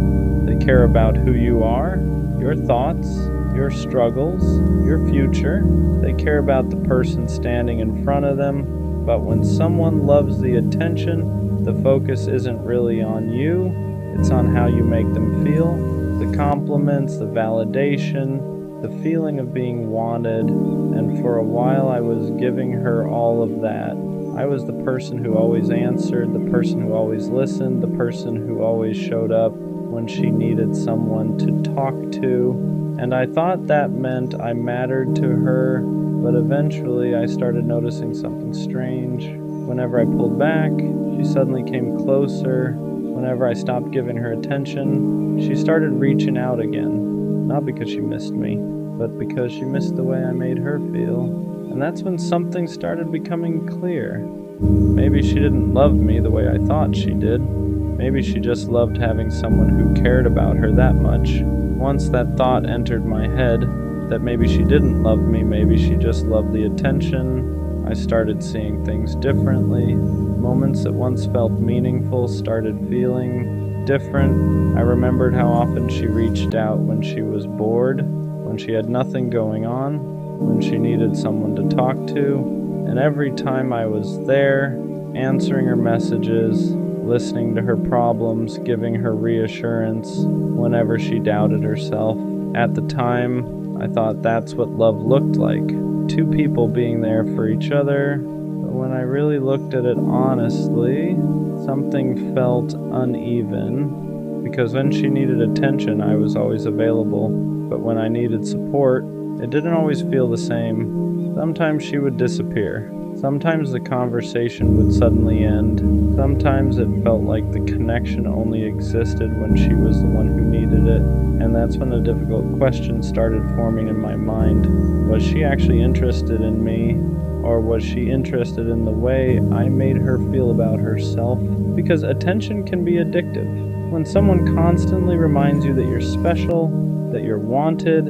they care about who you are, your thoughts, your struggles, your future. They care about the person standing in front of them. But when someone loves the attention, the focus isn't really on you, it's on how you make them feel. The compliments, the validation, the feeling of being wanted. And for a while I was giving her all of that. I was the person who always answered, the person who always listened, the person who always showed up when she needed someone to talk to. And I thought that meant I mattered to her, but eventually I started noticing something strange. Whenever I pulled back, she suddenly came closer. Whenever I stopped giving her attention, she started reaching out again. Not because she missed me, but because she missed the way I made her feel. And that's when something started becoming clear. Maybe she didn't love me the way I thought she did. Maybe she just loved having someone who cared about her that much. Once that thought entered my head, that maybe she didn't love me, maybe she just loved the attention, I started seeing things differently. Moments that once felt meaningful started feeling different. I remembered how often she reached out when she was bored, when she had nothing going on, when she needed someone to talk to. And every time I was there, answering her messages, listening to her problems, giving her reassurance whenever she doubted herself. At the time, I thought that's what love looked like. Two people being there for each other. But when I really looked at it honestly, something felt uneven. Because when she needed attention, I was always available. But when I needed support, it didn't always feel the same. Sometimes she would disappear. Sometimes the conversation would suddenly end. Sometimes it felt like the connection only existed when she was the one who needed it. And that's when a difficult question started forming in my mind. Was she actually interested in me? Or was she interested in the way I made her feel about herself? Because attention can be addictive. When someone constantly reminds you that you're special, that you're wanted,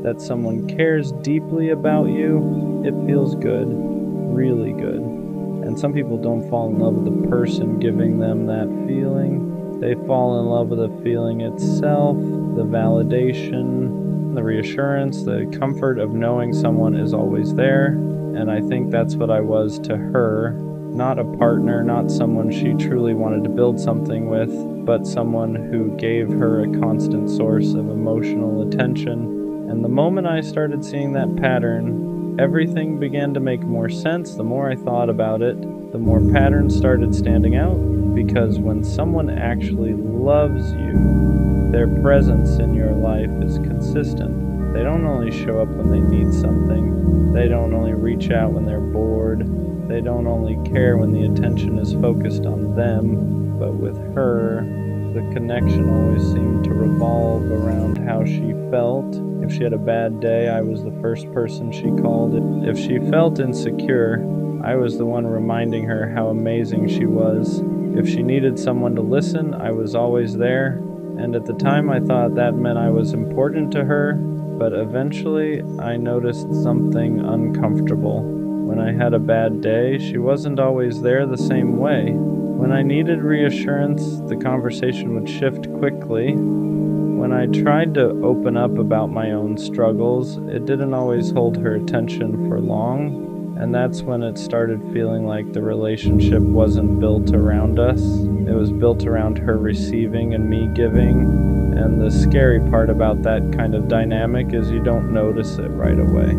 that someone cares deeply about you, it feels good, really good. And some people don't fall in love with the person giving them that feeling. They fall in love with the feeling itself, the validation, the reassurance, the comfort of knowing someone is always there. And I think that's what I was to her. Not a partner, not someone she truly wanted to build something with, but someone who gave her a constant source of emotional attention. And the moment I started seeing that pattern, everything began to make more sense. The more I thought about it, the more patterns started standing out. Because when someone actually loves you, their presence in your life is consistent. They don't only show up when they need something. They don't only reach out when they're bored. They don't only care when the attention is focused on them. But with her, the connection always seemed to revolve around how she felt. If she had a bad day, I was the first person she called. If she felt insecure, I was the one reminding her how amazing she was. If she needed someone to listen, I was always there. And at the time I thought that meant I was important to her, but eventually I noticed something uncomfortable. When I had a bad day, she wasn't always there the same way. When I needed reassurance, the conversation would shift quickly. When I tried to open up about my own struggles, it didn't always hold her attention for long. And that's when it started feeling like the relationship wasn't built around us. It was built around her receiving and me giving. And the scary part about that kind of dynamic is you don't notice it right away.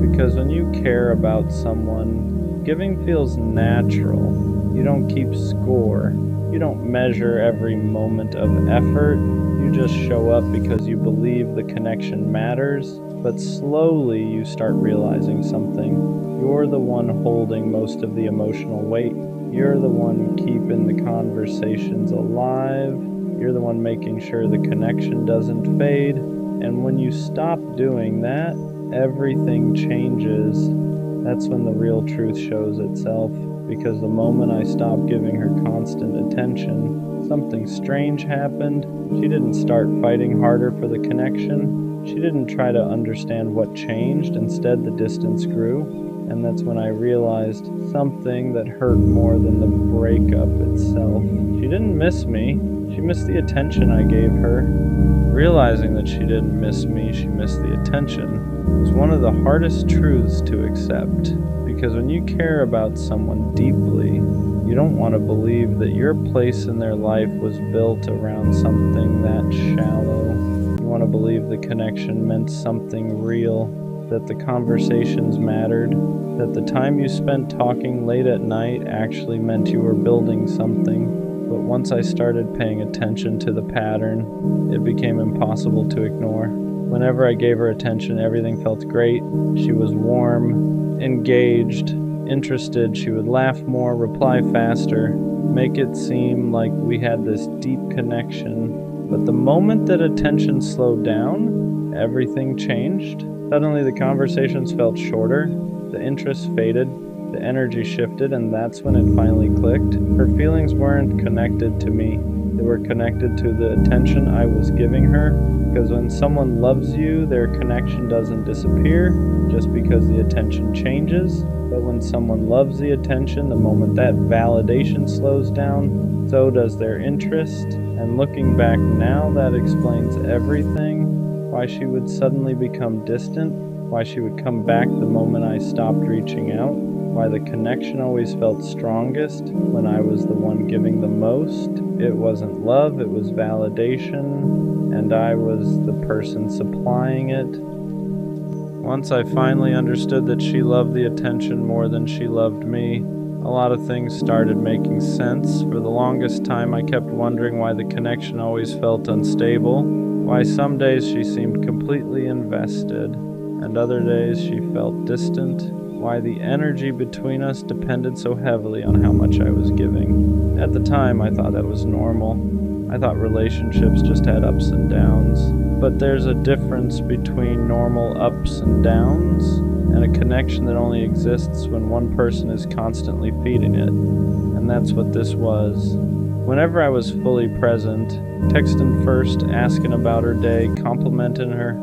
Because when you care about someone, giving feels natural. You don't keep score. You don't measure every moment of effort. You just show up because you believe the connection matters. But slowly you start realizing something. You're the one holding most of the emotional weight. You're the one keeping the conversations alive. You're the one making sure the connection doesn't fade. And when you stop doing that, everything changes. That's when the real truth shows itself, because the moment I stopped giving her constant attention, something strange happened. She didn't start fighting harder for the connection. She didn't try to understand what changed. Instead, the distance grew. And that's when I realized something that hurt more than the breakup itself. She didn't miss me. She missed the attention I gave her. Realizing that she didn't miss me, she missed the attention, was one of the hardest truths to accept. Because when you care about someone deeply, you don't want to believe that your place in their life was built around something that shallow. You want to believe the connection meant something real, that the conversations mattered, that the time you spent talking late at night actually meant you were building something. But once I started paying attention to the pattern, it became impossible to ignore. Whenever I gave her attention, everything felt great. She was warm, engaged, interested. She would laugh more, reply faster, make it seem like we had this deep connection. But the moment that attention slowed down, everything changed. Suddenly the conversations felt shorter, the interest faded, the energy shifted, and that's when it finally clicked. Her feelings weren't connected to me. They were connected to the attention I was giving her. Because when someone loves you, their connection doesn't disappear just because the attention changes. But when someone loves the attention, the moment that validation slows down, so does their interest. And looking back now, that explains everything. Why she would suddenly become distant, why she would come back the moment I stopped reaching out, why the connection always felt strongest when I was the one giving the most. It wasn't love, it was validation, and I was the person supplying it. Once I finally understood that she loved the attention more than she loved me, a lot of things started making sense. For the longest time, I kept wondering why the connection always felt unstable, why some days she seemed completely invested, and other days she felt distant, why the energy between us depended so heavily on how much I was giving. At the time, I thought that was normal. I thought relationships just had ups and downs. But there's a difference between normal ups and downs and a connection that only exists when one person is constantly feeding it. And that's what this was. Whenever I was fully present, texting first, asking about her day, complimenting her,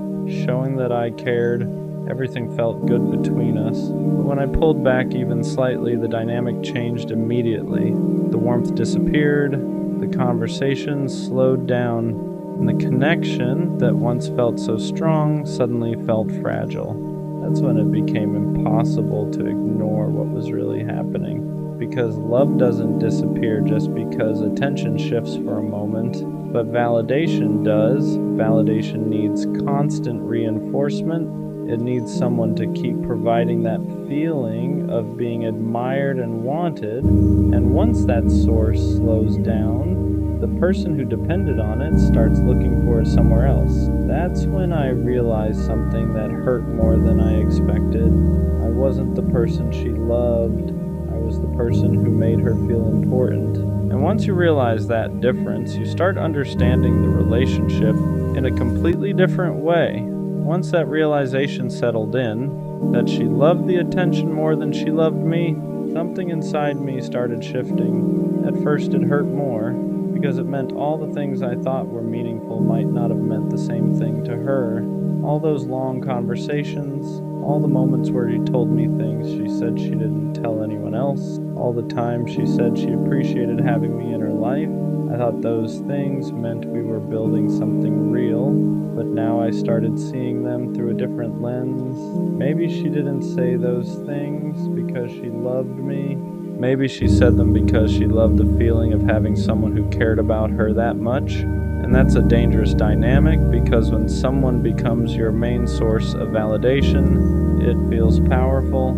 showing that I cared, everything felt good between us. But when I pulled back even slightly, the dynamic changed immediately. The warmth disappeared, the conversation slowed down, and the connection that once felt so strong suddenly felt fragile. That's when it became impossible to ignore what was really happening. Because love doesn't disappear just because attention shifts for a moment, but validation does. Validation needs constant reinforcement. It needs someone to keep providing that feeling of being admired and wanted, and once that source slows down, the person who depended on it starts looking for it somewhere else. That's when I realized something that hurt more than I expected. I wasn't the person she loved. I was the person who made her feel important. And once you realize that difference, you start understanding the relationship in a completely different way. Once that realization settled in, that she loved the attention more than she loved me, something inside me started shifting. At first it hurt more, because it meant all the things I thought were meaningful might not have meant the same thing to her. All those long conversations, all the moments where she told me things she said she didn't tell anyone else, all the time she said she appreciated having me in her life. I thought those things meant we were building something real, but now I started seeing them through a different lens. Maybe she didn't say those things because she loved me. Maybe she said them because she loved the feeling of having someone who cared about her that much. And that's a dangerous dynamic, because when someone becomes your main source of validation, it feels powerful.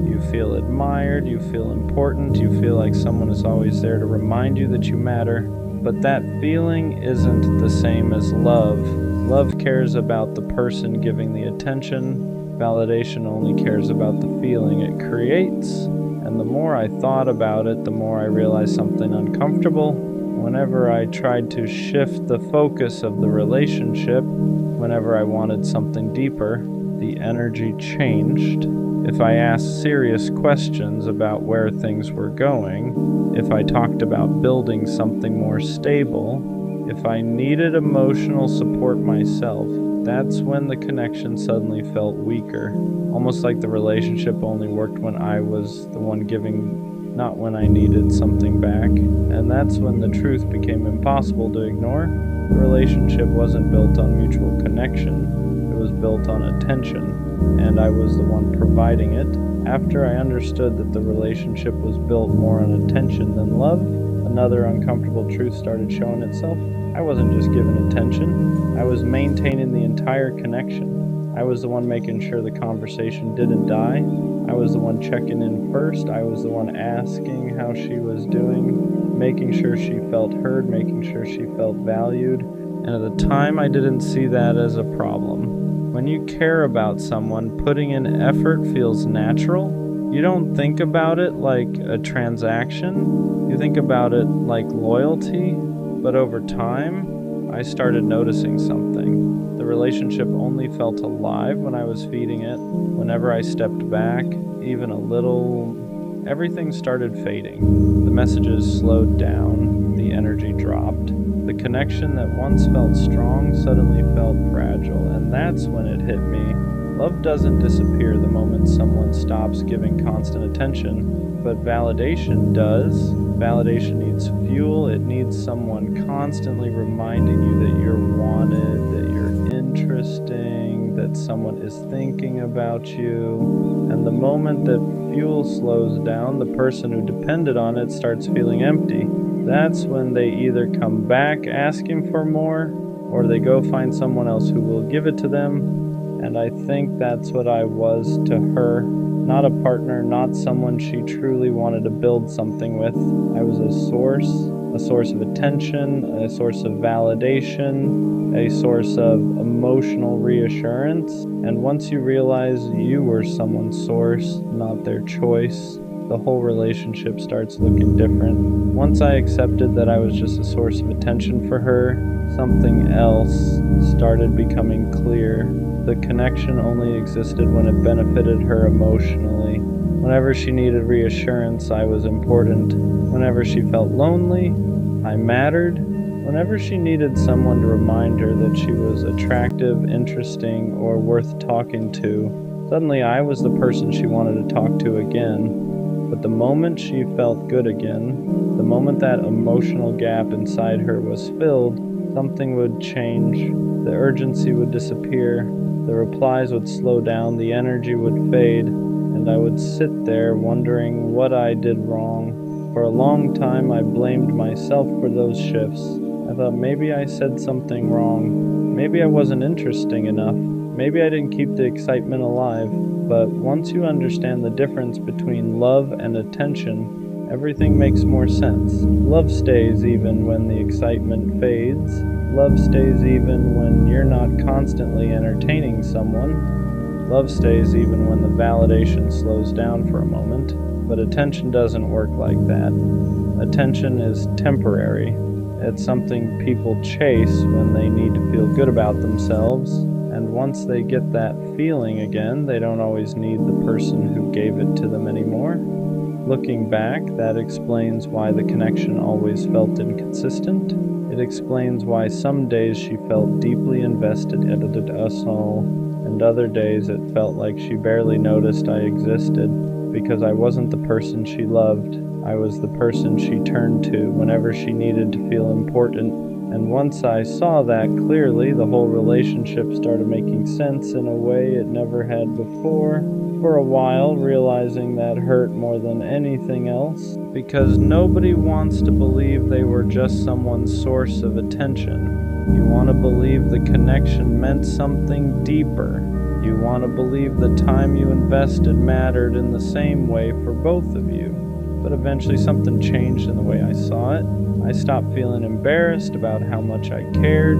You feel admired, you feel important, you feel like someone is always there to remind you that you matter. But that feeling isn't the same as love. Love cares about the person giving the attention. Validation only cares about the feeling it creates. And the more I thought about it, the more I realized something uncomfortable. Whenever I tried to shift the focus of the relationship, whenever I wanted something deeper, the energy changed. If I asked serious questions about where things were going, if I talked about building something more stable, if I needed emotional support myself, that's when the connection suddenly felt weaker, almost like the relationship only worked when I was the one giving, not when I needed something back. And that's when the truth became impossible to ignore. The relationship wasn't built on mutual connection, it was built on attention, and I was the one providing it. After I understood that the relationship was built more on attention than love, another uncomfortable truth started showing itself. I wasn't just giving attention, I was maintaining the entire connection. I was the one making sure the conversation didn't die. I was the one checking in first. I was the one asking how she was doing, making sure she felt heard, making sure she felt valued. And at the time, I didn't see that as a problem. When you care about someone, putting in effort feels natural. You don't think about it like a transaction. You think about it like loyalty. But over time, I started noticing something. The relationship only felt alive when I was feeding it. Whenever I stepped back, even a little, everything started fading. The messages slowed down, the energy dropped. The connection that once felt strong suddenly felt fragile, and that's when it hit me. Love doesn't disappear the moment someone stops giving constant attention, but validation does. Validation needs fuel. It needs someone constantly reminding you that you're wanted, that you're interesting, that someone is thinking about you. And the moment that fuel slows down, the person who depended on it starts feeling empty. That's when they either come back asking for more, or they go find someone else who will give it to them. And I think that's what I was to her. Not a partner, not someone she truly wanted to build something with. I was a source of attention, a source of validation, a source of emotional reassurance. And once you realize you were someone's source, not their choice, the whole relationship starts looking different. Once I accepted that I was just a source of attention for her, something else started becoming clear. The connection only existed when it benefited her emotionally. Whenever she needed reassurance, I was important. Whenever she felt lonely, I mattered. Whenever she needed someone to remind her that she was attractive, interesting, or worth talking to, suddenly I was the person she wanted to talk to again. But the moment she felt good again, the moment that emotional gap inside her was filled, something would change. The urgency would disappear. The replies would slow down, the energy would fade, and I would sit there wondering what I did wrong. For a long time, I blamed myself for those shifts. I thought maybe I said something wrong. Maybe I wasn't interesting enough. Maybe I didn't keep the excitement alive. But once you understand the difference between love and attention, everything makes more sense. Love stays even when the excitement fades. Love stays even when you're not constantly entertaining someone. Love stays even when the validation slows down for a moment. But attention doesn't work like that. Attention is temporary. It's something people chase when they need to feel good about themselves. And once they get that feeling again, they don't always need the person who gave it to them anymore. Looking back, that explains why the connection always felt inconsistent. It explains why some days she felt deeply invested in us all, and other days it felt like she barely noticed I existed, because I wasn't the person she loved. I was the person she turned to whenever she needed to feel important. And once I saw that clearly, the whole relationship started making sense in a way it never had before. For a while, realizing that hurt more than anything else, because nobody wants to believe they were just someone's source of attention. You want to believe the connection meant something deeper. You want to believe the time you invested mattered in the same way for both of you. But eventually something changed in the way I saw it. I stopped feeling embarrassed about how much I cared,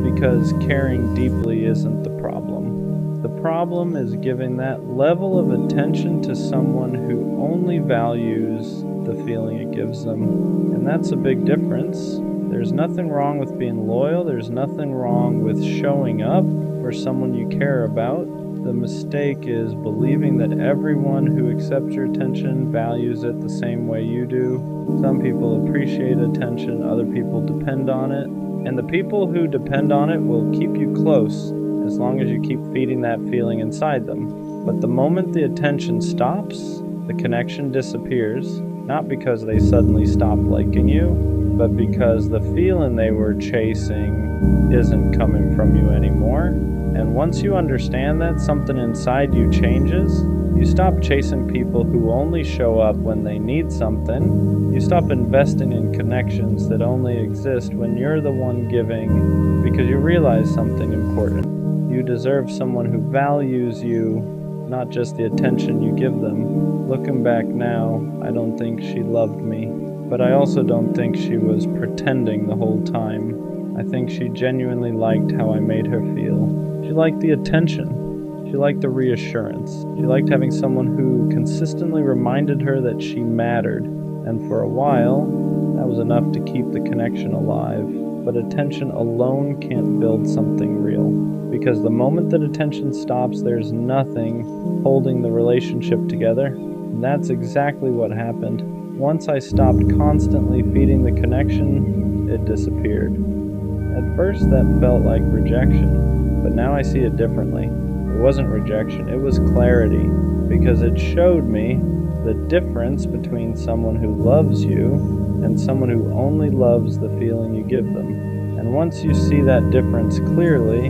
because caring deeply isn't the problem. The problem is giving that level of attention to someone who only values the feeling it gives them. And that's a big difference. There's nothing wrong with being loyal. There's nothing wrong with showing up for someone you care about. The mistake is believing that everyone who accepts your attention values it the same way you do. Some people appreciate attention, other people depend on it, and the people who depend on it will keep you close as long as you keep feeding that feeling inside them. But the moment the attention stops, the connection disappears, not because they suddenly stop liking you, but because the feeling they were chasing isn't coming from you anymore. And once you understand that, something inside you changes. You stop chasing people who only show up when they need something. You stop investing in connections that only exist when you're the one giving, because you realize something important. You deserve someone who values you, not just the attention you give them. Looking back now, I don't think she loved me, but I also don't think she was pretending the whole time. I think she genuinely liked how I made her feel. She liked the attention. She liked the reassurance. She liked having someone who consistently reminded her that she mattered. And for a while, that was enough to keep the connection alive. But attention alone can't build something real. Because the moment that attention stops, there's nothing holding the relationship together. And that's exactly what happened. Once I stopped constantly feeding the connection, it disappeared. At first, that felt like rejection, but now I see it differently. It wasn't rejection, it was clarity, because it showed me the difference between someone who loves you and someone who only loves the feeling you give them. And once you see that difference clearly,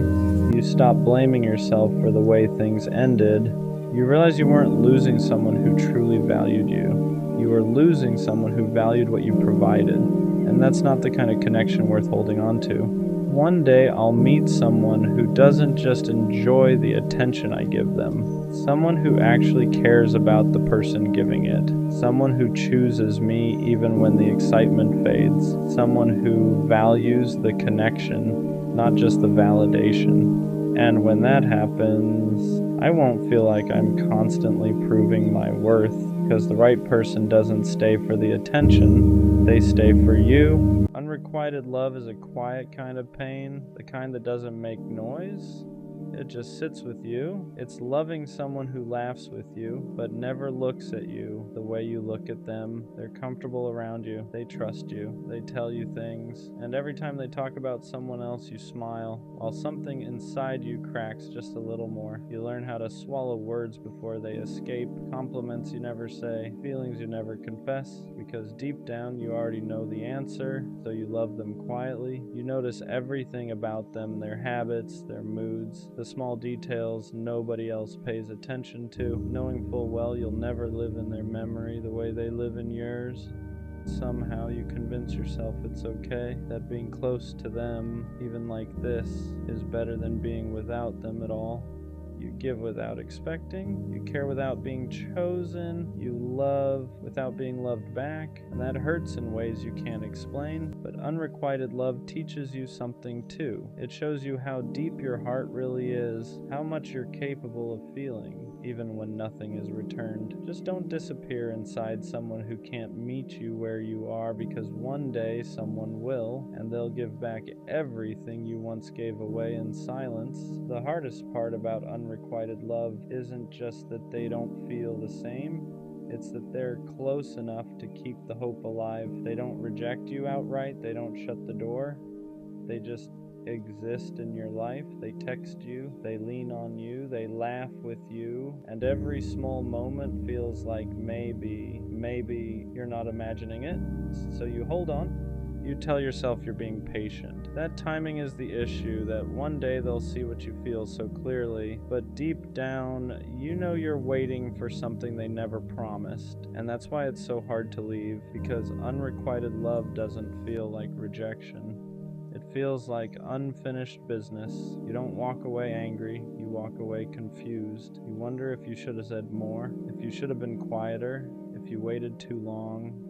you stop blaming yourself for the way things ended. You realize you weren't losing someone who truly valued you. You were losing someone who valued what you provided, and that's not the kind of connection worth holding on to. One day I'll meet someone who doesn't just enjoy the attention I give them, someone who actually cares about the person giving it, someone who chooses me even when the excitement fades, someone who values the connection, not just the validation. And when that happens, I won't feel like I'm constantly proving my worth, because the right person doesn't stay for the attention, they stay for you. Unrequited love is a quiet kind of pain, the kind that doesn't make noise. It just sits with you. It's loving someone who laughs with you, but never looks at you the way you look at them. They're comfortable around you. They trust you. They tell you things. And every time they talk about someone else, you smile, while something inside you cracks just a little more. You learn how to swallow words before they escape, compliments you never say, feelings you never confess, because deep down you already know the answer, so you love them quietly. You notice everything about them, their habits, their moods, the small details nobody else pays attention to, knowing full well you'll never live in their memory the way they live in yours. Somehow you convince yourself it's okay, that being close to them, even like this, is better than being without them at all. You give without expecting, you care without being chosen, you love without being loved back, and that hurts in ways you can't explain, but unrequited love teaches you something too. It shows you how deep your heart really is, how much you're capable of feeling, even when nothing is returned. Just don't disappear inside someone who can't meet you where you are, because one day someone will, and they'll give back everything you once gave away in silence. The hardest part about unrequited love isn't just that they don't feel the same, it's that they're close enough to keep the hope alive. They don't reject you outright, they don't shut the door, they just exist in your life. They text you, they lean on you, they laugh with you, and every small moment feels like maybe you're not imagining it, so you hold on. You tell yourself you're being patient. That timing is the issue, that one day they'll see what you feel so clearly, but deep down, you know you're waiting for something they never promised. And that's why it's so hard to leave, because unrequited love doesn't feel like rejection. It feels like unfinished business. You don't walk away angry, you walk away confused. You wonder if you should have said more, if you should have been quieter, if you waited too long,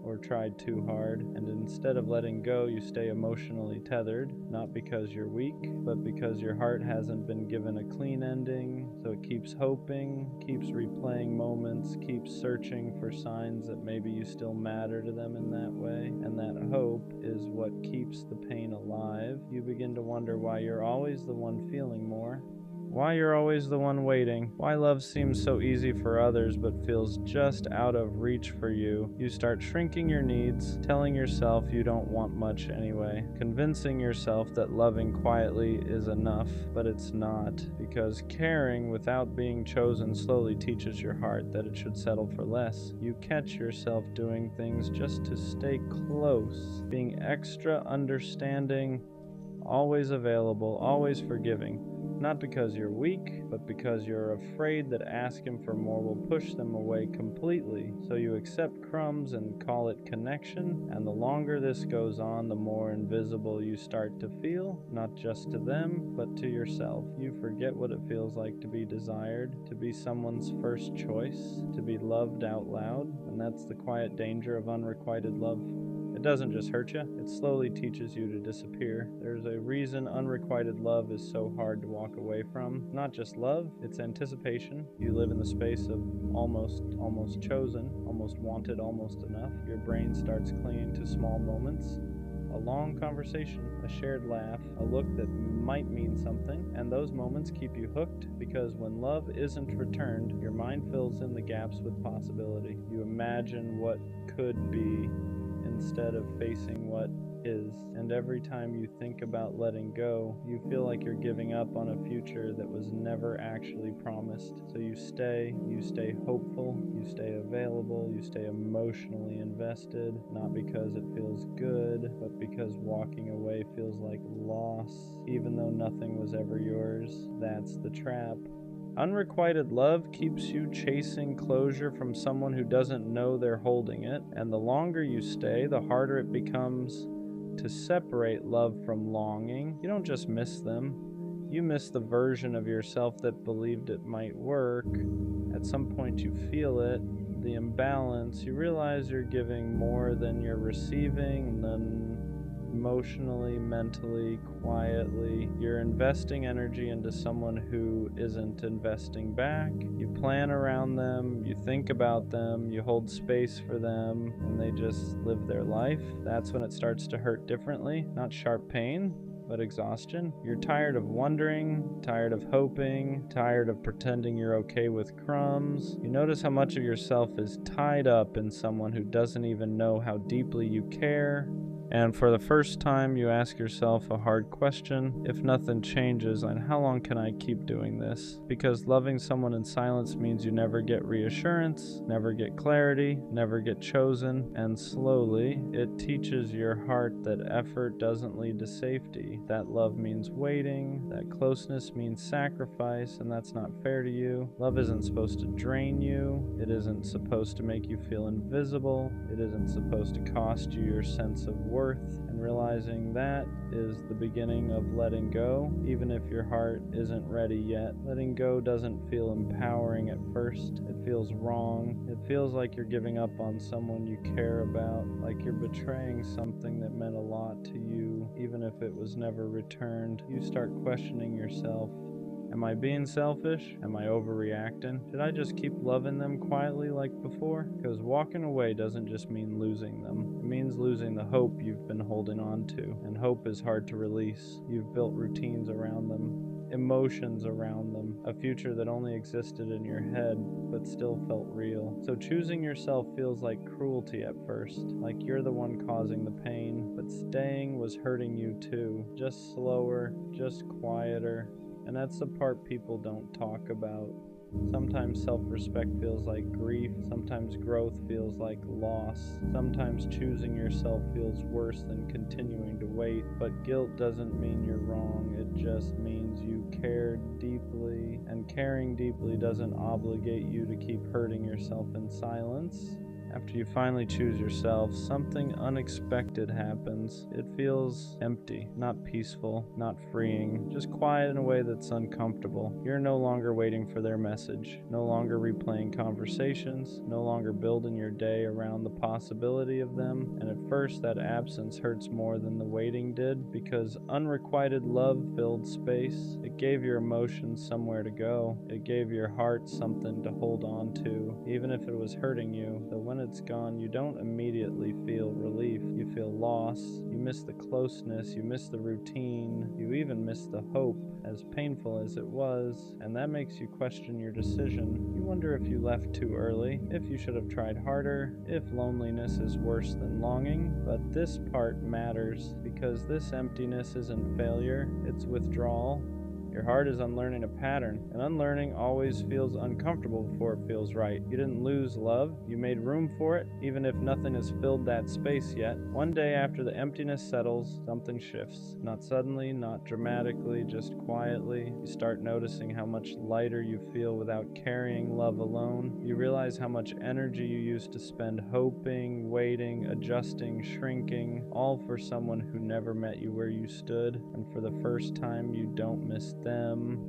or tried too hard, and instead of letting go, you stay emotionally tethered, not because you're weak, but because your heart hasn't been given a clean ending, so it keeps hoping, keeps replaying moments, keeps searching for signs that maybe you still matter to them in that way, and that hope is what keeps the pain alive. You begin to wonder why you're always the one feeling more, Why you're always the one waiting. Why love seems so easy for others but feels just out of reach for you. You start shrinking your needs, telling yourself you don't want much anyway, convincing yourself that loving quietly is enough, but it's not, because caring without being chosen slowly teaches your heart that it should settle for less. You catch yourself doing things just to stay close, being extra understanding, always available, always forgiving. Not because you're weak, but because you're afraid that asking for more will push them away completely. So you accept crumbs and call it connection, and the longer this goes on, the more invisible you start to feel, not just to them, but to yourself. You forget what it feels like to be desired, to be someone's first choice, to be loved out loud, and that's the quiet danger of unrequited love. It doesn't just hurt you, it slowly teaches you to disappear. There's a reason unrequited love is so hard to walk away from. Not just love, it's anticipation. You live in the space of almost chosen, almost wanted, almost enough. Your brain starts clinging to small moments. A long conversation, a shared laugh, a look that might mean something, and those moments keep you hooked because when love isn't returned, your mind fills in the gaps with possibility. You imagine what could be instead of facing what is. And every time you think about letting go, you feel like you're giving up on a future that was never actually promised. So you stay hopeful, you stay available, you stay emotionally invested, not because it feels good, but because walking away feels like loss, even though nothing was ever yours. That's the trap. Unrequited love keeps you chasing closure from someone who doesn't know they're holding it, and the longer you stay, the harder it becomes to separate love from longing. You don't just miss them, you miss the version of yourself that believed it might work. At some point you feel it, the imbalance. You realize you're giving more than you're receiving, and then emotionally, mentally, quietly, you're investing energy into someone who isn't investing back. You plan around them, you think about them, you hold space for them, and they just live their life. That's when it starts to hurt differently. Not sharp pain, but exhaustion. You're tired of wondering, tired of hoping, tired of pretending you're okay with crumbs. You notice how much of yourself is tied up in someone who doesn't even know how deeply you care. And for the first time, you ask yourself a hard question. If nothing changes, then how long can I keep doing this? Because loving someone in silence means you never get reassurance, never get clarity, never get chosen, and slowly, it teaches your heart that effort doesn't lead to safety. That love means waiting, that closeness means sacrifice, and that's not fair to you. Love isn't supposed to drain you, it isn't supposed to make you feel invisible, it isn't supposed to cost you your sense of worth, and realizing that is the beginning of letting go, even if your heart isn't ready yet. Letting go doesn't feel empowering at first. It feels wrong. It feels like you're giving up on someone you care about, like you're betraying something that meant a lot to you, even if it was never returned. You start questioning yourself. Am I being selfish? Am I overreacting? Should I just keep loving them quietly like before? Because walking away doesn't just mean losing them. It means losing the hope you've been holding on to. And hope is hard to release. You've built routines around them, emotions around them, a future that only existed in your head but still felt real. So choosing yourself feels like cruelty at first, like you're the one causing the pain, but staying was hurting you too. Just slower, just quieter. And that's the part people don't talk about. Sometimes self-respect feels like grief, sometimes growth feels like loss, sometimes choosing yourself feels worse than continuing to wait, but guilt doesn't mean you're wrong, it just means you cared deeply, and caring deeply doesn't obligate you to keep hurting yourself in silence. After you finally choose yourself, something unexpected happens. It feels empty, not peaceful, not freeing, just quiet in a way that's uncomfortable. You're no longer waiting for their message, no longer replaying conversations, no longer building your day around the possibility of them. And at first, that absence hurts more than the waiting did, because unrequited love filled space. It gave your emotions somewhere to go. It gave your heart something to hold on to, even if it was hurting you. Though when it's gone, you don't immediately feel relief. You feel loss. You miss the closeness. You miss the routine. You even miss the hope, as painful as it was, and that makes you question your decision. You wonder if you left too early, if you should have tried harder, if loneliness is worse than longing. But this part matters, because this emptiness isn't failure, it's withdrawal. Your heart is unlearning a pattern, and unlearning always feels uncomfortable before it feels right. You didn't lose love, you made room for it, even if nothing has filled that space yet. One day after the emptiness settles, something shifts. Not suddenly, not dramatically, just quietly. You start noticing how much lighter you feel without carrying love alone. You realize how much energy you used to spend hoping, waiting, adjusting, shrinking, all for someone who never met you where you stood. And for the first time, you don't miss them.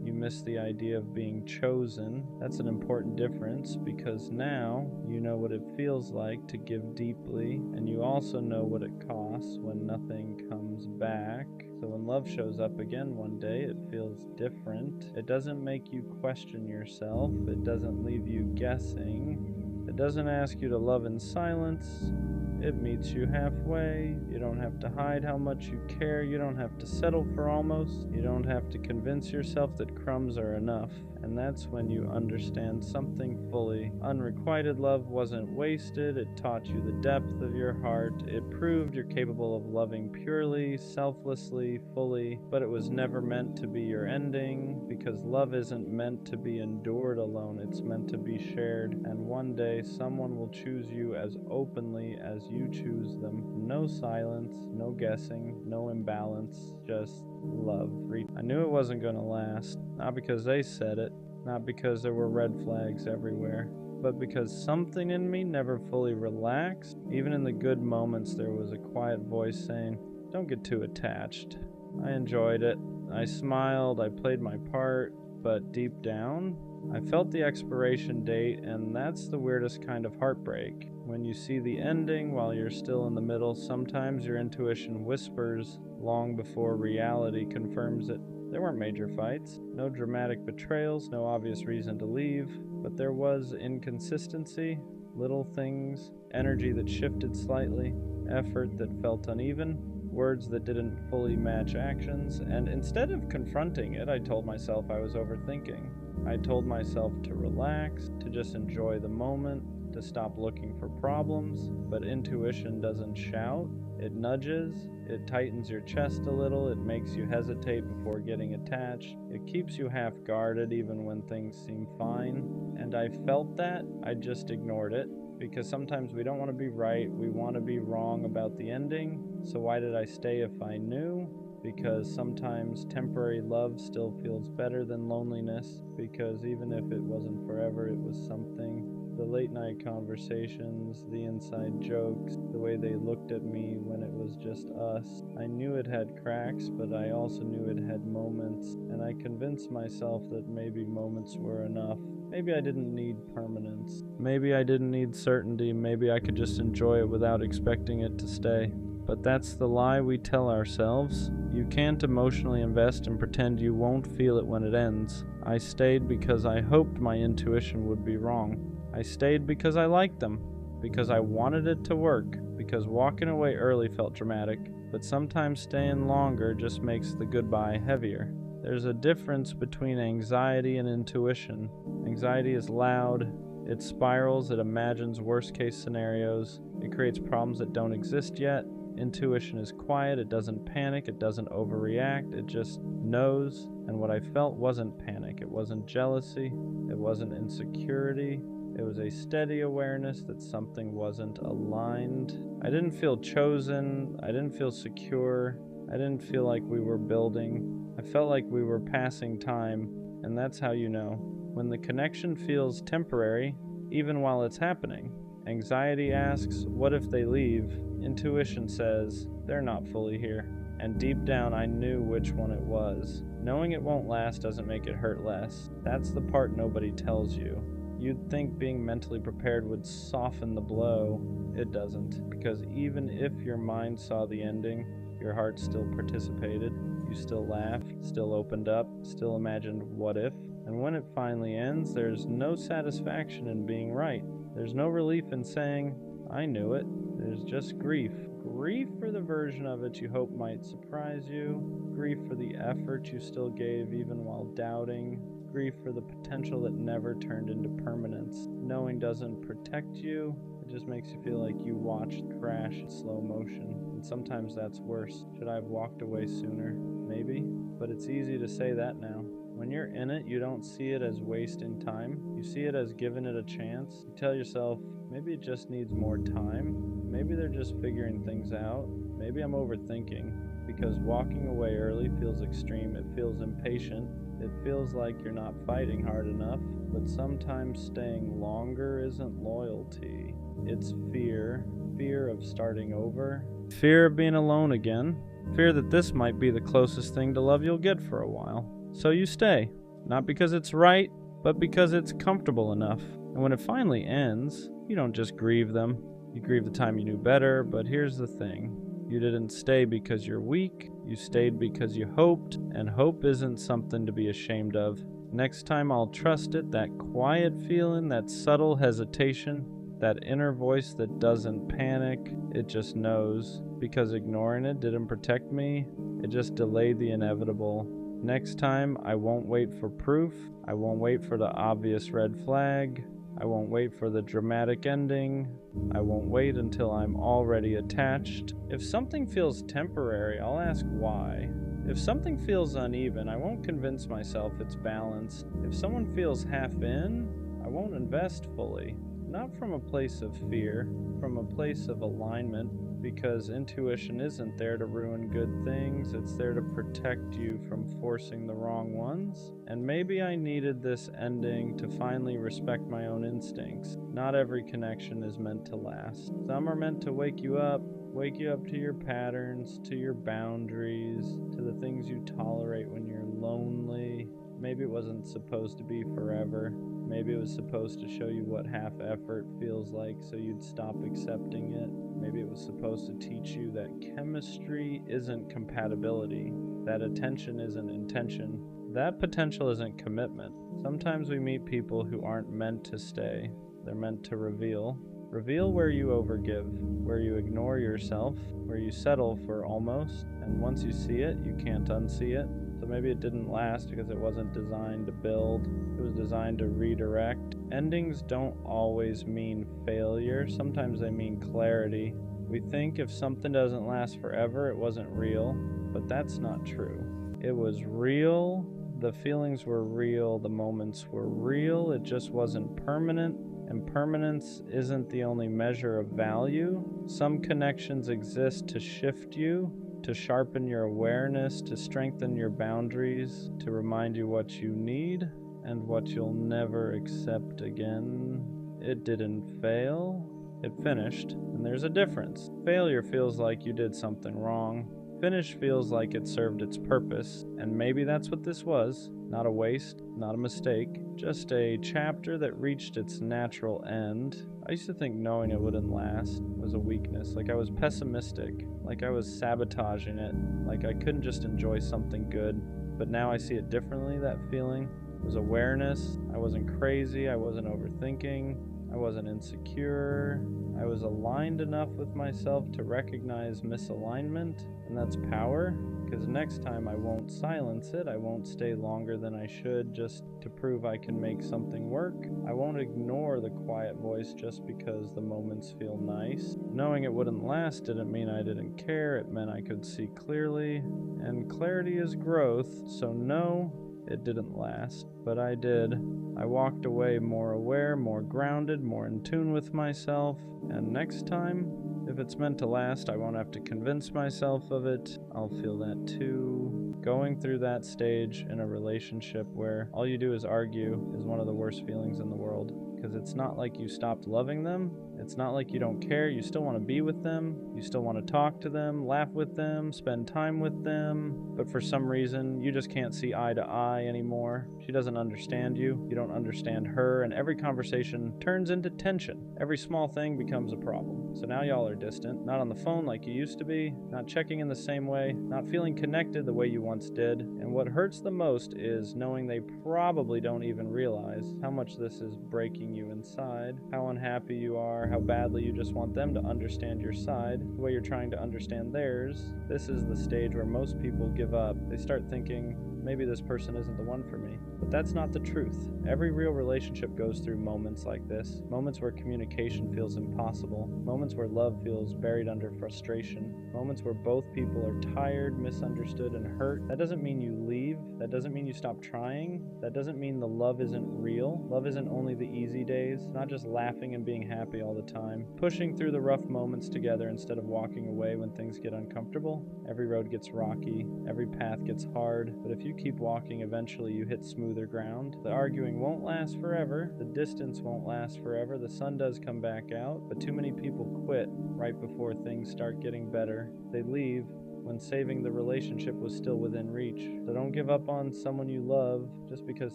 You miss the idea of being chosen. That's an important difference, because now you know what it feels like to give deeply, and you also know what it costs when nothing comes back. So when love shows up again one day, it feels different. It doesn't make you question yourself. It doesn't leave you guessing. It doesn't ask you to love in silence. It meets you halfway. You don't have to hide how much you care. You don't have to settle for almost. You don't have to convince yourself that crumbs are enough. And that's when you understand something fully. Unrequited love wasn't wasted. It taught you the depth of your heart. It proved you're capable of loving purely, selflessly, fully. But it was never meant to be your ending, because love isn't meant to be endured alone. It's meant to be shared. And one day someone will choose you as openly as you choose them. No silence, no guessing, no imbalance, just love. I knew it wasn't going to last, not because they said it, not because there were red flags everywhere, but because something in me never fully relaxed. Even in the good moments, there was a quiet voice saying, "Don't get too attached." I enjoyed it. I smiled, I played my part, but deep down, I felt the expiration date, and that's the weirdest kind of heartbreak. When you see the ending while you're still in the middle, sometimes your intuition whispers long before reality confirms it. There weren't major fights, no dramatic betrayals, no obvious reason to leave, but there was inconsistency, little things, energy that shifted slightly, effort that felt uneven, words that didn't fully match actions, and instead of confronting it, I told myself I was overthinking. I told myself to relax, to just enjoy the moment, to stop looking for problems. But intuition doesn't shout, it nudges, it tightens your chest a little, it makes you hesitate before getting attached, it keeps you half guarded even when things seem fine. And I felt that, I just ignored it, because sometimes we don't want to be right, we want to be wrong about the ending. So why did I stay if I knew? Because sometimes temporary love still feels better than loneliness, because even if it wasn't forever, it was something. The late night conversations, the inside jokes, the way they looked at me when it was just us. I knew it had cracks, but I also knew it had moments, and I convinced myself that maybe moments were enough. Maybe I didn't need permanence. Maybe I didn't need certainty. Maybe I could just enjoy it without expecting it to stay. But that's the lie we tell ourselves. You can't emotionally invest and pretend you won't feel it when it ends. I stayed because I hoped my intuition would be wrong. I stayed because I liked them, because I wanted it to work, because walking away early felt dramatic, but sometimes staying longer just makes the goodbye heavier. There's a difference between anxiety and intuition. Anxiety is loud, it spirals, it imagines worst-case scenarios, it creates problems that don't exist yet. Intuition is quiet, it doesn't panic, it doesn't overreact, it just knows. And what I felt wasn't panic, it wasn't jealousy, it wasn't insecurity. It was a steady awareness that something wasn't aligned. I didn't feel chosen, I didn't feel secure, I didn't feel like we were building. I felt like we were passing time, and that's how you know. When the connection feels temporary, even while it's happening. Anxiety asks, what if they leave? Intuition says, they're not fully here. And deep down, I knew which one it was. Knowing it won't last doesn't make it hurt less. That's the part nobody tells you. You'd think being mentally prepared would soften the blow. It doesn't, because even if your mind saw the ending, your heart still participated. You still laughed, still opened up, still imagined what if. And when it finally ends, there's no satisfaction in being right. There's no relief in saying, I knew it. There's just grief. Grief for the version of it you hope might surprise you. Grief for the effort you still gave even while doubting. Grief for the potential that never turned into permanence. Knowing doesn't protect you. It just makes you feel like you watched crash in slow motion. And sometimes that's worse. Should I have walked away sooner? Maybe. But it's easy to say that now. When you're in it, you don't see it as wasting time. You see it as giving it a chance. You tell yourself, maybe it just needs more time. Maybe they're just figuring things out. Maybe I'm overthinking. Because walking away early feels extreme. It feels impatient. It feels like you're not fighting hard enough. But sometimes staying longer isn't loyalty. It's fear. Fear of starting over. Fear of being alone again. Fear that this might be the closest thing to love you'll get for a while. So you stay, not because it's right, but because it's comfortable enough. And when it finally ends, you don't just grieve them. You grieve the time you knew better, but here's the thing. You didn't stay because you're weak. You stayed because you hoped, and hope isn't something to be ashamed of. Next time I'll trust it, that quiet feeling, that subtle hesitation, that inner voice that doesn't panic, it just knows. Because ignoring it didn't protect me, it just delayed the inevitable. Next time, I won't wait for proof. I won't wait for the obvious red flag. I won't wait for the dramatic ending. I won't wait until I'm already attached. If something feels temporary, I'll ask why. If something feels uneven, I won't convince myself it's balanced. If someone feels half in, I won't invest fully. Not from a place of fear, from a place of alignment. Because intuition isn't there to ruin good things, it's there to protect you from forcing the wrong ones. And maybe I needed this ending to finally respect my own instincts. Not every connection is meant to last. Some are meant to wake you up to your patterns, to your boundaries, to the things you tolerate when you're lonely. Maybe it wasn't supposed to be forever. Maybe it was supposed to show you what half effort feels like so you'd stop accepting it. Maybe it was supposed to teach you that chemistry isn't compatibility, that attention isn't intention, that potential isn't commitment. Sometimes we meet people who aren't meant to stay. They're meant to reveal. Reveal where you overgive, where you ignore yourself, where you settle for almost, and once you see it, you can't unsee it. So maybe it didn't last because it wasn't designed to build. It was designed to redirect. Endings don't always mean failure. Sometimes they mean clarity. We think if something doesn't last forever, it wasn't real. But that's not true. It was real. The feelings were real. The moments were real. It just wasn't permanent. And permanence isn't the only measure of value. Some connections exist to shift you, to sharpen your awareness, to strengthen your boundaries, to remind you what you need and what you'll never accept again. It didn't fail, it finished, and there's a difference. Failure feels like you did something wrong. Finish feels like it served its purpose, and maybe that's what this was. Not a waste, not a mistake, just a chapter that reached its natural end. I used to think knowing it wouldn't last was a weakness, like I was pessimistic, like I was sabotaging it, like I couldn't just enjoy something good. But now I see it differently, that feeling. It was awareness. I wasn't crazy, I wasn't overthinking, I wasn't insecure. I was aligned enough with myself to recognize misalignment, and that's power, because next time I won't silence it. I won't stay longer than I should just to prove I can make something work. I won't ignore the quiet voice just because the moments feel nice. Knowing it wouldn't last didn't mean I didn't care. It meant I could see clearly, and clarity is growth, so no, it didn't last, but I did. I walked away more aware, more grounded, more in tune with myself, and next time, if it's meant to last, I won't have to convince myself of it. I'll feel that too. Going through that stage in a relationship where all you do is argue is one of the worst feelings in the world, because it's not like you stopped loving them. It's not like you don't care. You still want to be with them. You still want to talk to them, laugh with them, spend time with them. But for some reason, you just can't see eye to eye anymore. She doesn't understand you. You don't understand her. And every conversation turns into tension. Every small thing becomes a problem. So now y'all are distant, not on the phone like you used to be, not checking in the same way, not feeling connected the way you once did. And what hurts the most is knowing they probably don't even realize how much this is breaking you inside, how unhappy you are, how how badly you just want them to understand your side, the way you're trying to understand theirs. This is the stage where most people give up. They start thinking, maybe this person isn't the one for me. But that's not the truth. Every real relationship goes through moments like this. Moments where communication feels impossible. Moments where love feels buried under frustration. Moments where both people are tired, misunderstood, and hurt. That doesn't mean you leave. That doesn't mean you stop trying. That doesn't mean the love isn't real. Love isn't only the easy days. It's not just laughing and being happy all the time. Pushing through the rough moments together instead of walking away when things get uncomfortable. Every road gets rocky. Every path gets hard. But if you keep walking, eventually you hit smoother ground. The arguing won't last forever. The distance won't last forever. The sun does come back out, but too many people quit right before things start getting better. They leave when saving the relationship was still within reach. So don't give up on someone you love just because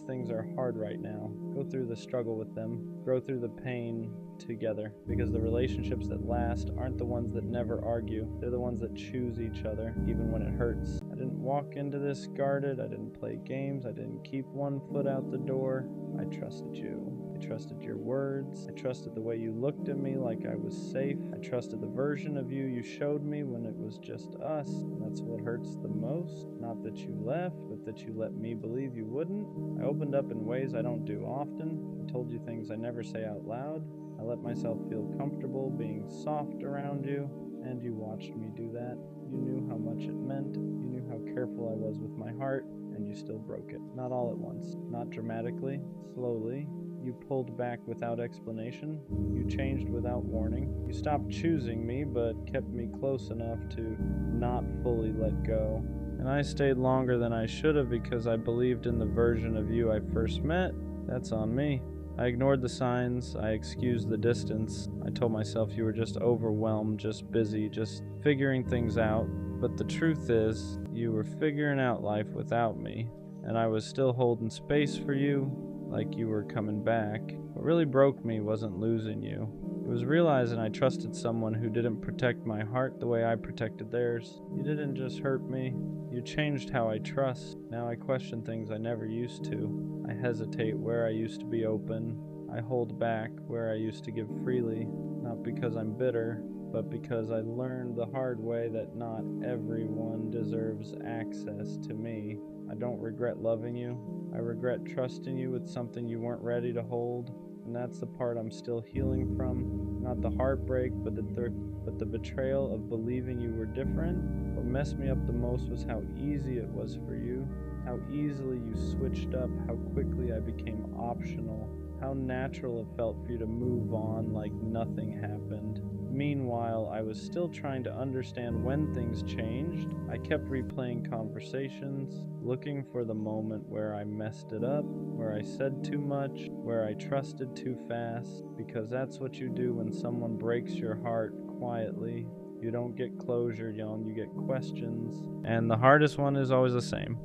things are hard right now. Go through the struggle with them. Grow through the pain together, because the relationships that last aren't the ones that never argue. They're the ones that choose each other even when it hurts. I didn't walk into this guarded. I didn't play games. I didn't keep one foot out the door. I trusted you. I trusted your words. I trusted the way you looked at me like I was safe. I trusted the version of you showed me when it was just us. And that's what hurts the most. Not that you left, but that you let me believe you wouldn't. I opened up in ways I don't do often. I told you things I never say out loud. I let myself feel comfortable being soft around you, and you watched me do that. You knew how much it meant. You knew how careful I was with my heart, and you still broke it. Not all at once, not dramatically, slowly. You pulled back without explanation. You changed without warning. You stopped choosing me, but kept me close enough to not fully let go. And I stayed longer than I should have because I believed in the version of you I first met. That's on me. I ignored the signs. I excused the distance. I told myself you were just overwhelmed, just busy, just figuring things out. But the truth is, you were figuring out life without me, and I was still holding space for you, like you were coming back. What really broke me wasn't losing you. It was realizing I trusted someone who didn't protect my heart the way I protected theirs. You didn't just hurt me. You changed how I trust. Now I question things I never used to. I hesitate where I used to be open. I hold back where I used to give freely, not because I'm bitter, but because I learned the hard way that not everyone deserves access to me. I don't regret loving you. I regret trusting you with something you weren't ready to hold, and that's the part I'm still healing from. Not the heartbreak, but the betrayal of believing you were different. What messed me up the most was how easy it was for you, how easily you switched up, how quickly I became optional, how natural it felt for you to move on like nothing happened. Meanwhile, I was still trying to understand when things changed. I kept replaying conversations, looking for the moment where I messed it up, where I said too much, where I trusted too fast, because that's what you do when someone breaks your heart quietly. You don't get closure, you get questions. And the hardest one is always the same.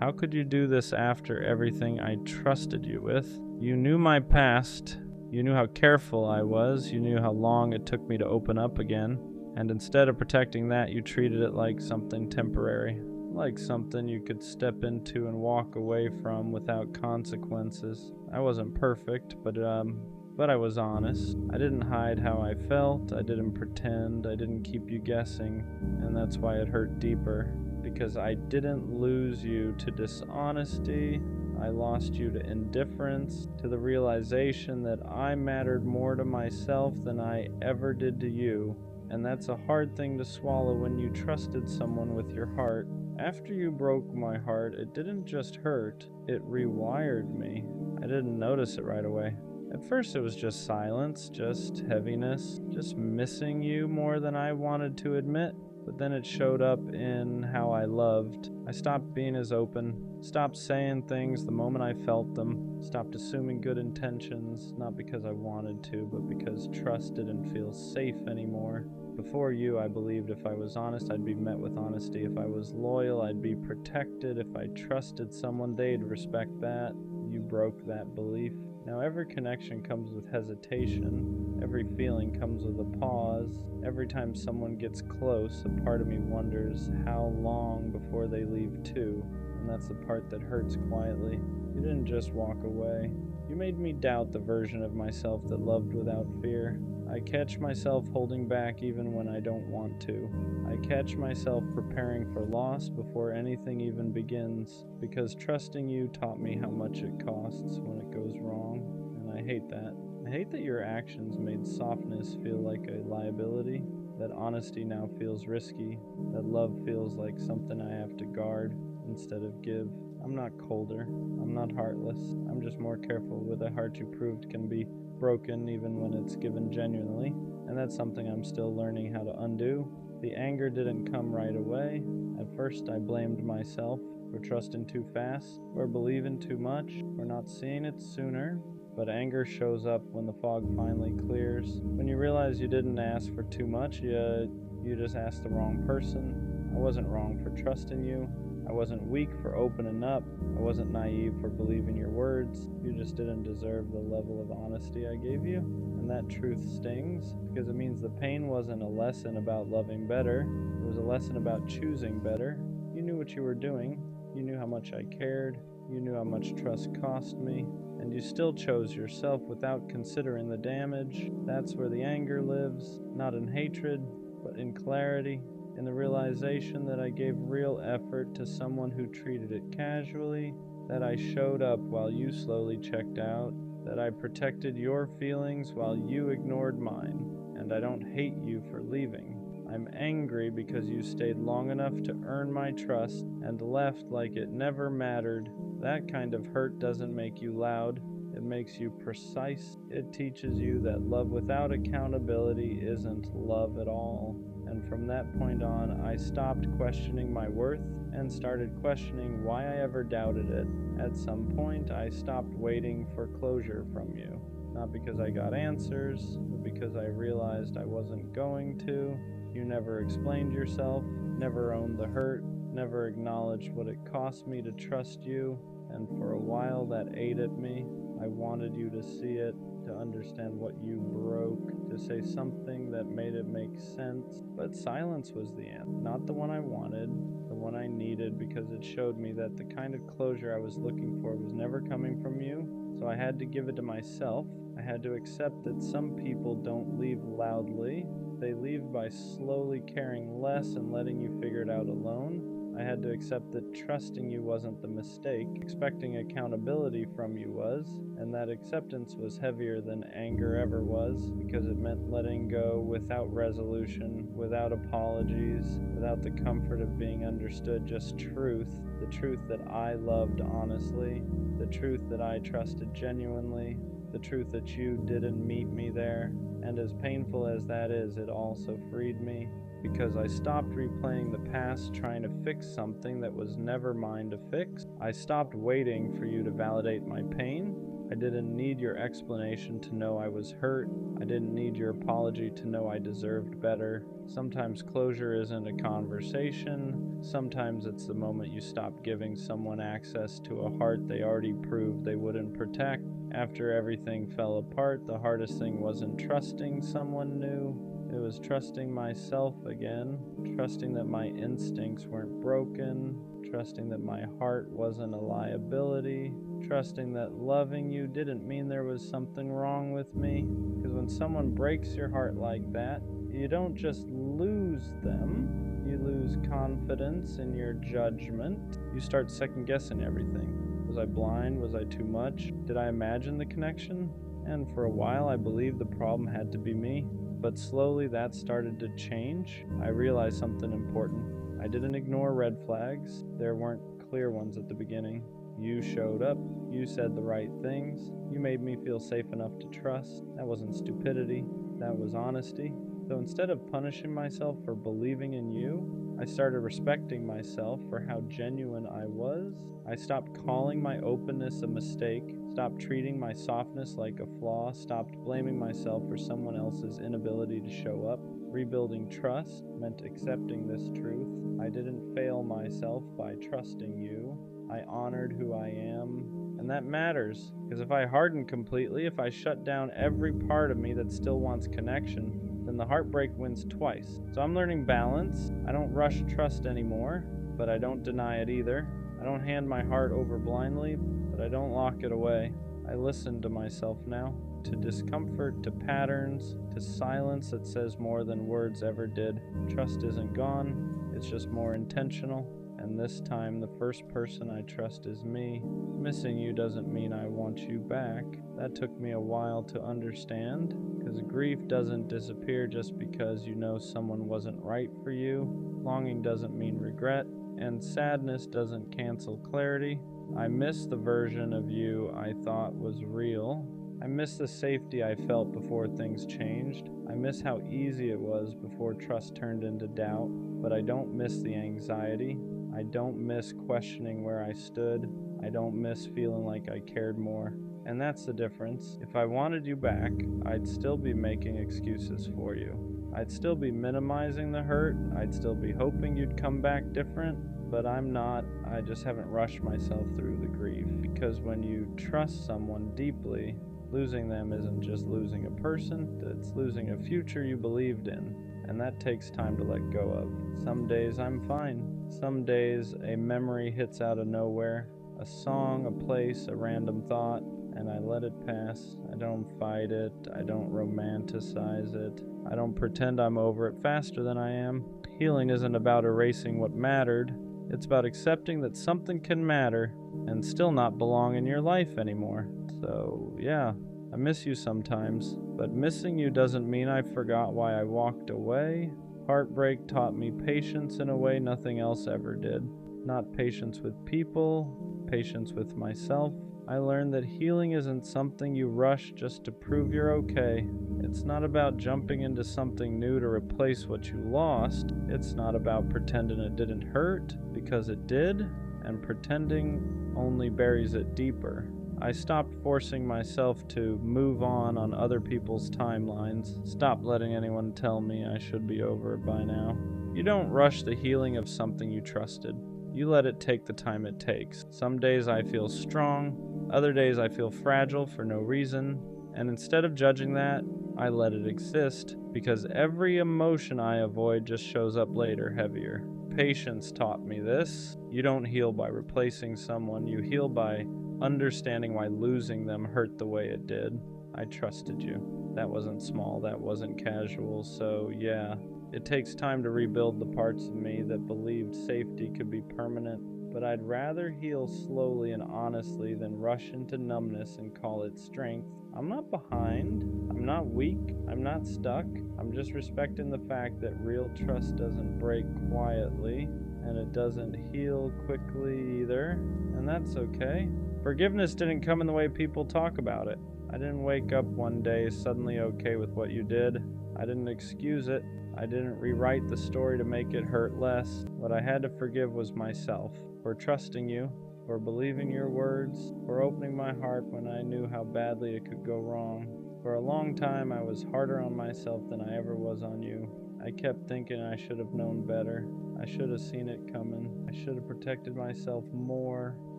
How could you do this after everything I trusted you with? You knew my past. You knew how careful I was. You knew how long it took me to open up again. And instead of protecting that, you treated it like something temporary. Like something you could step into and walk away from without consequences. I wasn't perfect, but I was honest. I didn't hide how I felt. I didn't pretend. I didn't keep you guessing. And that's why it hurt deeper. Because I didn't lose you to dishonesty. I lost you to indifference, to the realization that I mattered more to myself than I ever did to you. And that's a hard thing to swallow when you trusted someone with your heart. After you broke my heart, it didn't just hurt, it rewired me. I didn't notice it right away. At first it was just silence, just heaviness, just missing you more than I wanted to admit. But then it showed up in how I loved. I stopped being as open, stopped saying things the moment I felt them, stopped assuming good intentions, not because I wanted to, but because trust didn't feel safe anymore. Before you, I believed if I was honest, I'd be met with honesty. If I was loyal, I'd be protected. If I trusted someone, they'd respect that. You broke that belief. Now every connection comes with hesitation. Every feeling comes with a pause. Every time someone gets close, a part of me wonders how long before they leave too. And that's the part that hurts quietly. You didn't just walk away. You made me doubt the version of myself that loved without fear. I catch myself holding back even when I don't want to. I catch myself preparing for loss before anything even begins, because trusting you taught me how much it costs when it goes wrong, and I hate that. I hate that your actions made softness feel like a liability, that honesty now feels risky, that love feels like something I have to guard instead of give. I'm not colder, I'm not heartless, I'm just more careful with a heart you proved can be broken even when it's given genuinely, and that's something I'm still learning how to undo. The anger didn't come right away. At first I blamed myself for trusting too fast, for believing too much, for not seeing it sooner. But anger shows up when the fog finally clears, when you realize you didn't ask for too much, you just asked the wrong person. I wasn't wrong for trusting you. I wasn't weak for opening up. I wasn't naive for believing your words. You just didn't deserve the level of honesty I gave you. And that truth stings, because it means the pain wasn't a lesson about loving better. It was a lesson about choosing better. You knew what you were doing. You knew how much I cared. You knew how much trust cost me. And you still chose yourself without considering the damage. That's where the anger lives, not in hatred, but in clarity, in the realization that I gave real effort to someone who treated it casually, that I showed up while you slowly checked out, that I protected your feelings while you ignored mine, and I don't hate you for leaving. I'm angry because you stayed long enough to earn my trust and left like it never mattered. That kind of hurt doesn't make you loud, it makes you precise. It teaches you that love without accountability isn't love at all. And from that point on, I stopped questioning my worth and started questioning why I ever doubted it. At some point, I stopped waiting for closure from you. Not because I got answers, but because I realized I wasn't going to. You never explained yourself, never owned the hurt, never acknowledged what it cost me to trust you, and for a while that ate at me. I wanted you to see it, to understand what you broke, to say something that made it make sense. But silence was the answer, not the one I wanted, the one I needed, because it showed me that the kind of closure I was looking for was never coming from you. So I had to give it to myself. I had to accept that some people don't leave loudly. They leave by slowly caring less and letting you figure it out alone. I had to accept that trusting you wasn't the mistake, expecting accountability from you was, and that acceptance was heavier than anger ever was, because it meant letting go without resolution, without apologies, without the comfort of being understood, just truth, the truth that I loved honestly, the truth that I trusted genuinely, the truth that you didn't meet me there. And as painful as that is, it also freed me, because I stopped replaying the past trying to fix something that was never mine to fix. I stopped waiting for you to validate my pain. I didn't need your explanation to know I was hurt. I didn't need your apology to know I deserved better. Sometimes closure isn't a conversation. Sometimes it's the moment you stop giving someone access to a heart they already proved they wouldn't protect. After everything fell apart, the hardest thing wasn't trusting someone new. It was trusting myself again, trusting that my instincts weren't broken, trusting that my heart wasn't a liability, trusting that loving you didn't mean there was something wrong with me. Because when someone breaks your heart like that, you don't just lose them, you lose confidence in your judgment. You start second-guessing everything. Was I blind? Was I too much? Did I imagine the connection? And for a while I believed the problem had to be me. But slowly that started to change. I realized something important. I didn't ignore red flags. There weren't clear ones at the beginning. You showed up. You said the right things. You made me feel safe enough to trust. That wasn't stupidity. That was honesty. So instead of punishing myself for believing in you, I started respecting myself for how genuine I was. I stopped calling my openness a mistake, stopped treating my softness like a flaw, stopped blaming myself for someone else's inability to show up. Rebuilding trust meant accepting this truth. I didn't fail myself by trusting you. I honored who I am. And that matters, because if I harden completely, if I shut down every part of me that still wants connection, then the heartbreak wins twice. So I'm learning balance. I don't rush trust anymore, but I don't deny it either. I don't hand my heart over blindly, but I don't lock it away. I listen to myself now, to discomfort, to patterns, to silence that says more than words ever did. Trust isn't gone, it's just more intentional. And this time, the first person I trust is me. Missing you doesn't mean I want you back. That took me a while to understand, because grief doesn't disappear just because you know someone wasn't right for you. Longing doesn't mean regret, and sadness doesn't cancel clarity. I miss the version of you I thought was real. I miss the safety I felt before things changed. I miss how easy it was before trust turned into doubt. But I don't miss the anxiety. I don't miss questioning where I stood. I don't miss feeling like I cared more. And that's the difference. If I wanted you back, I'd still be making excuses for you. I'd still be minimizing the hurt. I'd still be hoping you'd come back different. But I'm not. I just haven't rushed myself through the grief. Because when you trust someone deeply, losing them isn't just losing a person, it's losing a future you believed in. And that takes time to let go of. Some days I'm fine. Some days a memory hits out of nowhere. A song, a place, a random thought, and I let it pass. I don't fight it. I don't romanticize it. I don't pretend I'm over it faster than I am. Healing isn't about erasing what mattered. It's about accepting that something can matter and still not belong in your life anymore. So, yeah, I miss you sometimes, but missing you doesn't mean I forgot why I walked away. Heartbreak taught me patience in a way nothing else ever did. Not patience with people, patience with myself. I learned that healing isn't something you rush just to prove you're okay. It's not about jumping into something new to replace what you lost. It's not about pretending it didn't hurt, because it did, and pretending only buries it deeper. I stopped forcing myself to move on other people's timelines. Stopped letting anyone tell me I should be over it by now. You don't rush the healing of something you trusted. You let it take the time it takes. Some days I feel strong, other days I feel fragile for no reason, and instead of judging that, I let it exist, because every emotion I avoid just shows up later heavier. Patience taught me this. You don't heal by replacing someone, you heal by understanding why losing them hurt the way it did. I trusted you. That wasn't small, that wasn't casual, so yeah. It takes time to rebuild the parts of me that believed safety could be permanent, but I'd rather heal slowly and honestly than rush into numbness and call it strength. I'm not behind, I'm not weak, I'm not stuck. I'm just respecting the fact that real trust doesn't break quietly, and it doesn't heal quickly either, and that's okay. Forgiveness didn't come in the way people talk about it. I didn't wake up one day suddenly okay with what you did. I didn't excuse it. I didn't rewrite the story to make it hurt less. What I had to forgive was myself, for trusting you, for believing your words, for opening my heart when I knew how badly it could go wrong. For a long time I was harder on myself than I ever was on you. I kept thinking I should have known better. I should have seen it coming. I should have protected myself more.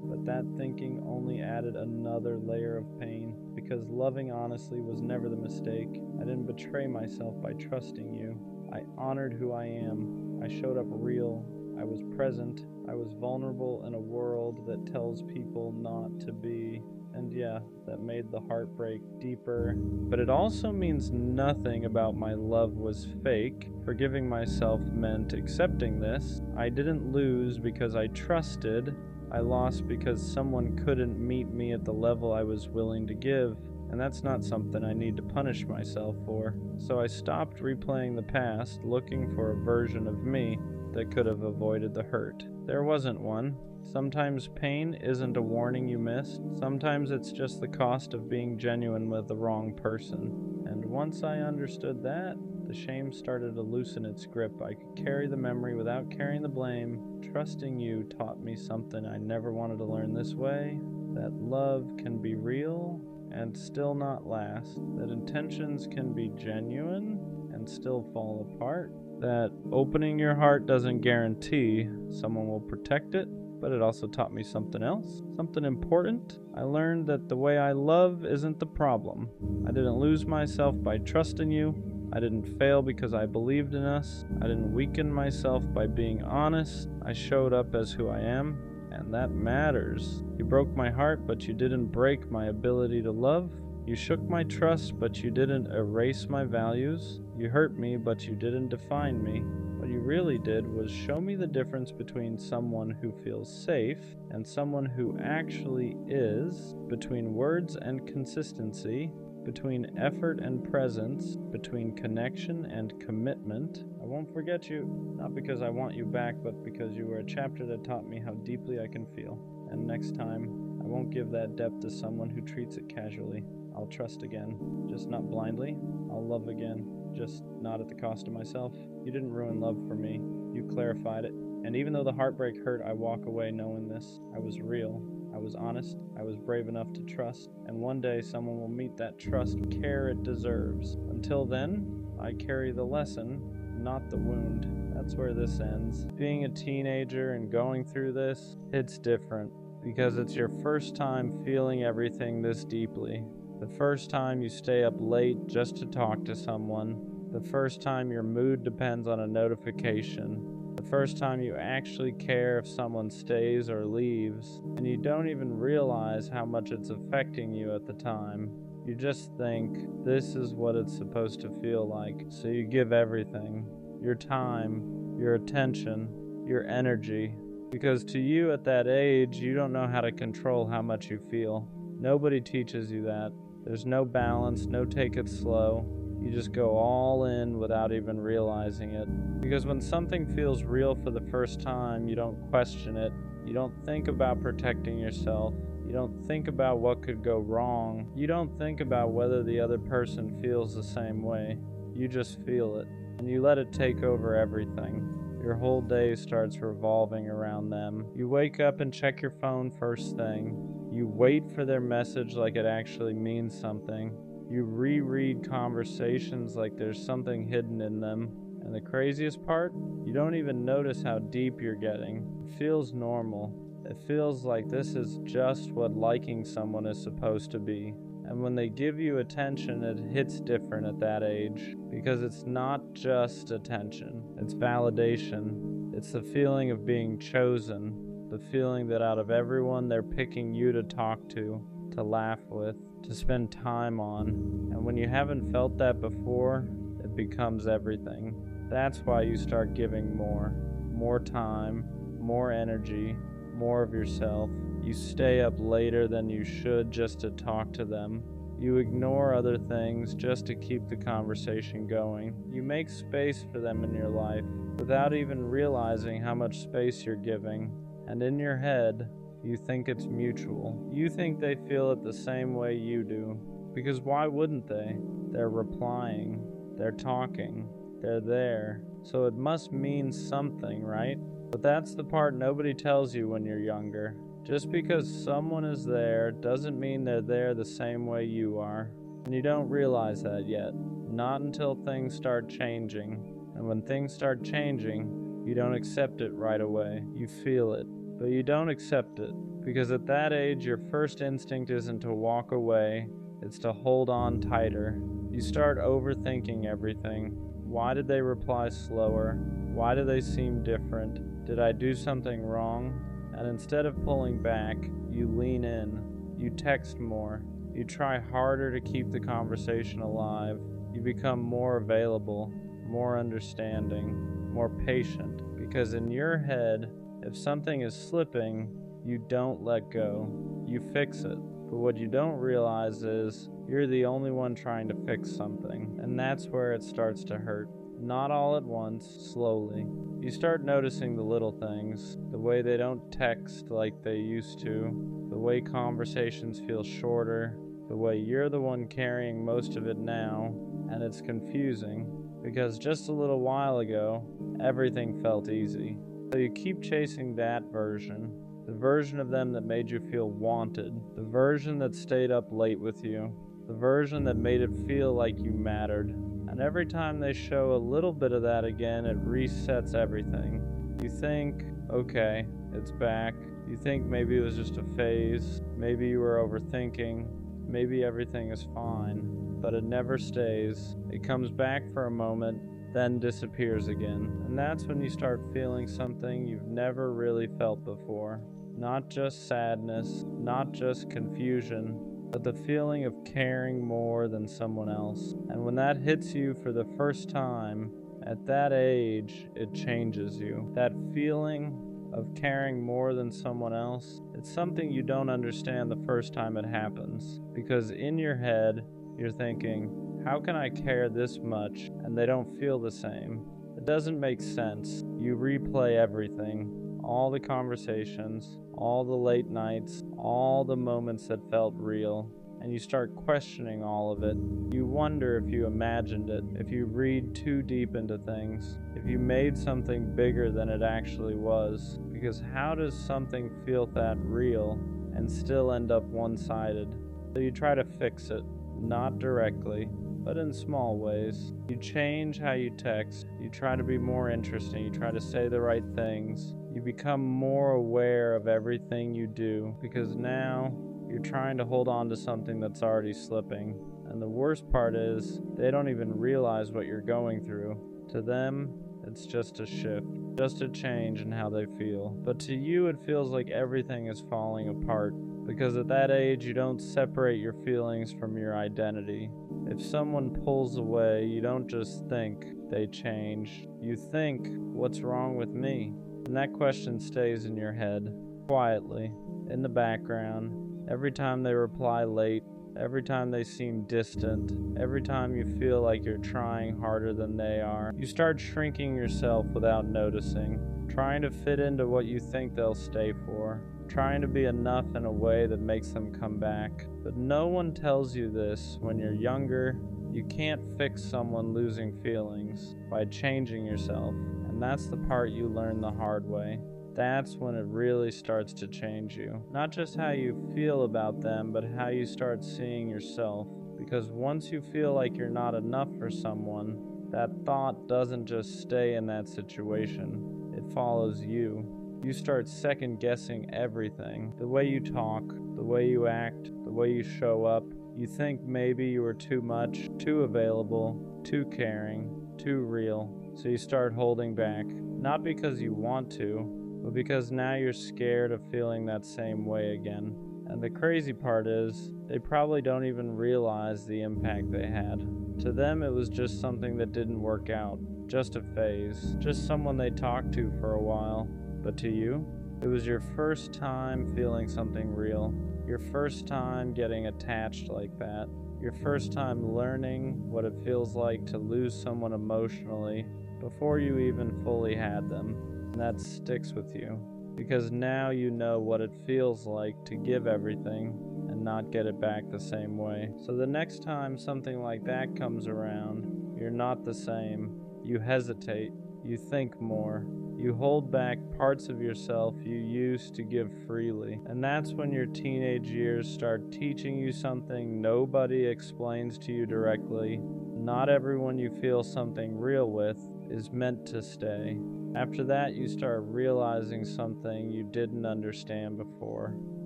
But that thinking only added another layer of pain, because loving honestly was never the mistake. I didn't betray myself by trusting you. I honored who I am. I showed up real. I was present. I was vulnerable in a world that tells people not to be. And yeah, that made the heartbreak deeper. But it also means nothing about my love was fake. Forgiving myself meant accepting this. I didn't lose because I trusted. I lost because someone couldn't meet me at the level I was willing to give. And that's not something I need to punish myself for. So I stopped replaying the past, looking for a version of me that could have avoided the hurt. There wasn't one. Sometimes pain isn't a warning you missed. Sometimes it's just the cost of being genuine with the wrong person. And once I understood that, the shame started to loosen its grip. I could carry the memory without carrying the blame. Trusting you taught me something I never wanted to learn this way. That love can be real and still not last. That intentions can be genuine and still fall apart. That opening your heart doesn't guarantee someone will protect it, but it also taught me something else, something important. I learned that the way I love isn't the problem. I didn't lose myself by trusting you. I didn't fail because I believed in us. I didn't weaken myself by being honest. I showed up as who I am. and that matters. You broke my heart, but you didn't break my ability to love. You shook my trust, but you didn't erase my values. You hurt me, but you didn't define me. What you really did was show me the difference between someone who feels safe and someone who actually is, between words and consistency, between effort and presence, between connection and commitment. I won't forget you, not because I want you back, but because you were a chapter that taught me how deeply I can feel. And next time, I won't give that depth to someone who treats it casually. I'll trust again, just not blindly. I'll love again, just not at the cost of myself. You didn't ruin love for me. You clarified it. And even though the heartbreak hurt, I walk away knowing this. I was real. I was honest. I was brave enough to trust. And one day someone will meet that trust care it deserves. Until then, I carry the lesson, not the wound. That's where this ends. Being a teenager and going through this, it's different. Because it's your first time feeling everything this deeply. The first time you stay up late just to talk to someone. The first time your mood depends on a notification. The first time you actually care if someone stays or leaves. And you don't even realize how much it's affecting you at the time. You just think, this is what it's supposed to feel like. So you give everything. Your time, your attention, your energy. Because to you at that age, you don't know how to control how much you feel. Nobody teaches you that. There's no balance, no take it slow. You just go all in without even realizing it. Because when something feels real for the first time, you don't question it. You don't think about protecting yourself. You don't think about what could go wrong. You don't think about whether the other person feels the same way. You just feel it. And you let it take over everything. Your whole day starts revolving around them. You wake up and check your phone first thing. You wait for their message like it actually means something. You reread conversations like there's something hidden in them. And the craziest part? You don't even notice how deep you're getting. It feels normal. It feels like this is just what liking someone is supposed to be. And when they give you attention, it hits different at that age. Because it's not just attention. It's validation. It's the feeling of being chosen. The feeling that out of everyone, they're picking you to talk to laugh with, to spend time on. And when you haven't felt that before, it becomes everything. That's why you start giving more time, more energy, more of yourself. You stay up later than you should just to talk to them. You ignore other things just to keep the conversation going. You make space for them in your life without even realizing how much space you're giving. And in your head, you think it's mutual. You think they feel it the same way you do. Because why wouldn't they? They're replying. They're talking. They're there. So it must mean something, right? But that's the part nobody tells you when you're younger. Just because someone is there doesn't mean they're there the same way you are. And you don't realize that yet. Not until things start changing. And when things start changing, you don't accept it right away. You feel it. But you don't accept it, because at that age, your first instinct isn't to walk away, it's to hold on tighter. You start overthinking everything. Why did they reply slower? Why do they seem different? Did I do something wrong? And instead of pulling back, you lean in. You text more. You try harder to keep the conversation alive. You become more available, more understanding, more patient, because in your head, if something is slipping, you don't let go. You fix it. But what you don't realize is you're the only one trying to fix something. And that's where it starts to hurt. Not all at once, slowly. You start noticing the little things. The way they don't text like they used to. The way conversations feel shorter. The way you're the one carrying most of it now. And it's confusing. Because just a little while ago, everything felt easy. So you keep chasing that version, the version of them that made you feel wanted, the version that stayed up late with you, the version that made it feel like you mattered. And every time they show a little bit of that again, it resets everything. You think, okay, it's back. You think maybe it was just a phase, maybe you were overthinking, maybe everything is fine. But it never stays. It comes back for a moment, then disappears again. And that's when you start feeling something you've never really felt before. Not just sadness, not just confusion, but the feeling of caring more than someone else. And when that hits you for the first time, at that age, it changes you. That feeling of caring more than someone else, it's something you don't understand the first time it happens. Because in your head, you're thinking, how can I care this much and they don't feel the same? It doesn't make sense. You replay everything, all the conversations, all the late nights, all the moments that felt real, and you start questioning all of it. You wonder if you imagined it, if you read too deep into things, if you made something bigger than it actually was. Because how does something feel that real and still end up one-sided? So you try to fix it, not directly, but in small ways. You change how you text, you try to be more interesting, you try to say the right things, you become more aware of everything you do, because now you're trying to hold on to something that's already slipping. And the worst part is, they don't even realize what you're going through. To them, it's just a shift, just a change in how they feel. But to you, it feels like everything is falling apart, because at that age, you don't separate your feelings from your identity. If someone pulls away, you don't just think they change. You think, what's wrong with me? And that question stays in your head, quietly, in the background. Every time they reply late, every time they seem distant, every time you feel like you're trying harder than they are, you start shrinking yourself without noticing, trying to fit into what you think they'll stay for, trying to be enough in a way that makes them come back. But no one tells you this when you're younger. You can't fix someone losing feelings by changing yourself, and that's the part you learn the hard way. That's when it really starts to change you. Not just how you feel about them, but how you start seeing yourself. Because once you feel like you're not enough for someone, that thought doesn't just stay in that situation. It follows you. You start second-guessing everything. The way you talk, the way you act, the way you show up. You think maybe you were too much, too available, too caring, too real. So you start holding back. Not because you want to, but because now you're scared of feeling that same way again. And the crazy part is, they probably don't even realize the impact they had. To them, it was just something that didn't work out, just a phase, just someone they talked to for a while. But to you, it was your first time feeling something real, your first time getting attached like that, your first time learning what it feels like to lose someone emotionally before you even fully had them. And that sticks with you, because now you know what it feels like to give everything and not get it back the same way. So the next time something like that comes around, you're not the same. You hesitate, you think more, you hold back parts of yourself you used to give freely. And that's when your teenage years start teaching you something nobody explains to you directly. Not everyone you feel something real with is meant to stay. After that, you start realizing something you didn't understand before.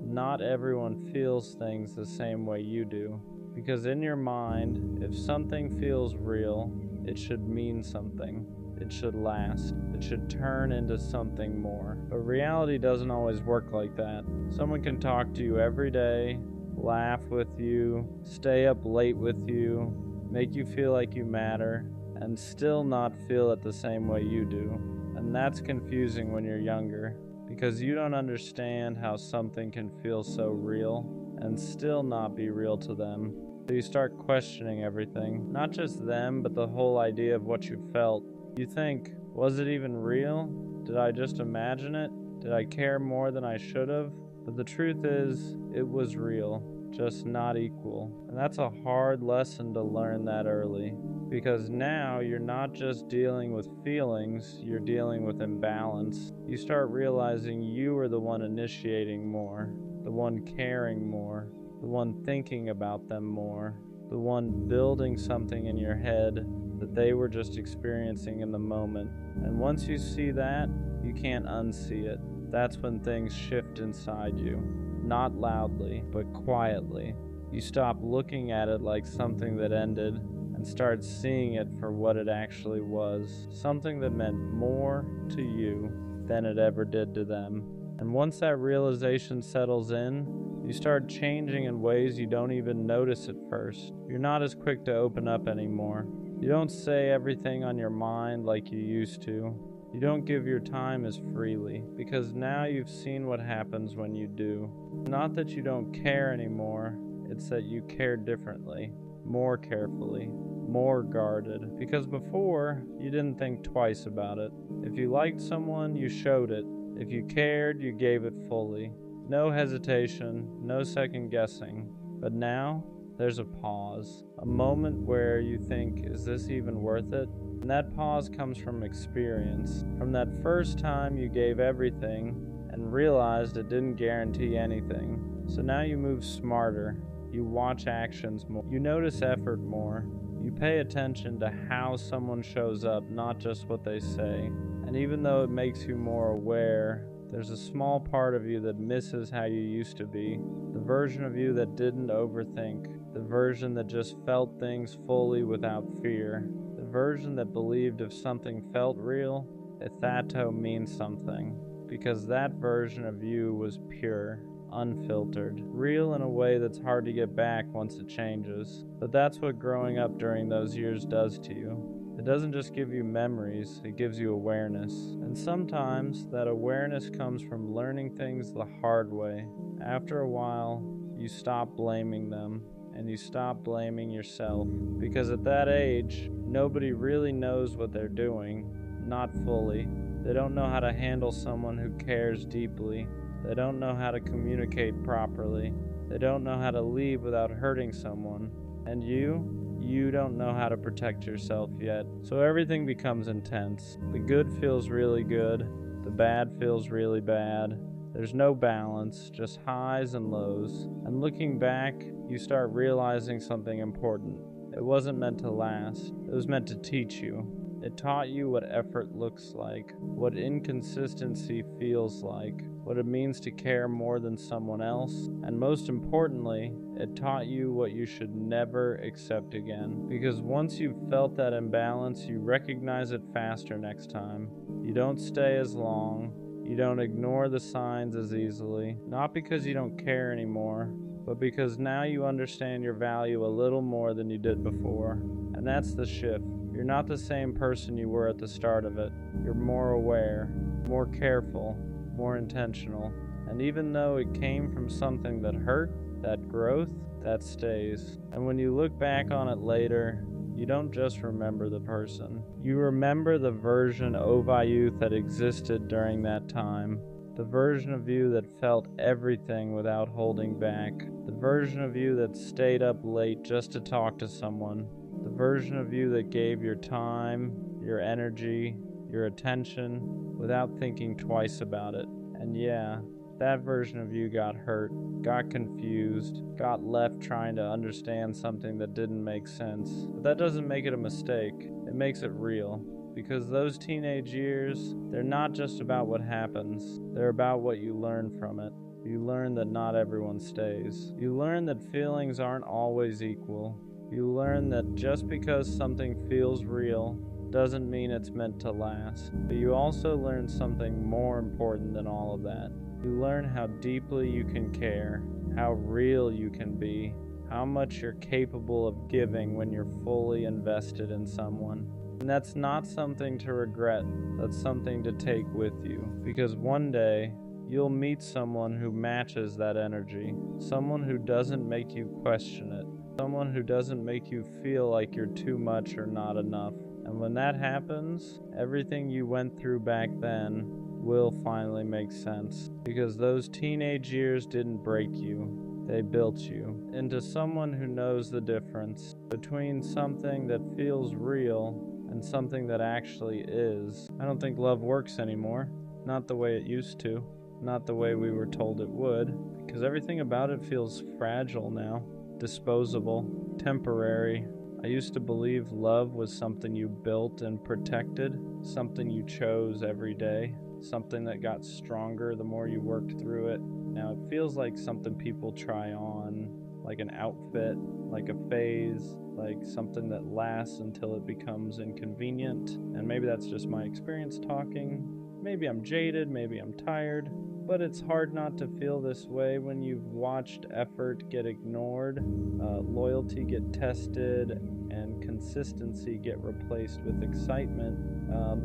Not everyone feels things the same way you do. Because in your mind, if something feels real, it should mean something. It should last. It should turn into something more. But reality doesn't always work like that. Someone can talk to you every day, laugh with you, stay up late with you, make you feel like you matter, and still not feel it the same way you do. And that's confusing when you're younger, because you don't understand how something can feel so real and still not be real to them. So you start questioning everything, not just them, but the whole idea of what you felt. You think, was it even real? Did I just imagine it? Did I care more than I should have? But the truth is, it was real, just not equal. And that's a hard lesson to learn that early. Because now you're not just dealing with feelings, you're dealing with imbalance. You start realizing you are the one initiating more, the one caring more, the one thinking about them more, the one building something in your head that they were just experiencing in the moment. And once you see that, you can't unsee it. That's when things shift inside you. Not loudly, but quietly. You stop looking at it like something that ended and start seeing it for what it actually was. Something that meant more to you than it ever did to them. And once that realization settles in, you start changing in ways you don't even notice at first. You're not as quick to open up anymore. You don't say everything on your mind like you used to. You don't give your time as freely, because now you've seen what happens when you do. Not that you don't care anymore, it's that you care differently, more carefully, more guarded. Because before, you didn't think twice about it. If you liked someone, you showed it. If you cared, you gave it fully. No hesitation, no second guessing. But now, there's a pause, a moment where you think, is this even worth it? And that pause comes from experience, from that first time you gave everything and realized it didn't guarantee anything. So now you move smarter, you watch actions more, you notice effort more, you pay attention to how someone shows up, not just what they say. And even though it makes you more aware, there's a small part of you that misses how you used to be, the version of you that didn't overthink, the version that just felt things fully without fear. The version that believed if something felt real, that means something, because that version of you was pure, unfiltered, real in a way that's hard to get back once it changes. But that's what growing up during those years does to you. It doesn't just give you memories, it gives you awareness. And sometimes that awareness comes from learning things the hard way. After a while, you stop blaming them. And you stop blaming yourself. Because at that age, nobody really knows what they're doing. Not fully. They don't know how to handle someone who cares deeply. They don't know how to communicate properly. They don't know how to leave without hurting someone. And you don't know how to protect yourself yet. So everything becomes intense. The good feels really good. The bad feels really bad. There's no balance, just highs and lows. And looking back, you start realizing something important. It wasn't meant to last. It was meant to teach you. It taught you what effort looks like, what inconsistency feels like, what it means to care more than someone else, and most importantly, it taught you what you should never accept again. Because once you've felt that imbalance, you recognize it faster next time. You don't stay as long. You don't ignore the signs as easily, not because you don't care anymore, but because now you understand your value a little more than you did before. And that's the shift. You're not the same person you were at the start of it. You're more aware, more careful, more intentional. And even though it came from something that hurt, that growth, that stays. And when you look back on it later, you don't just remember the person. You remember the version of you that existed during that time. The version of you that felt everything without holding back. The version of you that stayed up late just to talk to someone. The version of you that gave your time, your energy, your attention without thinking twice about it. And yeah, that version of you got hurt, got confused, got left trying to understand something that didn't make sense. But that doesn't make it a mistake. It makes it real. Because those teenage years, they're not just about what happens. They're about what you learn from it. You learn that not everyone stays. You learn that feelings aren't always equal. You learn that just because something feels real doesn't mean it's meant to last. But you also learn something more important than all of that. You learn how deeply you can care, how real you can be, how much you're capable of giving when you're fully invested in someone. And that's not something to regret, that's something to take with you. Because one day, you'll meet someone who matches that energy, someone who doesn't make you question it, someone who doesn't make you feel like you're too much or not enough. And when that happens, everything you went through back then will finally make sense. Because those teenage years didn't break you, they built you into someone who knows the difference between something that feels real and something that actually is. I don't think love works anymore. Not the way it used to. Not the way we were told it would. Because everything about it feels fragile now. Disposable. Temporary. I used to believe love was something you built and protected. Something you chose every day. Something that got stronger the more you worked through it. Now it feels like something people try on, like an outfit, like a phase, like something that lasts until it becomes inconvenient. And maybe that's just my experience talking. Maybe I'm jaded, maybe I'm tired, But it's hard not to feel this way when you've watched effort get ignored, loyalty get tested, and consistency get replaced with excitement.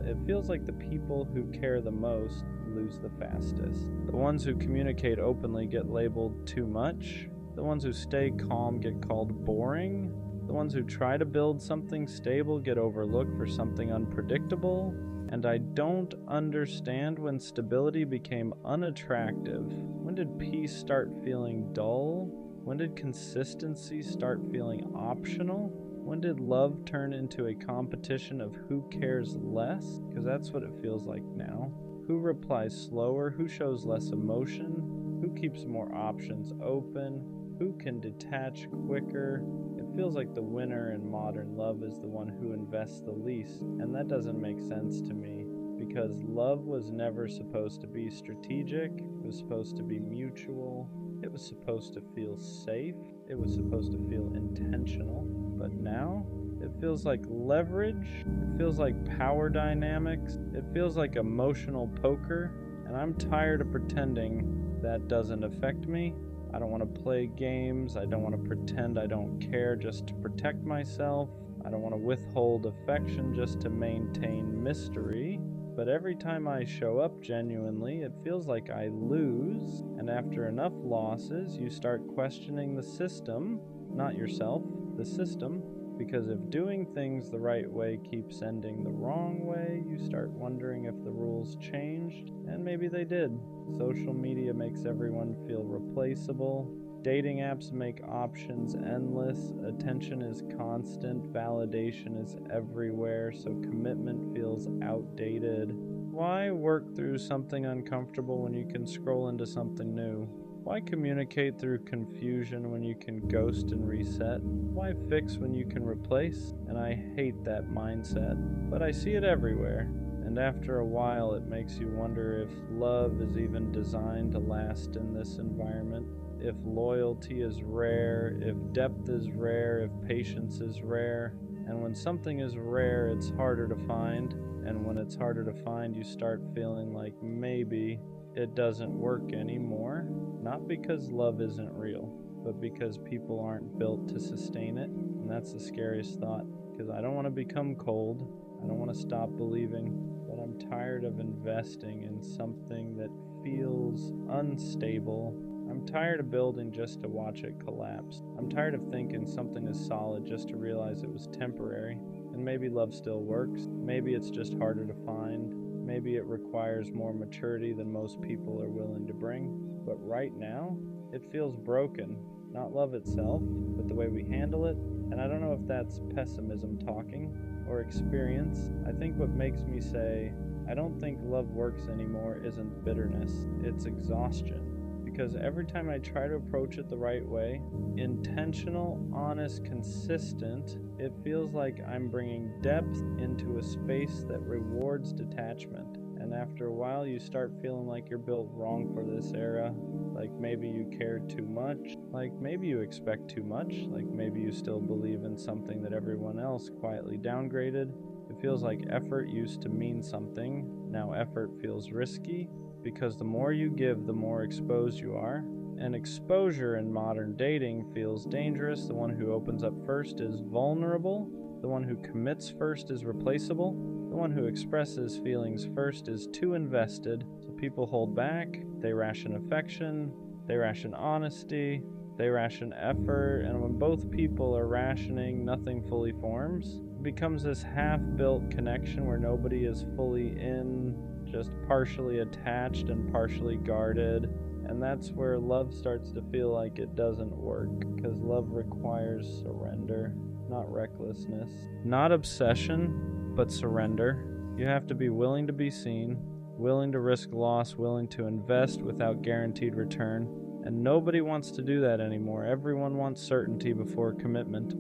It feels like the people who care the most lose the fastest. The ones who communicate openly get labeled too much. The ones who stay calm get called boring. The ones who try to build something stable get overlooked for something unpredictable. And I don't understand when stability became unattractive. When did peace start feeling dull? When did consistency start feeling optional? When did love turn into a competition of who cares less? Because that's what it feels like now. Who replies slower? Who shows less emotion? Who keeps more options open? Who can detach quicker? It feels like the winner in modern love is the one who invests the least, and that doesn't make sense to me, because love was never supposed to be strategic, it was supposed to be mutual, it was supposed to feel safe, it was supposed to feel intentional, but now it feels like leverage, it feels like power dynamics, it feels like emotional poker, and I'm tired of pretending that doesn't affect me. I don't want to play games. I don't want to pretend I don't care just to protect myself. I don't want to withhold affection just to maintain mystery. But every time I show up genuinely, it feels like I lose. And after enough losses, you start questioning the system, not yourself, the system. Because if doing things the right way keeps ending the wrong way, you start wondering if the rules changed, and maybe they did. Social media makes everyone feel replaceable. Dating apps make options endless. Attention is constant. Validation is everywhere, so commitment feels outdated. Why work through something uncomfortable when you can scroll into something new? Why communicate through confusion when you can ghost and reset? Why fix when you can replace? And I hate that mindset, but I see it everywhere. And after a while, it makes you wonder if love is even designed to last in this environment. If loyalty is rare, if depth is rare, if patience is rare. And when something is rare, it's harder to find. And when it's harder to find, you start feeling like maybe it doesn't work anymore. Not because love isn't real, but because people aren't built to sustain it. And that's the scariest thought, because I don't want to become cold. I don't want to stop believing, but I'm tired of investing in something that feels unstable. I'm tired of building just to watch it collapse. I'm tired of thinking something is solid just to realize it was temporary. And maybe love still works. Maybe it's just harder to find. Maybe it requires more maturity than most people are willing to bring. But right now, it feels broken. Not love itself, but the way we handle it. And I don't know if that's pessimism talking or experience. I think what makes me say, I don't think love works anymore isn't bitterness. It's exhaustion. Because every time I try to approach it the right way, intentional, honest, consistent, it feels like I'm bringing depth into a space that rewards detachment. And after a while, you start feeling like you're built wrong for this era. Like maybe you care too much. Like maybe you expect too much. Like maybe you still believe in something that everyone else quietly downgraded. It feels like effort used to mean something. Now effort feels risky. Because the more you give, the more exposed you are. And exposure in modern dating feels dangerous. The one who opens up first is vulnerable. The one who commits first is replaceable. The one who expresses feelings first is too invested. So people hold back. They ration affection. They ration honesty. They ration effort. And when both people are rationing, nothing fully forms. It becomes this half-built connection where nobody is fully in, just partially attached and partially guarded. And that's where love starts to feel like it doesn't work, because love requires surrender, not recklessness. Not obsession, but surrender. You have to be willing to be seen, willing to risk loss, willing to invest without guaranteed return. And nobody wants to do that anymore. Everyone wants certainty before commitment,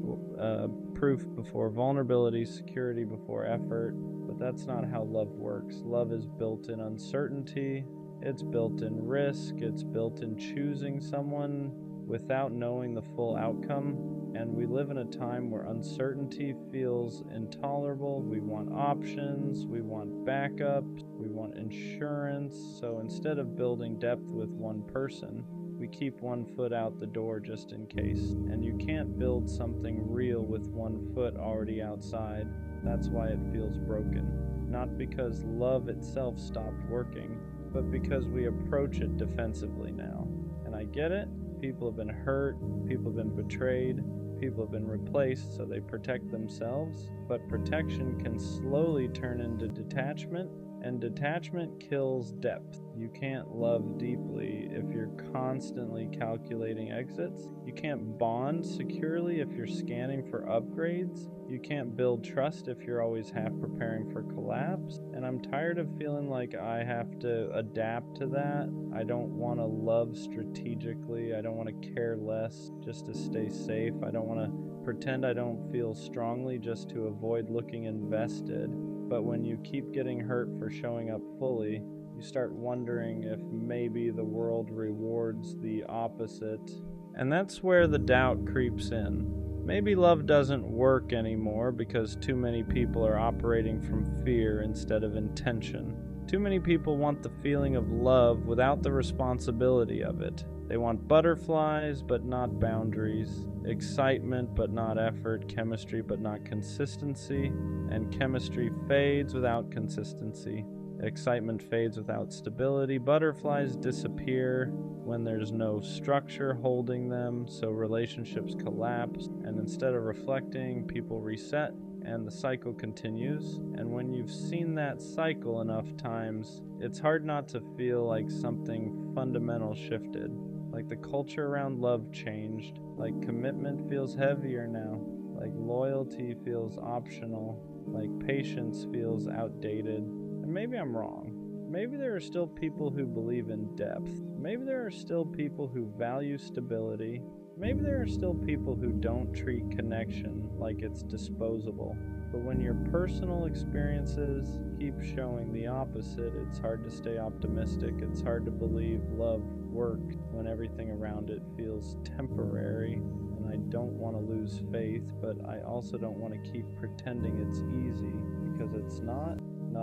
proof before vulnerability, security before effort. But that's not how love works. Love is built in uncertainty. It's built in risk. It's built in choosing someone without knowing the full outcome. And we live in a time where uncertainty feels intolerable. We want options. We want backups. We want want insurance. So instead of building depth with one person, we keep one foot out the door just in case. And you can't build something real with one foot already outside. That's why it feels broken. Not because love itself stopped working, but because we approach it defensively now. And I get it. People have been hurt. People have been betrayed. People have been replaced, so they protect themselves. But protection can slowly turn into detachment, and detachment kills depth. You can't love deeply if you're constantly calculating exits. You can't bond securely if you're scanning for upgrades. You can't build trust if you're always half preparing for collapse. And I'm tired of feeling like I have to adapt to that. I don't want to love strategically. I don't want to care less just to stay safe. I don't want to pretend I don't feel strongly just to avoid looking invested. But when you keep getting hurt for showing up fully, you start wondering if maybe the world rewards the opposite. And that's where the doubt creeps in. Maybe love doesn't work anymore because too many people are operating from fear instead of intention. Too many people want the feeling of love without the responsibility of it. They want butterflies but not boundaries, excitement but not effort, chemistry but not consistency, and chemistry fades without consistency. Excitement fades without stability. Butterflies disappear when there's no structure holding them, so relationships collapse, and instead of reflecting, people reset, and the cycle continues. And when you've seen that cycle enough times, it's hard not to feel like something fundamental shifted, like the culture around love changed, like commitment feels heavier now, like loyalty feels optional, like patience feels outdated. And maybe I'm wrong. Maybe there are still people who believe in depth. Maybe there are still people who value stability. Maybe there are still people who don't treat connection like it's disposable. But when your personal experiences keep showing the opposite, it's hard to stay optimistic. It's hard to believe love works when everything around it feels temporary. And I don't want to lose faith, but I also don't want to keep pretending it's easy, because it's not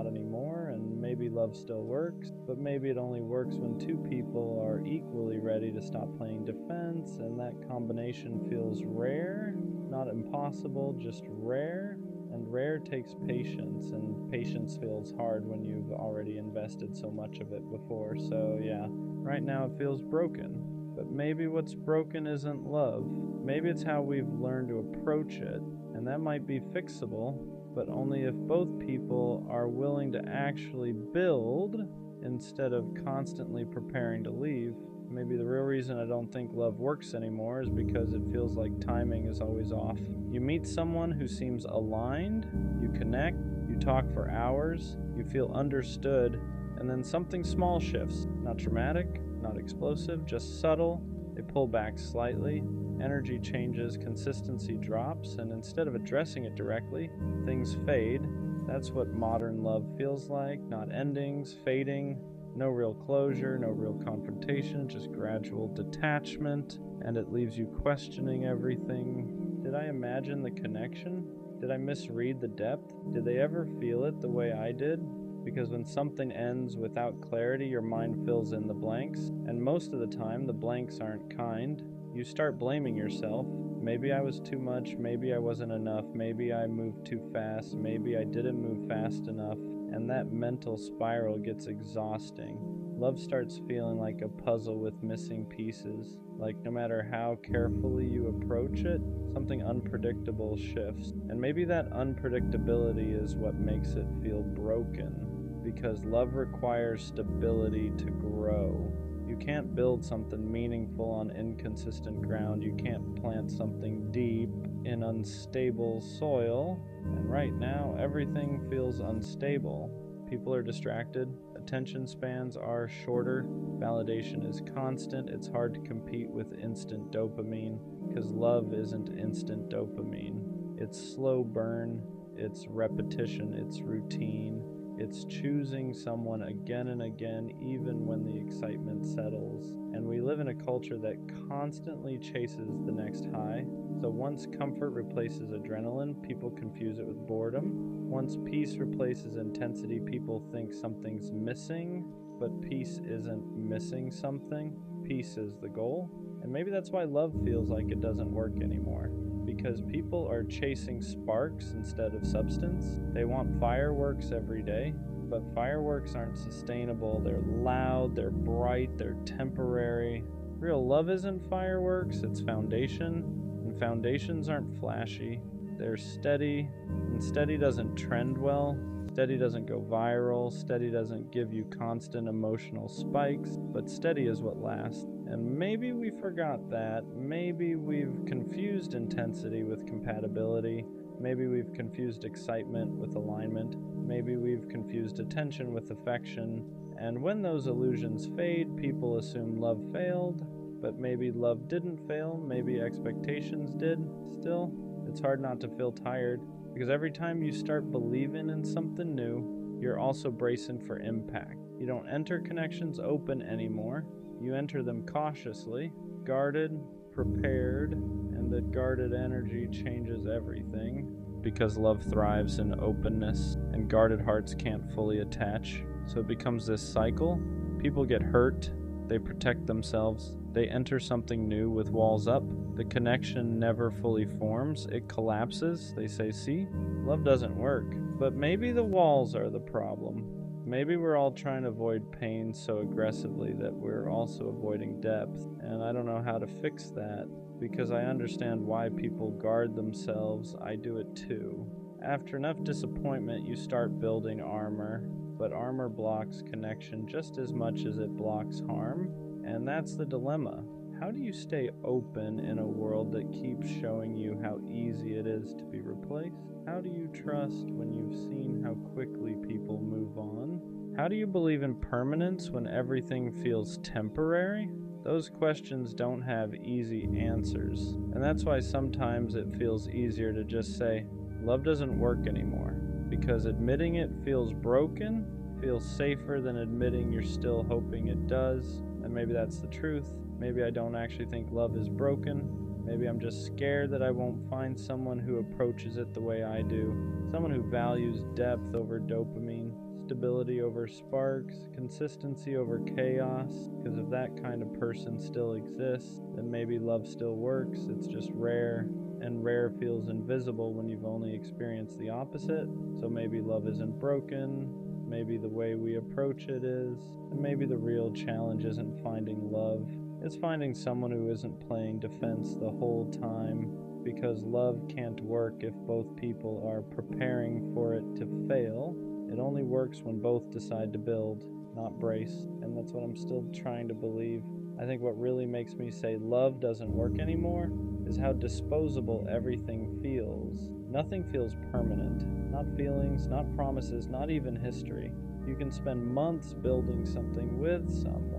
anymore, and maybe love still works, but maybe it only works when two people are equally ready to stop playing defense, and that combination feels rare, not impossible, just rare. And rare takes patience, and patience feels hard when you've already invested so much of it before. So yeah, right now it feels broken. But maybe what's broken isn't love. Maybe it's how we've learned to approach it, and that might be fixable, but only if both people are willing to actually build instead of constantly preparing to leave. Maybe the real reason I don't think love works anymore is because it feels like timing is always off. You meet someone who seems aligned, you connect, you talk for hours, you feel understood, and then something small shifts. Not dramatic, not explosive, just subtle. They pull back slightly. Energy changes, consistency drops, and instead of addressing it directly, things fade. That's what modern love feels like. Not endings, fading, no real closure, no real confrontation, just gradual detachment, and it leaves you questioning everything. Did I imagine the connection? Did I misread the depth? Did they ever feel it the way I did? Because when something ends without clarity, your mind fills in the blanks, and most of the time the blanks aren't kind. You start blaming yourself. Maybe I was too much, maybe I wasn't enough, maybe I moved too fast, maybe I didn't move fast enough, and that mental spiral gets exhausting. Love starts feeling like a puzzle with missing pieces, like no matter how carefully you approach it, something unpredictable shifts. And maybe that unpredictability is what makes it feel broken, because love requires stability to grow. You can't build something meaningful on inconsistent ground. You can't plant something deep in unstable soil. And right now, everything feels unstable. People are distracted. Attention spans are shorter. Validation is constant. It's hard to compete with instant dopamine, because love isn't instant dopamine. It's slow burn. It's repetition. It's routine. It's choosing someone again and again, even when the excitement settles. And we live in a culture that constantly chases the next high. So once comfort replaces adrenaline, people confuse it with boredom. Once peace replaces intensity, people think something's missing. But peace isn't missing something. Peace is the goal. And maybe that's why love feels like it doesn't work anymore. Because people are chasing sparks instead of substance. They want fireworks every day, but fireworks aren't sustainable. They're loud, they're bright, they're temporary. Real love isn't fireworks, it's foundation, and foundations aren't flashy. They're steady, and steady doesn't trend well. Steady doesn't go viral, steady doesn't give you constant emotional spikes, but steady is what lasts. And maybe we forgot that. Maybe we've confused intensity with compatibility. Maybe we've confused excitement with alignment. Maybe we've confused attention with affection. And when those illusions fade, people assume love failed. But maybe love didn't fail, maybe expectations did. Still, it's hard not to feel tired. Because every time you start believing in something new, you're also bracing for impact. You don't enter connections open anymore. You enter them cautiously, guarded, prepared, and that guarded energy changes everything. Because love thrives in openness, and guarded hearts can't fully attach. So it becomes this cycle. People get hurt, they protect themselves, they enter something new with walls up. The connection never fully forms, it collapses. They say, see, love doesn't work. But maybe the walls are the problem. Maybe we're all trying to avoid pain so aggressively that we're also avoiding depth. And I don't know how to fix that, because I understand why people guard themselves. I do it too. After enough disappointment, you start building armor. But armor blocks connection just as much as it blocks harm. And that's the dilemma. How do you stay open in a world that keeps showing you how easy it is to be replaced? How do you trust when you've seen how quickly people move on? How do you believe in permanence when everything feels temporary? Those questions don't have easy answers. And that's why sometimes it feels easier to just say, love doesn't work anymore. Because admitting it feels broken, feels safer than admitting you're still hoping it does. And maybe that's the truth. Maybe I don't actually think love is broken. Maybe I'm just scared that I won't find someone who approaches it the way I do. Someone who values depth over dopamine, stability over sparks, consistency over chaos. Because if that kind of person still exists, then maybe love still works. It's just rare. And rare feels invisible when you've only experienced the opposite. So maybe love isn't broken. Maybe the way we approach it is. And maybe the real challenge isn't finding love. It's finding someone who isn't playing defense the whole time. Because love can't work if both people are preparing for it to fail. It only works when both decide to build, not brace. And that's what I'm still trying to believe. I think what really makes me say love doesn't work anymore is how disposable everything feels. Nothing feels permanent. Not feelings, not promises, not even history. You can spend months building something with someone.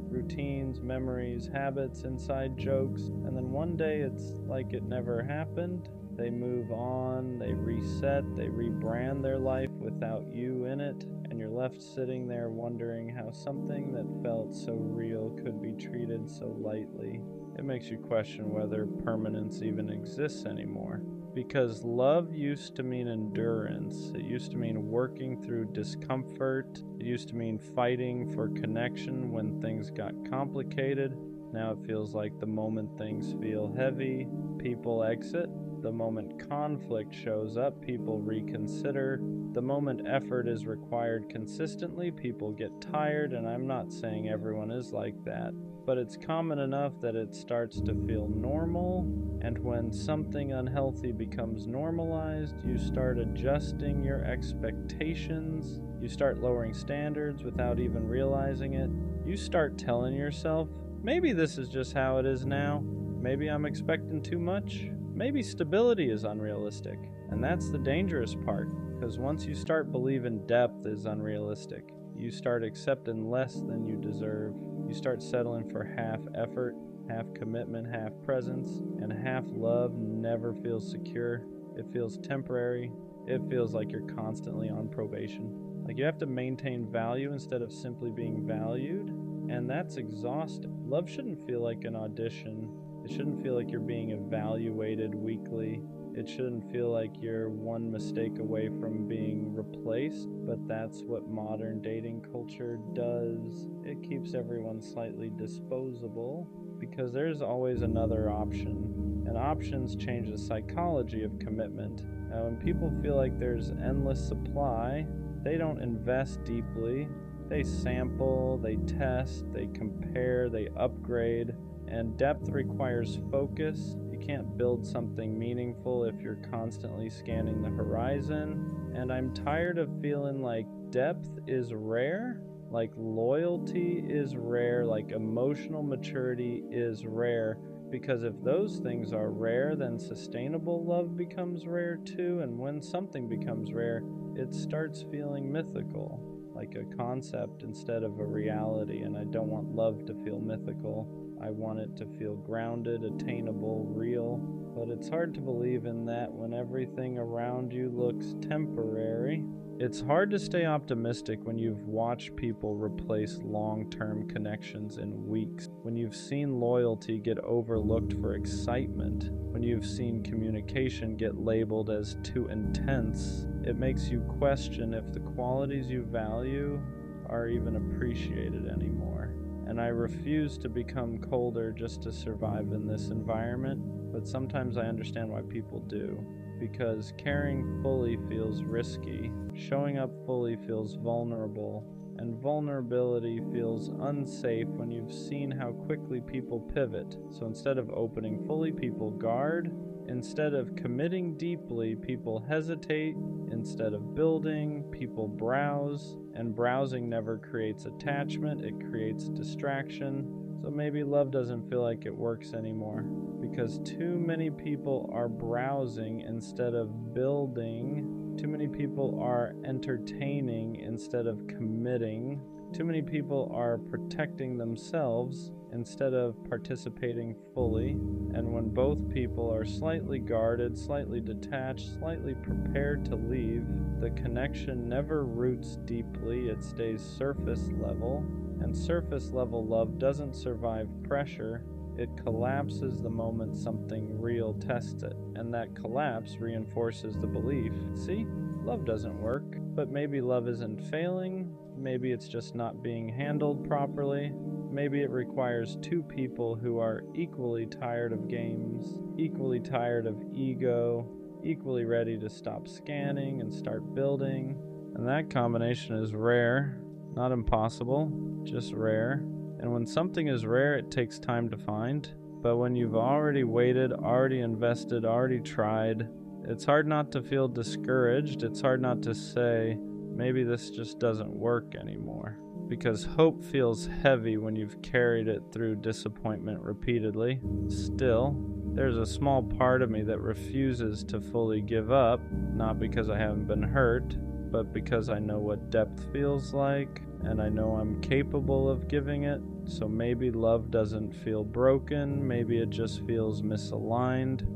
Routines, memories, habits, inside jokes, and then one day it's like it never happened. They move on, they reset, they rebrand their life without you in it, and you're left sitting there wondering how something that felt so real could be treated so lightly. It makes you question whether permanence even exists anymore. Because love used to mean endurance. It used to mean working through discomfort. It used to mean fighting for connection when things got complicated. Now it feels like the moment things feel heavy, people exit. The moment conflict shows up, people reconsider. The moment effort is required consistently, people get tired, and I'm not saying everyone is like that. But it's common enough that it starts to feel normal, and when something unhealthy becomes normalized, you start adjusting your expectations, you start lowering standards without even realizing it. You start telling yourself, maybe this is just how it is now, maybe I'm expecting too much, maybe stability is unrealistic. And that's the dangerous part, because once you start believing depth is unrealistic, you start accepting less than you deserve. You start settling for half effort, half commitment, half presence, and half love never feels secure. It feels temporary. It feels like you're constantly on probation. Like, you have to maintain value instead of simply being valued, and that's exhausting. Love shouldn't feel like an audition. It shouldn't feel like you're being evaluated weekly. It shouldn't feel like you're one mistake away from being replaced, but that's what modern dating culture does. It keeps everyone slightly disposable because there's always another option, and options change the psychology of commitment. Now, when people feel like there's endless supply, they don't invest deeply. They sample, they test, they compare, they upgrade, and depth requires focus. You can't build something meaningful if you're constantly scanning the horizon. And I'm tired of feeling like depth is rare, like loyalty is rare, like emotional maturity is rare. Because if those things are rare, then sustainable love becomes rare too. And when something becomes rare, it starts feeling mythical, like a concept instead of a reality. And I don't want love to feel mythical. I want it to feel grounded, attainable, real. But it's hard to believe in that when everything around you looks temporary. It's hard to stay optimistic when you've watched people replace long-term connections in weeks, when you've seen loyalty get overlooked for excitement, when you've seen communication get labeled as too intense. It makes you question if the qualities you value are even appreciated anymore. And I refuse to become colder just to survive in this environment, but sometimes I understand why people do. Because caring fully feels risky, showing up fully feels vulnerable, and vulnerability feels unsafe when you've seen how quickly people pivot. So instead of opening fully, people guard. Instead of committing deeply, people hesitate. Instead of building, people browse. And browsing never creates attachment, it creates distraction. So maybe love doesn't feel like it works anymore, because too many people are browsing instead of building. Too many people are entertaining instead of committing. Too many people are protecting themselves instead of participating fully. And when both people are slightly guarded, slightly detached, slightly prepared to leave, the connection never roots deeply, it stays surface level. And surface level love doesn't survive pressure. It collapses the moment something real tests it, and that collapse reinforces the belief. See, love doesn't work, but maybe love isn't failing, maybe it's just not being handled properly, maybe it requires two people who are equally tired of games, equally tired of ego, equally ready to stop scanning and start building, and that combination is rare, not impossible, just rare. And when something is rare, it takes time to find. But when you've already waited, already invested, already tried, it's hard not to feel discouraged. It's hard not to say, maybe this just doesn't work anymore. Because hope feels heavy when you've carried it through disappointment repeatedly. Still, there's a small part of me that refuses to fully give up, not because I haven't been hurt, but because I know what depth feels like, and I know I'm capable of giving it. So maybe love doesn't feel broken, maybe it just feels misaligned.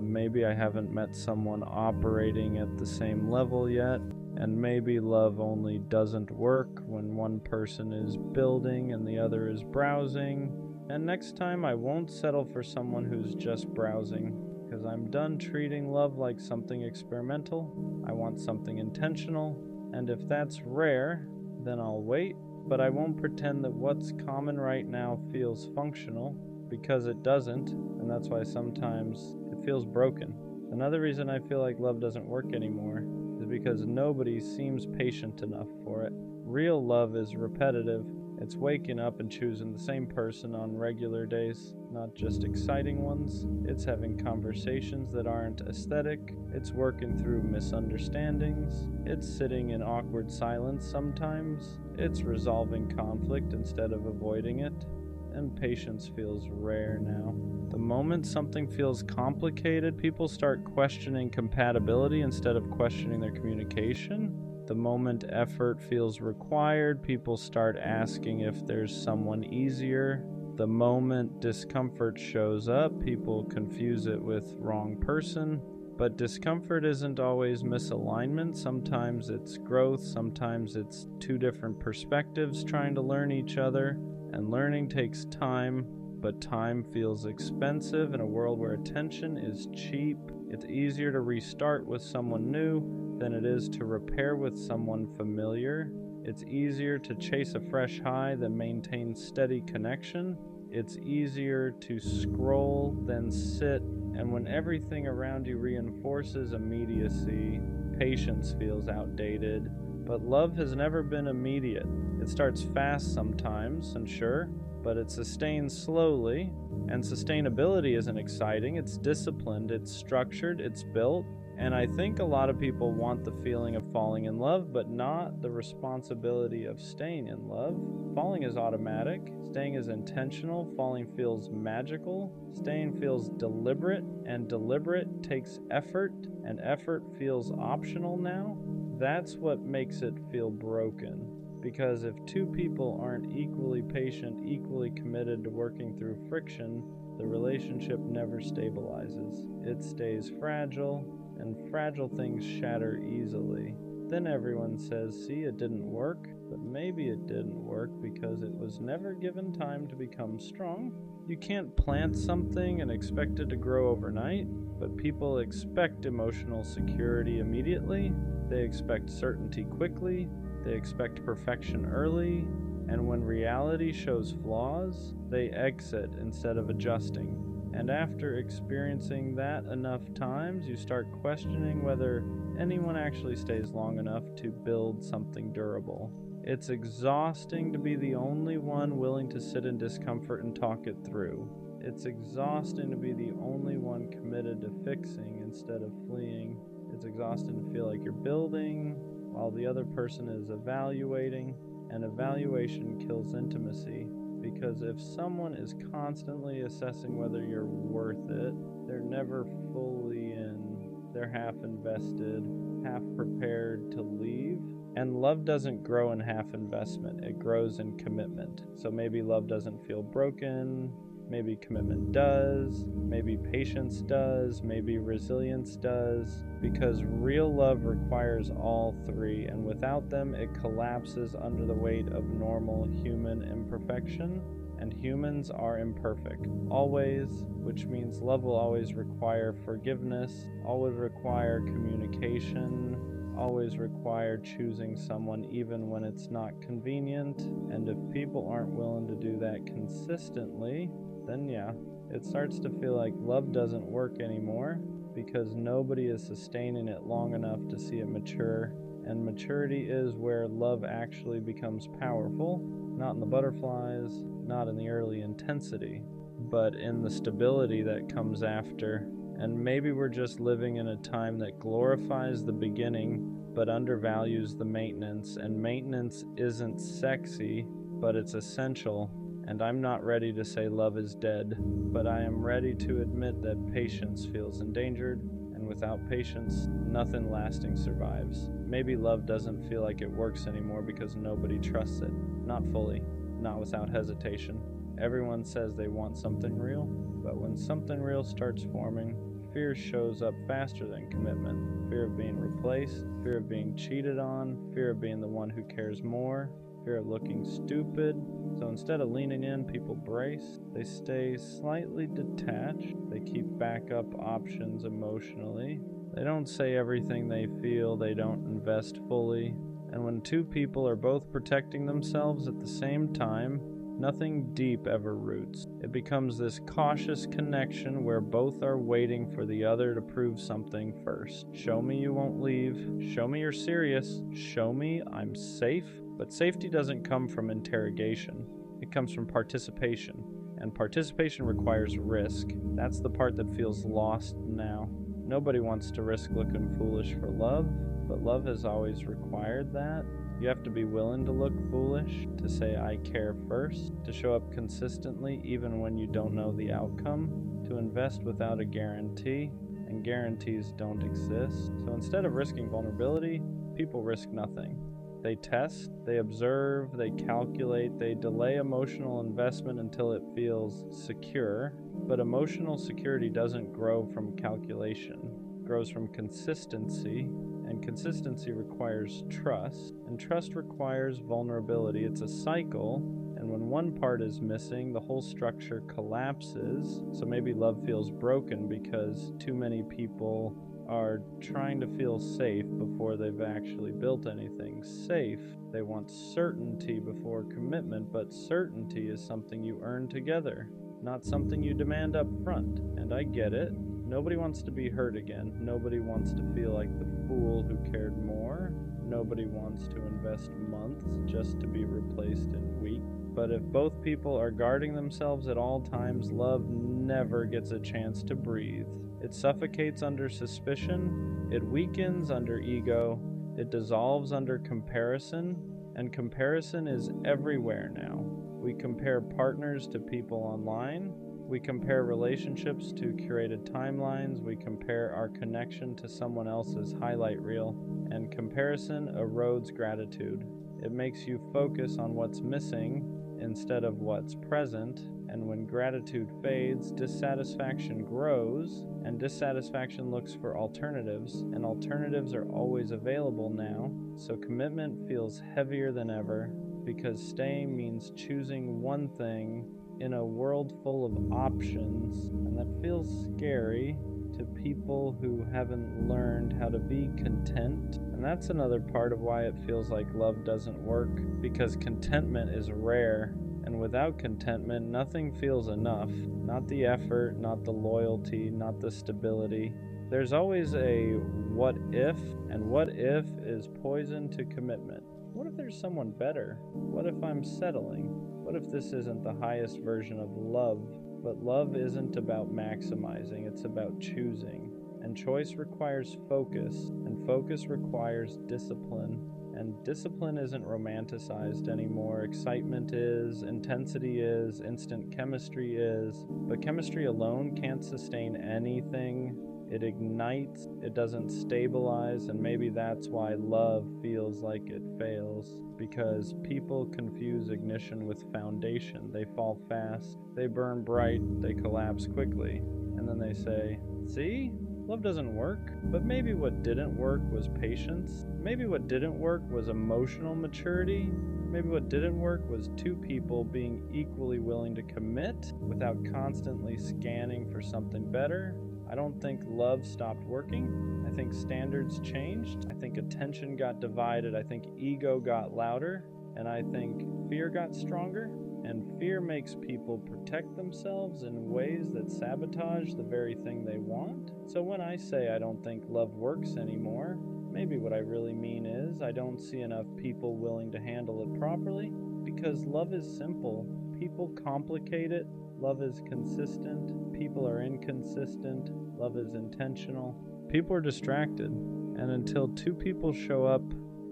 Maybe I haven't met someone operating at the same level yet, and maybe love only doesn't work when one person is building and the other is browsing. And next time I won't settle for someone who's just browsing, because I'm done treating love like something experimental. I want something intentional, and if that's rare, then I'll wait, but I won't pretend that what's common right now feels functional, because it doesn't, and that's why sometimes it feels broken. Another reason I feel like love doesn't work anymore is because nobody seems patient enough for it. Real love is repetitive. It's waking up and choosing the same person on regular days, not just exciting ones. It's having conversations that aren't aesthetic. It's working through misunderstandings. It's sitting in awkward silence sometimes. It's resolving conflict instead of avoiding it. And patience feels rare now. The moment something feels complicated, people start questioning compatibility instead of questioning their communication. The moment effort feels required, people start asking if there's someone easier. The moment discomfort shows up, people confuse it with wrong person. But discomfort isn't always misalignment. Sometimes it's growth. Sometimes it's two different perspectives trying to learn each other. And learning takes time, but time feels expensive in a world where attention is cheap. It's easier to restart with someone new than it is to repair with someone familiar. It's easier to chase a fresh high than maintain steady connection. It's easier to scroll than sit, and when everything around you reinforces immediacy, patience feels outdated. But love has never been immediate. It starts fast sometimes, and sure, but it sustains slowly. And sustainability isn't exciting, it's disciplined, it's structured, it's built. And I think a lot of people want the feeling of falling in love, but not the responsibility of staying in love. Falling is automatic, staying is intentional, falling feels magical, staying feels deliberate, and deliberate takes effort, and effort feels optional now. That's what makes it feel broken. Because if two people aren't equally patient, equally committed to working through friction, the relationship never stabilizes. It stays fragile, and fragile things shatter easily. Then everyone says, see, it didn't work, but maybe it didn't work because it was never given time to become strong. You can't plant something and expect it to grow overnight, but people expect emotional security immediately. They expect certainty quickly. They expect perfection early, and when reality shows flaws, they exit instead of adjusting. And after experiencing that enough times, you start questioning whether anyone actually stays long enough to build something durable. It's exhausting to be the only one willing to sit in discomfort and talk it through. It's exhausting to be the only one committed to fixing instead of fleeing. It's exhausting to feel like you're building while the other person is evaluating, and evaluation kills intimacy, because if someone is constantly assessing whether you're worth it, they're never fully in. They're half invested, half prepared to leave. And love doesn't grow in half investment, it grows in commitment. So maybe love doesn't feel broken, maybe commitment does, maybe patience does, maybe resilience does, because real love requires all three, and without them it collapses under the weight of normal human imperfection, and humans are imperfect, always, which means love will always require forgiveness, always require communication, always require choosing someone even when it's not convenient, and if people aren't willing to do that consistently, then yeah, it starts to feel like love doesn't work anymore because nobody is sustaining it long enough to see it mature, and maturity is where love actually becomes powerful, not in the butterflies, not in the early intensity, but in the stability that comes after. And maybe we're just living in a time that glorifies the beginning but undervalues the maintenance, and maintenance isn't sexy, but it's essential. And I'm not ready to say love is dead, but I am ready to admit that patience feels endangered, and without patience, nothing lasting survives. Maybe love doesn't feel like it works anymore because nobody trusts it. Not fully, not without hesitation. Everyone says they want something real, but when something real starts forming, fear shows up faster than commitment. Fear of being replaced, fear of being cheated on, fear of being the one who cares more, fear of looking stupid. So instead of leaning in, people brace. They stay slightly detached. They keep backup options emotionally. They don't say everything they feel. They don't invest fully. And when two people are both protecting themselves at the same time, nothing deep ever roots. It becomes this cautious connection where both are waiting for the other to prove something first. Show me you won't leave. Show me you're serious. Show me I'm safe. But safety doesn't come from interrogation. It comes from participation. And participation requires risk. That's the part that feels lost now. Nobody wants to risk looking foolish for love, but love has always required that. You have to be willing to look foolish, to say I care first, to show up consistently even when you don't know the outcome, to invest without a guarantee, and guarantees don't exist. So instead of risking vulnerability, people risk nothing. They test, they observe, they calculate, they delay emotional investment until it feels secure, but emotional security doesn't grow from calculation. grows from consistency, and consistency requires trust, and trust requires vulnerability. It's a cycle, and when one part is missing, the whole structure collapses. So maybe love feels broken because too many people are trying to feel safe before they've actually built anything safe. They want certainty before commitment, but certainty is something you earn together, not something you demand up front. And I get it. Nobody wants to be hurt again. Nobody wants to feel like the fool who cared more. Nobody wants to invest months just to be replaced in weeks. But if both people are guarding themselves at all times, love never gets a chance to breathe. It suffocates under suspicion, it weakens under ego, it dissolves under comparison, and comparison is everywhere now. We compare partners to people online, we compare relationships to curated timelines, we compare our connection to someone else's highlight reel, and comparison erodes gratitude. It makes you focus on what's missing instead of what's present, and when gratitude fades, dissatisfaction grows, and dissatisfaction looks for alternatives, and alternatives are always available now, so commitment feels heavier than ever, because staying means choosing one thing in a world full of options, and that feels scary to people who haven't learned how to be content. And that's another part of why it feels like love doesn't work, because contentment is rare, and without contentment nothing feels enough. Not the effort, not the loyalty, not the stability. There's always a what if, and what if is poison to commitment. What if there's someone better? What if I'm settling? What if this isn't the highest version of love? But love isn't about maximizing, it's about choosing. And choice requires focus, and focus requires discipline. And discipline isn't romanticized anymore. Excitement is, intensity is, instant chemistry is. But chemistry alone can't sustain anything. It ignites, it doesn't stabilize, and maybe that's why love feels like it fails. Because people confuse ignition with foundation. They fall fast, they burn bright, they collapse quickly. And then they say, see? Love doesn't work. But maybe what didn't work was patience. Maybe what didn't work was emotional maturity. Maybe what didn't work was two people being equally willing to commit without constantly scanning for something better. I don't think love stopped working. I think standards changed. I think attention got divided. I think ego got louder. And I think fear got stronger. And fear makes people protect themselves in ways that sabotage the very thing they want. So when I say I don't think love works anymore, maybe what I really mean is I don't see enough people willing to handle it properly. Because love is simple. People complicate it. Love is consistent. People are inconsistent. Love is intentional. People are distracted. And until two people show up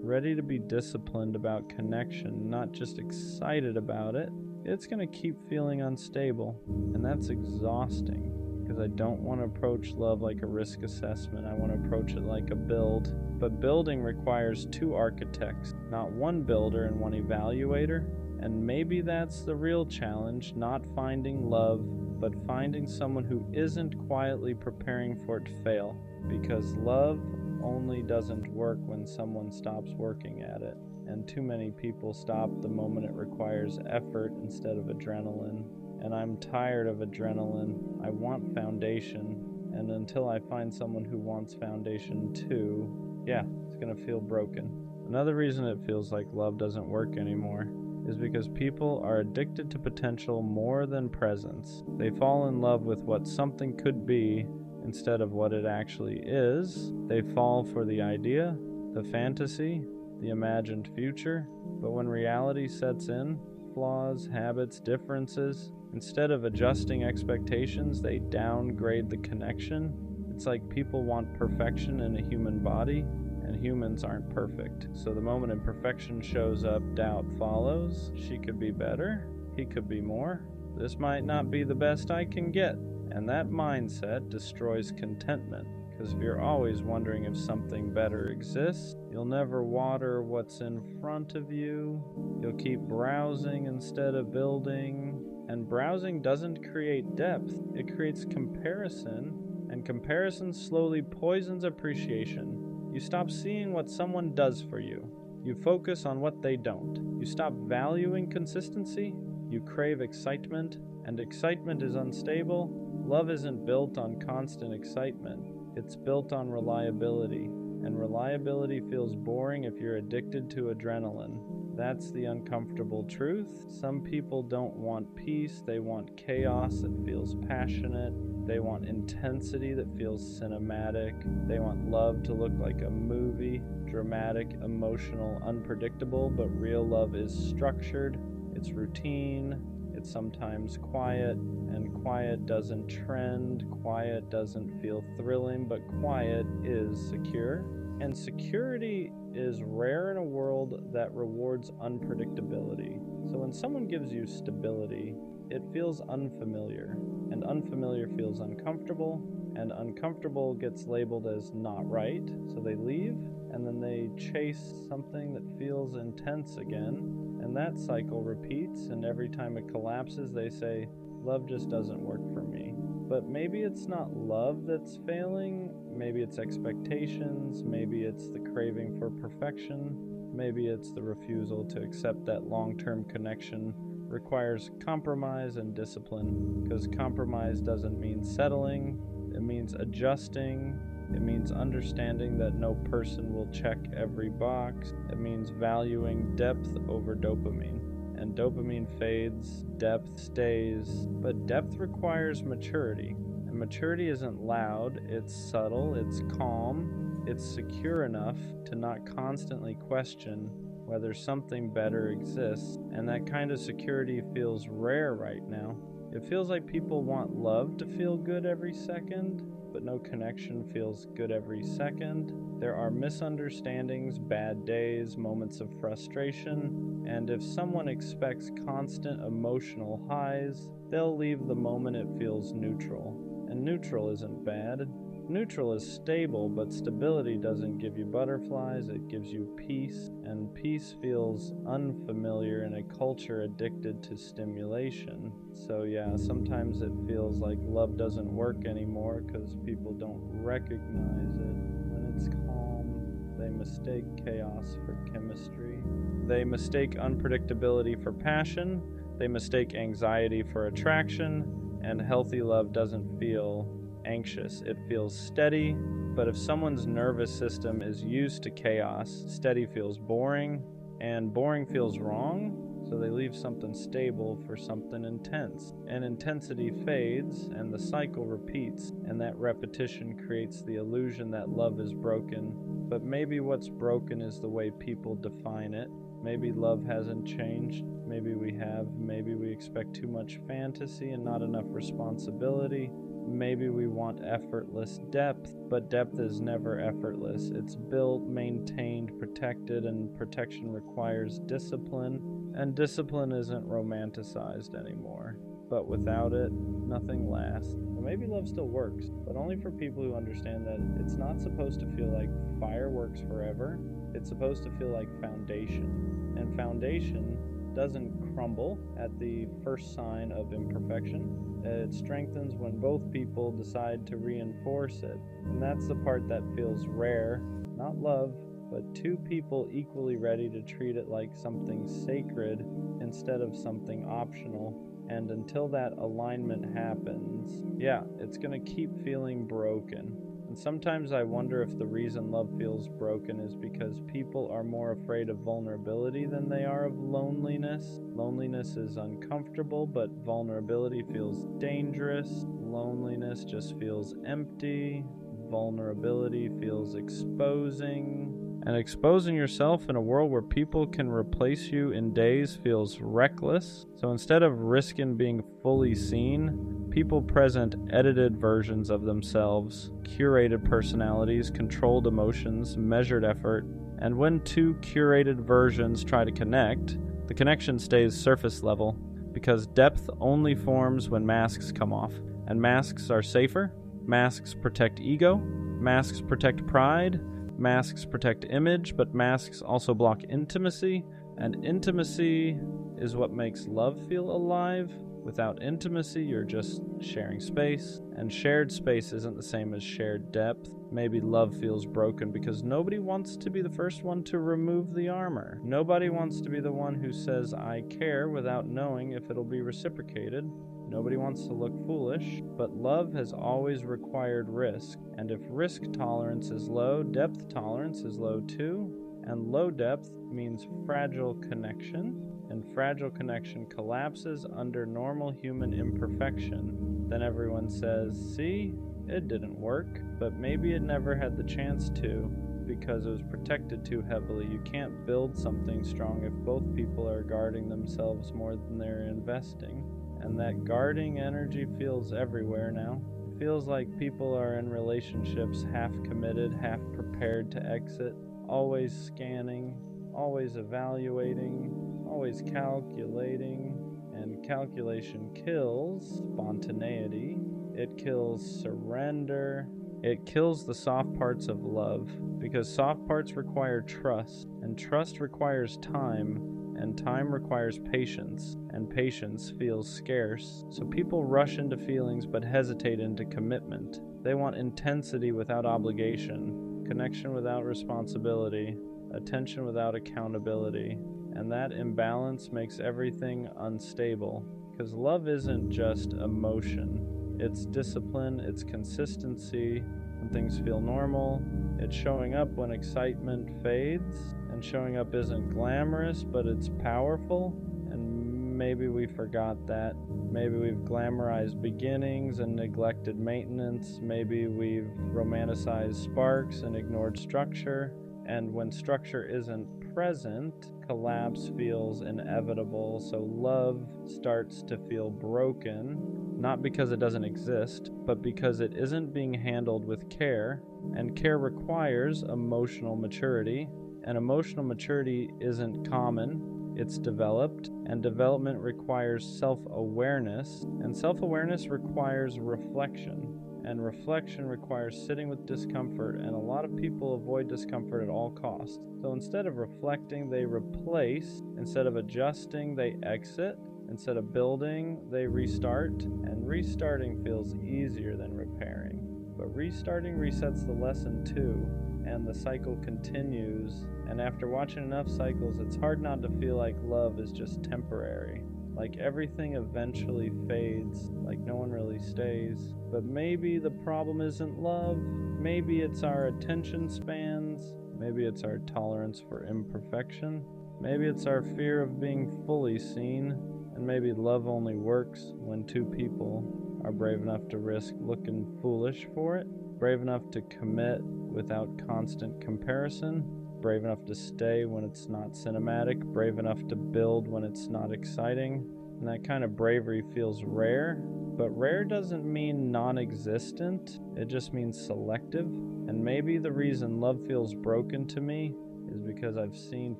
ready to be disciplined about connection, not just excited about it, it's going to keep feeling unstable. And that's exhausting, because I don't want to approach love like a risk assessment. I want to approach it like a build. But building requires two architects, not one builder and one evaluator. And maybe that's the real challenge, not finding love, but finding someone who isn't quietly preparing for it to fail. Because love only doesn't work when someone stops working at it. And too many people stop the moment it requires effort instead of adrenaline. And I'm tired of adrenaline. I want foundation. And until I find someone who wants foundation too, yeah, it's gonna feel broken. Another reason it feels like love doesn't work anymore is because people are addicted to potential more than presence. They fall in love with what something could be instead of what it actually is. They fall for the idea, the fantasy, the imagined future. But when reality sets in, flaws, habits, differences, instead of adjusting expectations, they downgrade the connection. It's like people want perfection in a human body, and humans aren't perfect. So the moment imperfection shows up, doubt follows. She could be better. He could be more. This might not be the best I can get. And that mindset destroys contentment. Because if you're always wondering if something better exists, you'll never water what's in front of you. You'll keep browsing instead of building. And browsing doesn't create depth. It creates comparison. And comparison slowly poisons appreciation. You stop seeing what someone does for you. You focus on what they don't. You stop valuing consistency. You crave excitement, and excitement is unstable. Love isn't built on constant excitement. It's built on reliability, and reliability feels boring if you're addicted to adrenaline. That's the uncomfortable truth. Some people don't want peace, they want chaos that feels passionate. They want intensity that feels cinematic. They want love to look like a movie, dramatic, emotional, unpredictable, but real love is structured, it's routine, it's sometimes quiet, and quiet doesn't trend, quiet doesn't feel thrilling, but quiet is secure. And security is rare in a world that rewards unpredictability. So when someone gives you stability, it feels unfamiliar, and unfamiliar feels uncomfortable, and uncomfortable gets labeled as not right, so they leave, and then they chase something that feels intense again, and that cycle repeats, and every time it collapses, they say, love just doesn't work for me. But maybe it's not love that's failing, maybe it's expectations, maybe it's the craving for perfection, maybe it's the refusal to accept that long-term connection requires compromise and discipline, because compromise doesn't mean settling, it means adjusting, it means understanding that no person will check every box, it means valuing depth over dopamine. And dopamine fades, depth stays, but depth requires maturity. And maturity isn't loud, it's subtle, it's calm, it's secure enough to not constantly question whether something better exists, and that kind of security feels rare right now. It feels like people want love to feel good every second, but no connection feels good every second. There are misunderstandings, bad days, moments of frustration, and if someone expects constant emotional highs, they'll leave the moment it feels neutral. And neutral isn't bad. Neutral is stable, but stability doesn't give you butterflies, it gives you peace, and peace feels unfamiliar in a culture addicted to stimulation. So yeah, sometimes it feels like love doesn't work anymore because people don't recognize it. When it's calm, they mistake chaos for chemistry. They mistake unpredictability for passion, they mistake anxiety for attraction, and healthy love doesn't feel anxious, it feels steady. But if someone's nervous system is used to chaos, steady feels boring, and boring feels wrong, so they leave something stable for something intense. And intensity fades, and the cycle repeats, and that repetition creates the illusion that love is broken. But maybe what's broken is the way people define it. Maybe love hasn't changed, maybe we have, maybe we expect too much fantasy and not enough responsibility. Maybe we want effortless depth, but depth is never effortless. It's built, maintained, protected, and protection requires discipline, and discipline isn't romanticized anymore. But without it, nothing lasts. Well, maybe love still works, but only for people who understand that it's not supposed to feel like fireworks forever. It's supposed to feel like foundation, and foundation doesn't crumble at the first sign of imperfection. It strengthens when both people decide to reinforce it. And that's the part that feels rare, not love, but two people equally ready to treat it like something sacred instead of something optional. And until that alignment happens, yeah, it's gonna keep feeling broken. And sometimes I wonder if the reason love feels broken is because people are more afraid of vulnerability than they are of loneliness. Loneliness is uncomfortable, but vulnerability feels dangerous. Loneliness just feels empty. Vulnerability feels exposing. And exposing yourself in a world where people can replace you in days feels reckless. So instead of risking being fully seen, people present edited versions of themselves, curated personalities, controlled emotions, measured effort. And when two curated versions try to connect, the connection stays surface level, because depth only forms when masks come off. And masks are safer. Masks protect ego. Masks protect pride. Masks protect image, but masks also block intimacy, and intimacy is what makes love feel alive. Without intimacy, you're just sharing space, and shared space isn't the same as shared depth. Maybe love feels broken because nobody wants to be the first one to remove the armor. Nobody wants to be the one who says, I care, without knowing if it'll be reciprocated. Nobody wants to look foolish, but love has always required risk, and if risk tolerance is low, depth tolerance is low too. And low depth means fragile connection, and fragile connection collapses under normal human imperfection. Then everyone says, see, it didn't work, but maybe it never had the chance to, because it was protected too heavily. You can't build something strong if both people are guarding themselves more than they're investing. And that guarding energy feels everywhere now. It feels like people are in relationships half committed, half prepared to exit. Always scanning, always evaluating, always calculating, and calculation kills spontaneity. It kills surrender. It kills the soft parts of love, because soft parts require trust, and trust requires time, and time requires patience, and patience feels scarce. So people rush into feelings but hesitate into commitment. They want intensity without obligation, connection without responsibility, attention without accountability, and that imbalance makes everything unstable, because love isn't just emotion. It's discipline, it's consistency when things feel normal, it's showing up when excitement fades, and showing up isn't glamorous, but it's powerful, and maybe we forgot that. Maybe we've glamorized beginnings and neglected maintenance. Maybe we've romanticized sparks and ignored structure. And when structure isn't present, collapse feels inevitable. So love starts to feel broken, not because it doesn't exist, but because it isn't being handled with care. And care requires emotional maturity. And emotional maturity isn't common. It's developed, and development requires self-awareness, and self-awareness requires reflection, and reflection requires sitting with discomfort, and a lot of people avoid discomfort at all costs. So instead of reflecting, they replace. Instead of adjusting, they exit. Instead of building, they restart, and restarting feels easier than repairing. But restarting resets the lesson too, and the cycle continues. And after watching enough cycles, it's hard not to feel like love is just temporary. Like everything eventually fades, like no one really stays. But maybe the problem isn't love. Maybe it's our attention spans. Maybe it's our tolerance for imperfection. Maybe it's our fear of being fully seen. And maybe love only works when two people are brave enough to risk looking foolish for it, brave enough to commit without constant comparison, brave enough to stay when it's not cinematic, brave enough to build when it's not exciting. And that kind of bravery feels rare, but rare doesn't mean non-existent, it just means selective. And maybe the reason love feels broken to me is because I've seen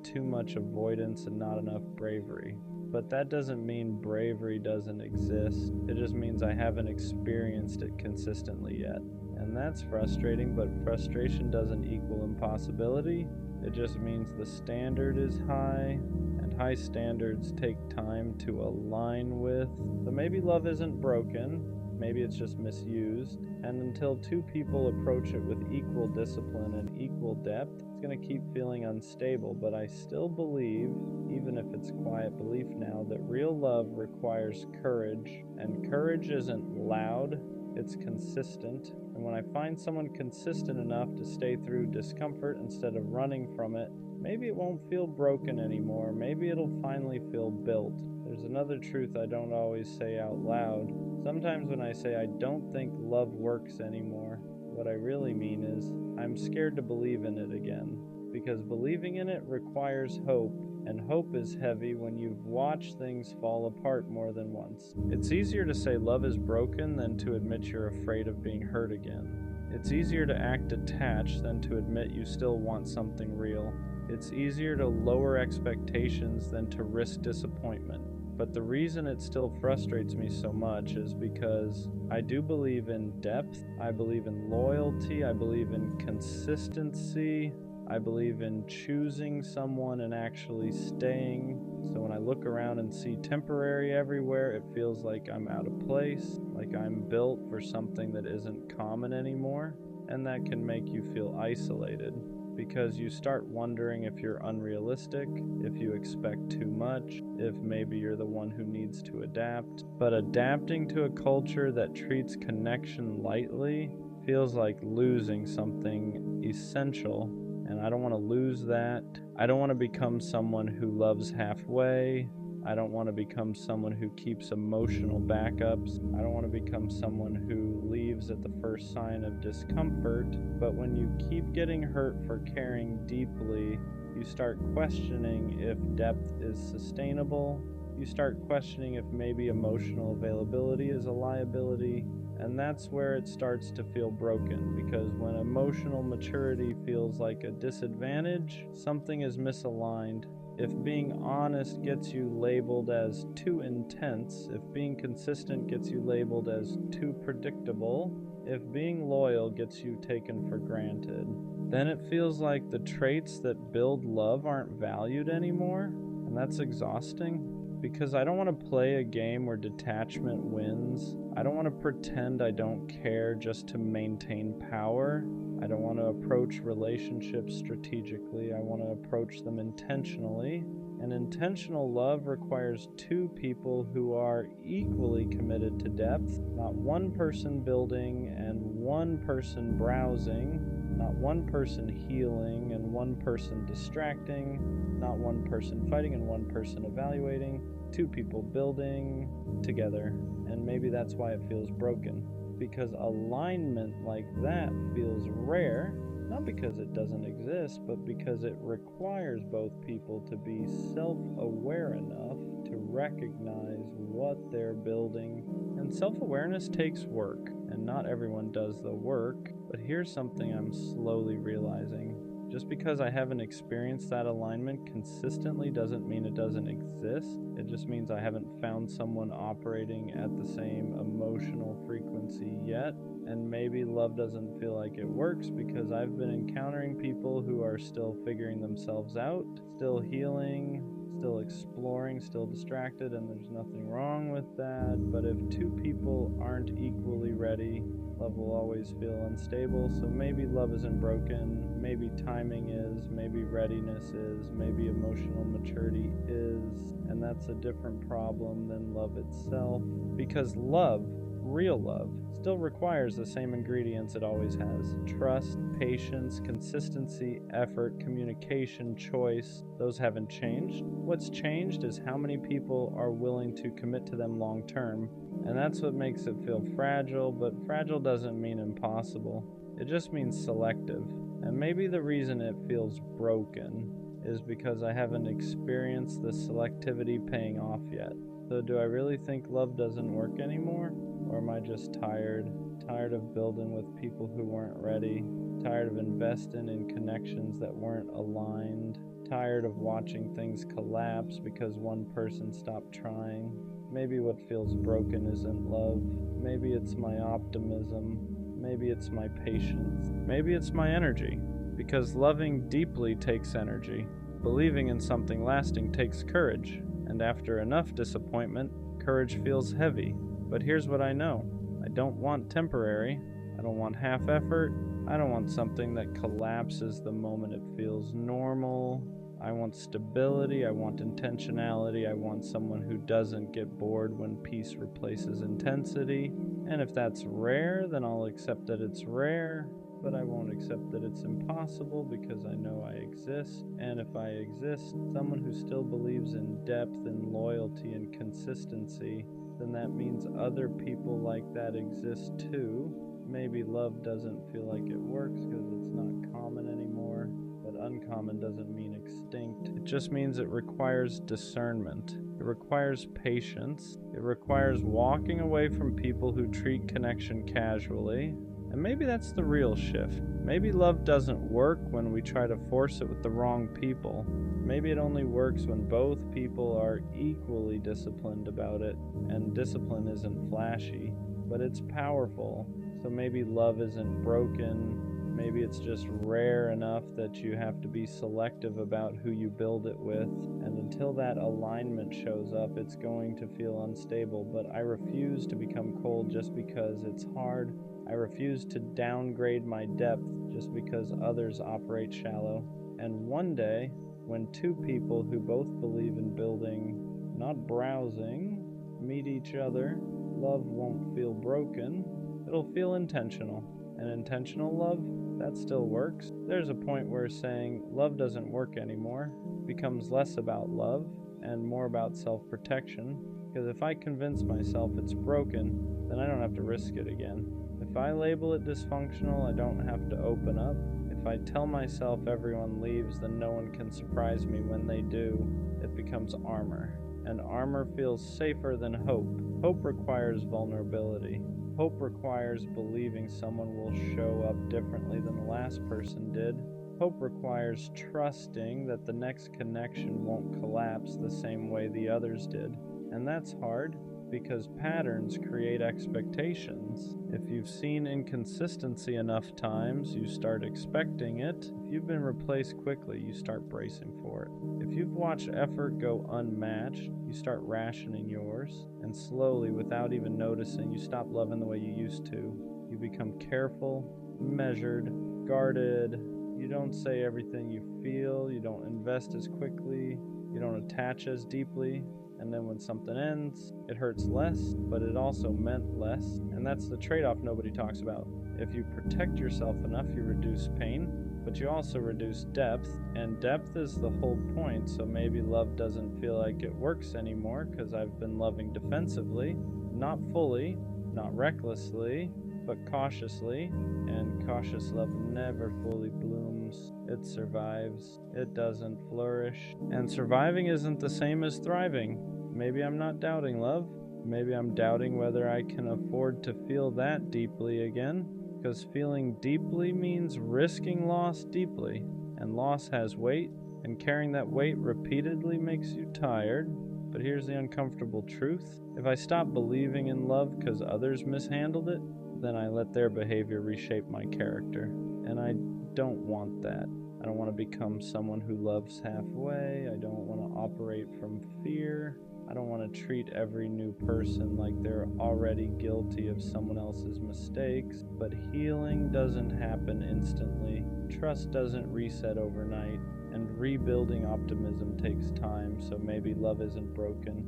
too much avoidance and not enough bravery. But that doesn't mean bravery doesn't exist. It just means I haven't experienced it consistently yet. And that's frustrating, but frustration doesn't equal impossibility. It just means the standard is high, and high standards take time to align with. So maybe love isn't broken, maybe it's just misused. And until two people approach it with equal discipline and equal depth, it's going to keep feeling unstable. But I still believe, even if it's quiet belief now, that real love requires courage. And courage isn't loud, it's consistent. And when I find someone consistent enough to stay through discomfort instead of running from it, maybe it won't feel broken anymore. Maybe it'll finally feel built. There's another truth I don't always say out loud. Sometimes when I say I don't think love works anymore, what I really mean is I'm scared to believe in it again. Because believing in it requires hope, and hope is heavy when you've watched things fall apart more than once. It's easier to say love is broken than to admit you're afraid of being hurt again. It's easier to act detached than to admit you still want something real. It's easier to lower expectations than to risk disappointment. But the reason it still frustrates me so much is because I do believe in depth, I believe in loyalty, I believe in consistency, I believe in choosing someone and actually staying. So when I look around and see temporary everywhere, it feels like I'm out of place, like I'm built for something that isn't common anymore. And that can make you feel isolated because you start wondering if you're unrealistic, if you expect too much, if maybe you're the one who needs to adapt. But adapting to a culture that treats connection lightly feels like losing something essential, and I don't want to lose that. I don't want to become someone who loves halfway. I don't want to become someone who keeps emotional backups. I don't want to become someone who leaves at the first sign of discomfort. But when you keep getting hurt for caring deeply, you start questioning if depth is sustainable. You start questioning if maybe emotional availability is a liability. And that's where it starts to feel broken, because when emotional maturity feels like a disadvantage, something is misaligned. If being honest gets you labeled as too intense, if being consistent gets you labeled as too predictable, if being loyal gets you taken for granted, then it feels like the traits that build love aren't valued anymore, and that's exhausting. Because I don't want to play a game where detachment wins. I don't want to pretend I don't care just to maintain power. I don't want to approach relationships strategically. I want to approach them intentionally. And intentional love requires two people who are equally committed to depth, not one person building and one person browsing, not one person healing and one person distracting, not one person fighting and one person evaluating, two people building together. And maybe that's why it feels broken, because alignment like that feels rare, not because it doesn't exist, but because it requires both people to be self-aware enough to recognize what they're building. And self-awareness takes work, and not everyone does the work. But here's something I'm slowly realizing. Just because I haven't experienced that alignment consistently doesn't mean it doesn't exist. It just means I haven't found someone operating at the same emotional frequency yet. And maybe love doesn't feel like it works because I've been encountering people who are still figuring themselves out, still healing, still exploring, still distracted, and there's nothing wrong with that. But if two people aren't equally ready, love will always feel unstable. So maybe love isn't broken, maybe timing is, maybe readiness is, maybe emotional maturity is, and that's a different problem than love itself. Because love, real love, still requires the same ingredients it always has: trust, patience, consistency, effort, communication, choice. Those haven't changed. What's changed is how many people are willing to commit to them long term. And that's what makes it feel fragile, but fragile doesn't mean impossible. It just means selective. And maybe the reason it feels broken is because I haven't experienced the selectivity paying off yet. So do I really think love doesn't work anymore? Or am I just tired? Tired of building with people who weren't ready? Tired of investing in connections that weren't aligned? Tired of watching things collapse because one person stopped trying? Maybe what feels broken isn't love. Maybe it's my optimism. Maybe it's my patience. Maybe it's my energy. Because loving deeply takes energy. Believing in something lasting takes courage. And after enough disappointment, courage feels heavy. But here's what I know. I don't want temporary. I don't want half effort. I don't want something that collapses the moment it feels normal. I want stability. I want intentionality. I want someone who doesn't get bored when peace replaces intensity. And if that's rare, then I'll accept that it's rare. But I won't accept that it's impossible because I know I exist. And if I exist, someone who still believes in depth and loyalty and consistency, then that means other people like that exist too. Maybe love doesn't feel like it works because it's not common anymore, but uncommon doesn't mean extinct. It just means it requires discernment. It requires patience. It requires walking away from people who treat connection casually. And maybe that's the real shift. Maybe love doesn't work when we try to force it with the wrong people. Maybe it only works when both people are equally disciplined about it. And discipline isn't flashy, but it's powerful. So maybe love isn't broken. Maybe it's just rare enough that you have to be selective about who you build it with. And until that alignment shows up, it's going to feel unstable. But I refuse to become cold just because it's hard. I refuse to downgrade my depth just because others operate shallow. And one day, when two people who both believe in building, not browsing, meet each other, love won't feel broken. It'll feel intentional. And intentional love, that still works. There's a point where saying love doesn't work anymore becomes less about love and more about self-protection. Because if I convince myself it's broken, then I don't have to risk it again. If I label it dysfunctional, I don't have to open up. If I tell myself everyone leaves, then no one can surprise me when they do. It becomes armor. And armor feels safer than hope. Hope requires vulnerability. Hope requires believing someone will show up differently than the last person did. Hope requires trusting that the next connection won't collapse the same way the others did. And that's hard because patterns create expectations. If you've seen inconsistency enough times, you start expecting it. If you've been replaced quickly, you start bracing for it. If you've watched effort go unmatched, you start rationing yours. And slowly, without even noticing, you stop loving the way you used to. You become careful, measured, guarded. You don't say everything you feel. You don't invest as quickly. You don't attach as deeply. And then when something ends, it hurts less, but it also meant less. And that's the trade-off nobody talks about. If you protect yourself enough, you reduce pain, but you also reduce depth. And depth is the whole point, so maybe love doesn't feel like it works anymore because I've been loving defensively. Not fully, not recklessly, but cautiously. And cautious love never fully blooms. It survives. It doesn't flourish. And surviving isn't the same as thriving. Maybe I'm not doubting love. Maybe I'm doubting whether I can afford to feel that deeply again. Because feeling deeply means risking loss deeply. And loss has weight. And carrying that weight repeatedly makes you tired. But here's the uncomfortable truth. If I stop believing in love because others mishandled it, then I let their behavior reshape my character. And I don't want that. I don't want to become someone who loves halfway. I don't want to operate from fear. I don't want to treat every new person like they're already guilty of someone else's mistakes. But healing doesn't happen instantly. Trust doesn't reset overnight. And rebuilding optimism takes time, so maybe love isn't broken.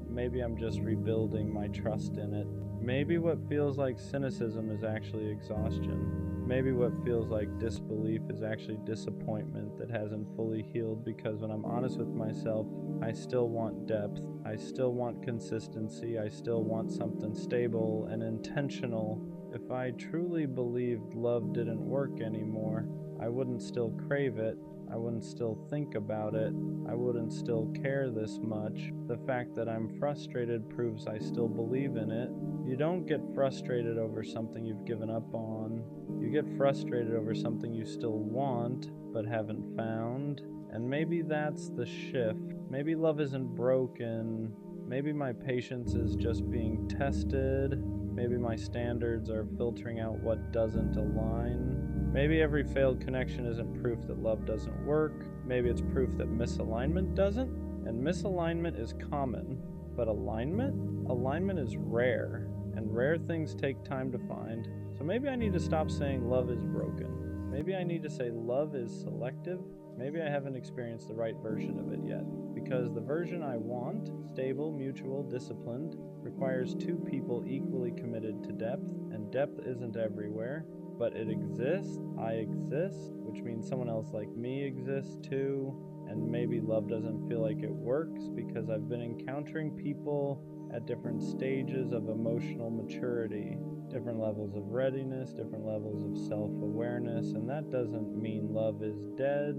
Maybe I'm just rebuilding my trust in it. Maybe what feels like cynicism is actually exhaustion. Maybe what feels like disbelief is actually disappointment that hasn't fully healed, because when I'm honest with myself, I still want depth. I still want consistency. I still want something stable and intentional. If I truly believed love didn't work anymore, I wouldn't still crave it. I wouldn't still think about it. I wouldn't still care this much. The fact that I'm frustrated proves I still believe in it. You don't get frustrated over something you've given up on. You get frustrated over something you still want, but haven't found. And maybe that's the shift. Maybe love isn't broken. Maybe my patience is just being tested. Maybe my standards are filtering out what doesn't align. Maybe every failed connection isn't proof that love doesn't work. Maybe it's proof that misalignment doesn't. And misalignment is common. But alignment? Alignment is rare. And rare things take time to find. So maybe I need to stop saying love is broken. Maybe I need to say love is selective. Maybe I haven't experienced the right version of it yet. Because the version I want, stable, mutual, disciplined, requires two people equally committed to depth. And depth isn't everywhere. But it exists, I exist, which means someone else like me exists too. And maybe love doesn't feel like it works because I've been encountering people at different stages of emotional maturity, different levels of readiness, different levels of self-awareness, and that doesn't mean love is dead.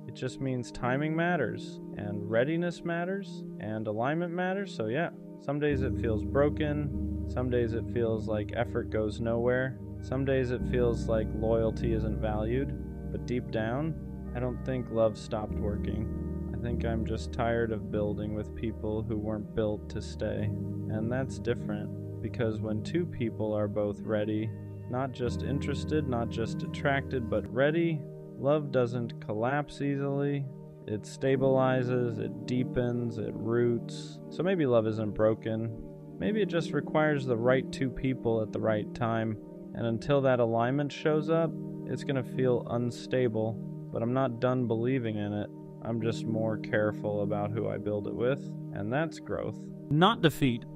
It just means timing matters, and readiness matters, and alignment matters. So yeah, some days it feels broken, some days it feels like effort goes nowhere. Some days it feels like loyalty isn't valued, but deep down, I don't think love stopped working. I think I'm just tired of building with people who weren't built to stay. And that's different, because when two people are both ready, Not just interested, not just attracted, but ready. Love doesn't collapse easily. It stabilizes, it deepens, it roots. So maybe love isn't broken. Maybe it just requires the right two people at the right time. And until that alignment shows up, it's going to feel unstable. But I'm not done believing in it. I'm just more careful about who I build it with. And that's growth. Not defeat.